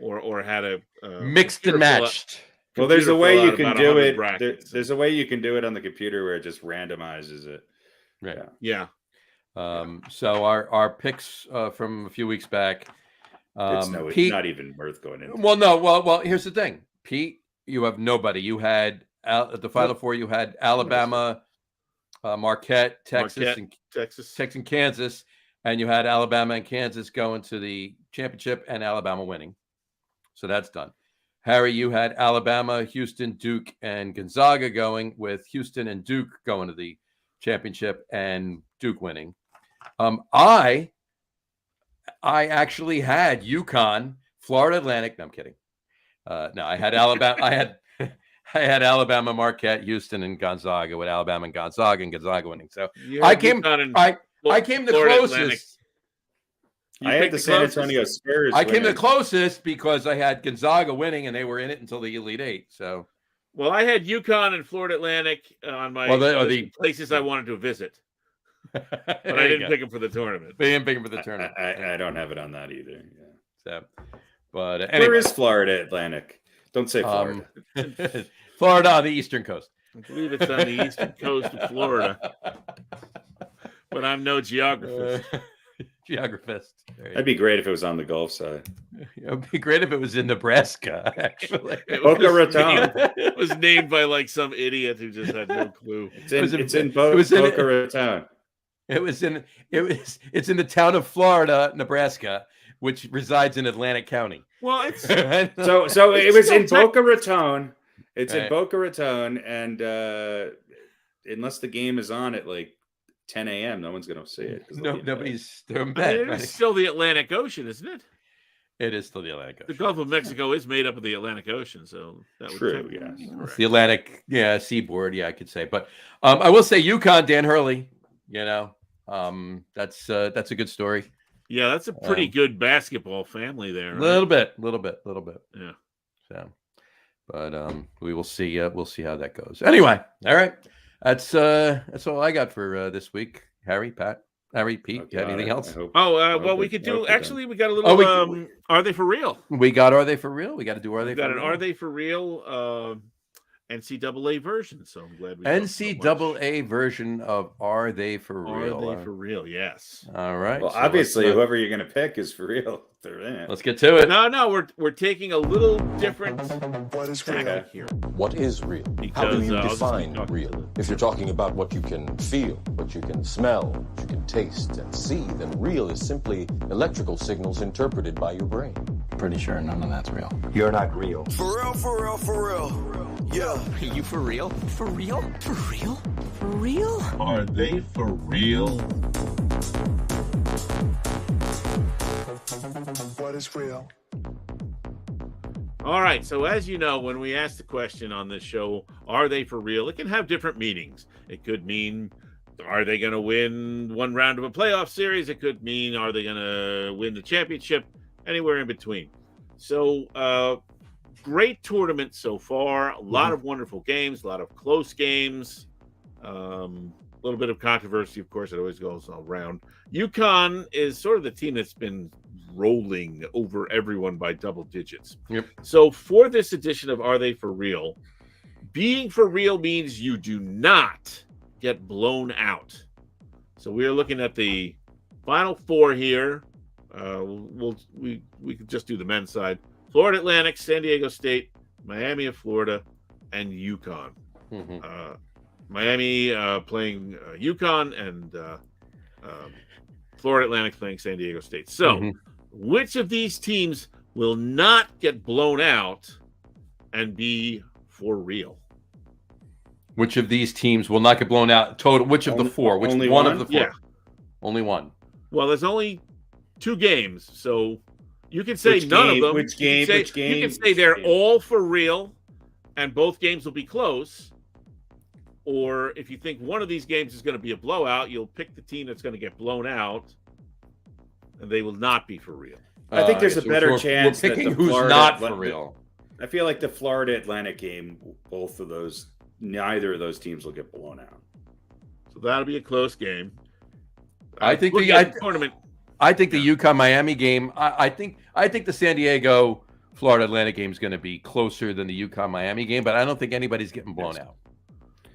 Or had a mixed and matched. Well, there's a way you can do it. There's a way you can do it on the computer where it just randomizes it. Right. Yeah. So our picks from a few weeks back. It's Pete, not even worth going into. Well, no. Well, here's the thing, Pete. You have nobody. You had at the Final Four. You had Alabama, Marquette, Texas, and Kansas, and you had Alabama and Kansas going to the championship, and Alabama winning. So that's done. Harry, you had Alabama, Houston, Duke, and Gonzaga going, with Houston and Duke going to the championship and Duke winning. I actually had UConn, Florida Atlantic. No, I'm kidding. No, I had Alabama. I had Alabama, Marquette, Houston, and Gonzaga, with Alabama and Gonzaga winning. So I came the closest. Atlantic. I had the San Antonio Spurs. I came the closest because I had Gonzaga winning, and they were in it until the Elite 8. So, well, I had UConn and Florida Atlantic on my the places I wanted to visit. But I didn't pick them for the tournament. They didn't pick them for the tournament. I don't have it on that either. Yeah. So, but anyway. Where is Florida Atlantic? Don't say Florida. Florida on the eastern coast. I believe it's on the eastern coast of Florida. But I'm no geographist. That'd be great if it was on the Gulf side. It would be great if it was in Nebraska, actually. Boca Raton. It was named by like some idiot who just had no clue. It's in Boca Raton. It's in the town of Florida, Nebraska, which resides in Atlantic County. Well, it's so it was in Boca Raton. It's in Boca Raton, and unless the game is on at like 10 a.m., no one's going to see it. Nobody's in bed. It's still the Atlantic Ocean, isn't it? It is still the Atlantic Ocean. The Gulf of Mexico is made up of the Atlantic Ocean, so that would true. Yeah, it's the Atlantic, seaboard. Yeah, I could say, but I will say UConn, Dan Hurley. That's a good story. Yeah, that's a pretty good basketball family there. A little bit. Yeah. So, but we will see. We'll see how that goes. Anyway, all right. That's all I got for this week. Harry, Pete, anything else? Well, we could do. Actually, we got a little. Are they for real? We got. Are they for real? We got to do. Are they? Got an. Are they for real? NCAA version. So I'm glad we NCAA version of Are They for Real? Are they for real? Yes. All right. Well, so obviously, whoever you're going to pick is for real. They're in it. Let's get to it. No, we're taking a little different. What is real here? What is real? Because, how do you define real? If you're talking about what you can feel, what you can smell, what you can taste and see, then real is simply electrical signals interpreted by your brain. Pretty sure none of that's real. You're not real. For real, for real, for real. Yeah. Are you for real? For real? For real? For real? Are they for real? What is real? All right. So as you know, when we ask the question on this show, are they for real? It can have different meanings. It could mean, are they going to win one round of a playoff series? It could mean, are they going to win the championship? Anywhere in between. So, great tournament so far. A lot of wonderful games, a lot of close games. A little bit of controversy, of course. It always goes all around. UConn is sort of the team that's been rolling over everyone by double digits. Yep. So for this edition of Are They For Real, being for real means you do not get blown out. So we are looking at the Final Four here. We could just do the men's side. Florida Atlantic, San Diego State, Miami of Florida, and UConn. Miami playing UConn, and Florida Atlantic playing San Diego State. So, which of these teams will not get blown out and be for real? Which of these teams will not get blown out? Total. Which of the four? Which one of the four? Yeah. Only one. Well, there's only 2 games, so you can say none of them. Which game? You can say they're all for real, and both games will be close. Or if you think one of these games is going to be a blowout, you'll pick the team that's going to get blown out, and they will not be for real. I think there's a better chance we're picking that the who's Florida not for real. I feel like the Florida Atlantic game, neither of those teams will get blown out. So that'll be a close game. I think the tournament. I think the UConn Miami game. I think the San Diego Florida Atlantic game is going to be closer than the UConn Miami game, but I don't think anybody's getting blown out.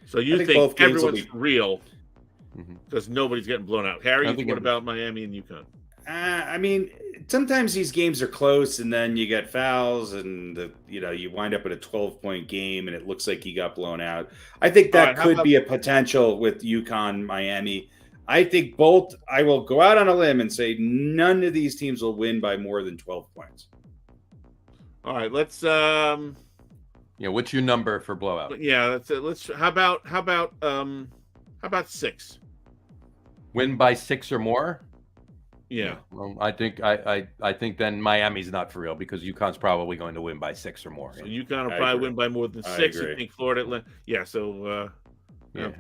So you think everyone's real because nobody's getting blown out. Harry, what about Miami and UConn? I mean, sometimes these games are close, and then you get fouls, and you wind up at a 12-point game, and it looks like you got blown out. I think that could be a potential with UConn Miami. I think both. I will go out on a limb and say none of these teams will win by more than 12 points. All right, let's. What's your number for blowout? Yeah, let's. How about 6? Win by 6 or more. Yeah. Well, I think then Miami's not for real because UConn's probably going to win by 6 or more. So UConn will probably win by more than 6. You think Florida Atlantic? Yeah. So.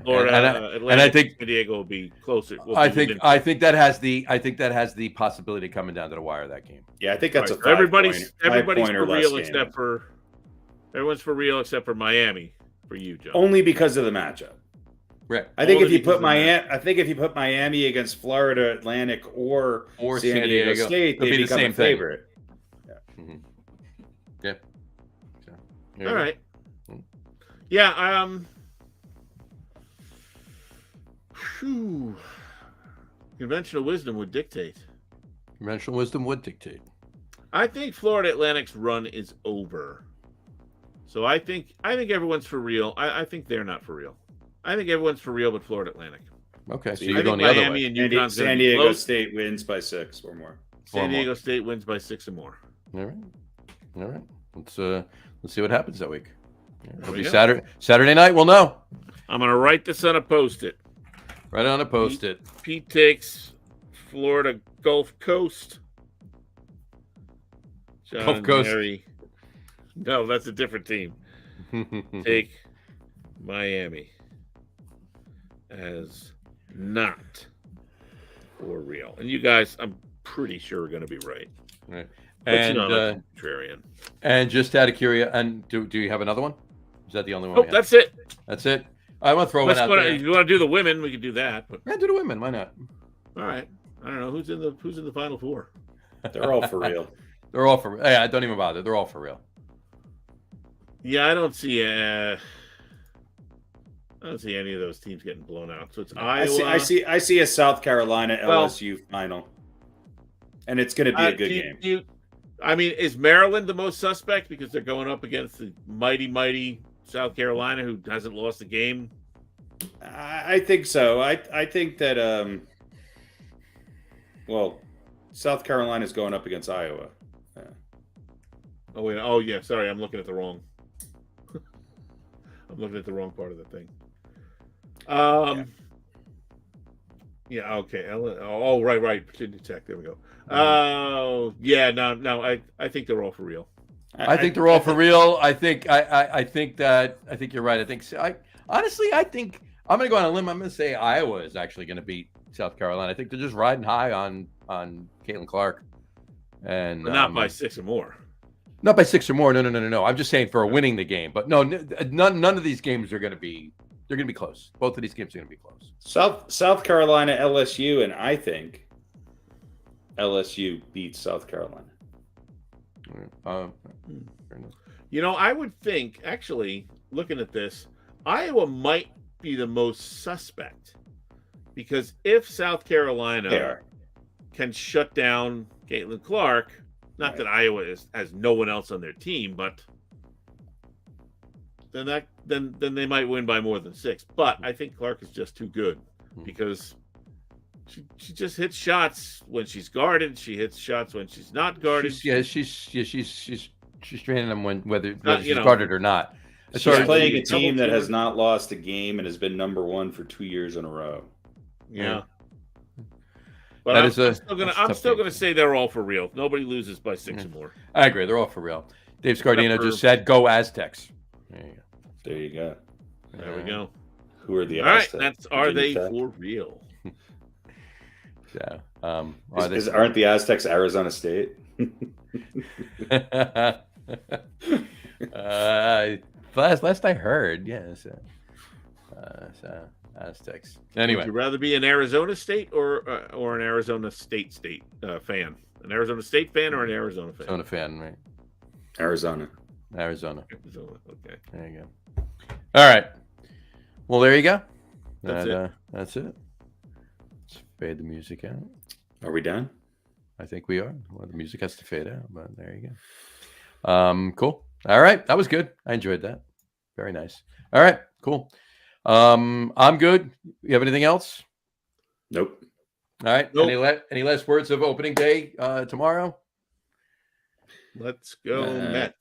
Florida, Atlantic, and I think San Diego will be closer. I think that has the possibility of coming down to the wire that game. Yeah, I think that's everybody's for real except for everyone's for real except for Miami for you, John. Only because of the matchup. Right. I think if you put Miami against Florida Atlantic or San Diego State, they become a favorite. Yeah. Yeah. All right. Yeah. Conventional wisdom would dictate. I think Florida Atlantic's run is over. So I think everyone's for real. I think they're not for real. I think everyone's for real, but Florida Atlantic. Okay, so I you're think going the other Miami way. and UConn's San Diego State wins by 6 or more. San Diego State wins by 6 or more. All right. Let's see what happens that week. It'll be Saturday night. We'll know. I'm gonna write this on a post-it. Right on a post-it. Pete takes Florida Gulf Coast. John Gulf Coast. Mary. No, that's a different team. Take Miami as not for real. And you guys, I'm pretty sure, are going to be right. Right. And contrarian. And just out of curiosity, and do you have another one? Is that the only one? Oh, that's it. That's it. I want to throw one out there. If you want to do the women, we can do that. But... Yeah, do the women. Why not? All right. I don't know who's in the Final Four. They're all for real. They're all for. Yeah, don't even bother. They're all for real. Yeah, I don't see any of those teams getting blown out. So it's Iowa. I see a South Carolina LSU final, and it's going to be a good game. I mean, is Maryland the most suspect because they're going up against the mighty South Carolina who hasn't lost a game? I think so. I think that South Carolina's going up against Iowa. Yeah. Oh wait. Oh yeah. Sorry, I'm looking at the wrong. I'm looking at the wrong part of the thing. Yeah. Okay. Oh, right. Virginia Tech. There we go. Oh, yeah. No. I think they're all for real. I think they're all for real. I think you're right. I think I'm going to go on a limb. I'm going to say Iowa is actually going to beat South Carolina. I think they're just riding high on Caitlin Clark, and but not by 6 or more. Not by 6 or more. No. I'm just saying for winning the game. But no, none of these games are going to be. They're going to be close. Both of these games are going to be close. South Carolina, LSU, and I think LSU beats South Carolina. I would think, actually, looking at this, Iowa might be the most suspect. Because if South Carolina can shut down Caitlin Clark, not that Iowa has no one else on their team, but then they might win by more than 6. But I think Clark is just too good because she just hits shots when she's guarded. She hits shots when she's not guarded. She's draining them whether she's guarded or not. She's playing a team that has not lost a game and has been number 1 for 2 years in a row. Yeah. But I'm still gonna say they're all for real. Nobody loses by 6 or more. I agree. They're all for real. Dave Scardino just said, "Go Aztecs." There you go. There we go. Who are the Aztecs? All right, are they for real? Yeah. Aren't the Aztecs Arizona State? Last I heard, yes. Aztecs. Anyway, would you rather be an Arizona State or an Arizona State fan? An Arizona State fan or an Arizona fan? Arizona fan, right? Arizona. Okay. There you go. All right. Well, there you go. That's it. That's it. Let's fade the music out. Are we done? I think we are. Well, the music has to fade out, but there you go. Cool. All right. That was good. I enjoyed that. Very nice. All right. Cool. I'm good. You have anything else? Nope. All right. Nope. Any last words of opening day tomorrow? Let's go Mets.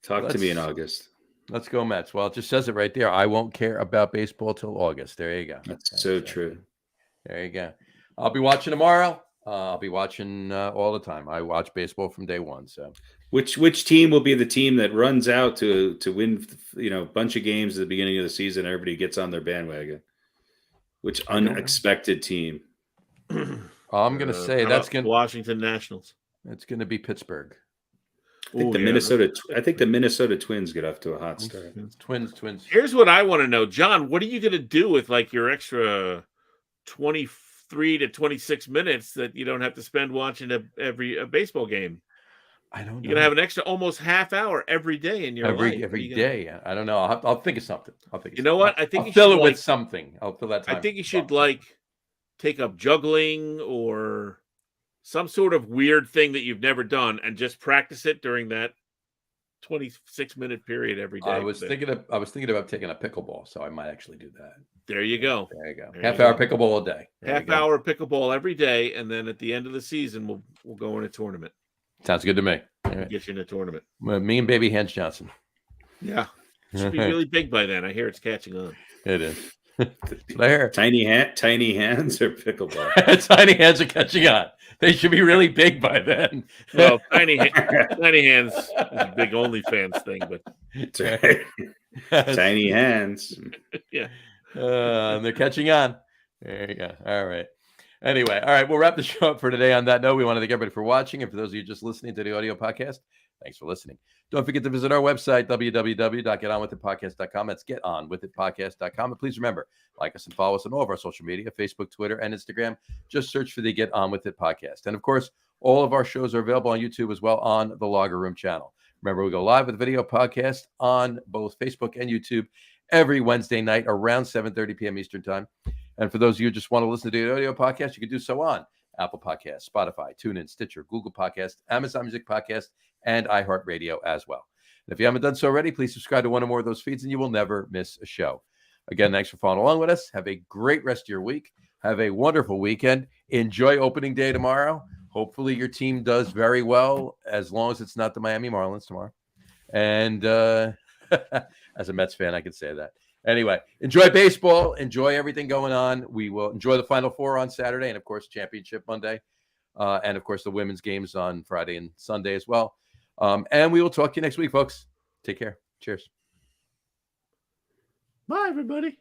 Talk to me in August. Let's go Mets. Well, it just says it right there. I won't care about baseball till August. There you go. That's so true. There you go. I'll be watching tomorrow. I'll be watching all the time. I watch baseball from day one. So, which team will be the team that runs out to win? A bunch of games at the beginning of the season. Everybody gets on their bandwagon. Which unexpected team? I'm going to say that's going to Washington Nationals. It's going to be Pittsburgh. I think the Minnesota Twins get off to a hot start. Twins. Here's what I want to know, John. What are you going to do with your extra 23 to 26 minutes that you don't have to spend watching a baseball game? I don't know. You're going to have an extra almost half hour every day in your life. Every day. I don't know. I'll think of something. You know what? I think I'll fill it with something. I'll fill that time. I think you should take up juggling or some sort of weird thing that you've never done and just practice it during that 26-minute period every day. I was thinking about taking a pickleball, so I might actually do that. There you go. There you go. Half-hour pickleball a day. Half-hour pickleball every day, and then at the end of the season, we'll go in a tournament. Sounds good to me. Right. Get you in a tournament. Me and baby Hans Johnson. Yeah. It should be really big by then. I hear it's catching on. It is. There. Tiny hands or pickleball? Tiny hands are catching on. They should be really big by then. Well, tiny hands is a big OnlyFans thing, but tiny hands. Yeah. And they're catching on. There you go. All right. Anyway, all right, we'll wrap the show up for today on that note. We want to thank everybody for watching. And for those of you just listening to the audio podcast, thanks for listening. Don't forget to visit our website, www.getonwithitpodcast.com. That's getonwithitpodcast.com. And please remember, like us and follow us on all of our social media, Facebook, Twitter, and Instagram. Just search for the Get On With It podcast. And of course, all of our shows are available on YouTube as well on the Logger Room channel. Remember, we go live with video podcast on both Facebook and YouTube every Wednesday night around 7:30 p.m. Eastern Time. And for those of you who just want to listen to the audio podcast, you can do so on Apple Podcasts, Spotify, TuneIn, Stitcher, Google Podcasts, Amazon Music Podcast, and iHeartRadio as well. And if you haven't done so already, please subscribe to one or more of those feeds and you will never miss a show. Again, thanks for following along with us. Have a great rest of your week. Have a wonderful weekend. Enjoy opening day tomorrow. Hopefully your team does very well, as long as it's not the Miami Marlins tomorrow. And as a Mets fan, I can say that. Anyway, enjoy baseball. Enjoy everything going on. We will enjoy the Final Four on Saturday and, of course, Championship Monday. And, of course, the women's games on Friday and Sunday as well. And we will talk to you next week, folks. Take care. Cheers. Bye, everybody.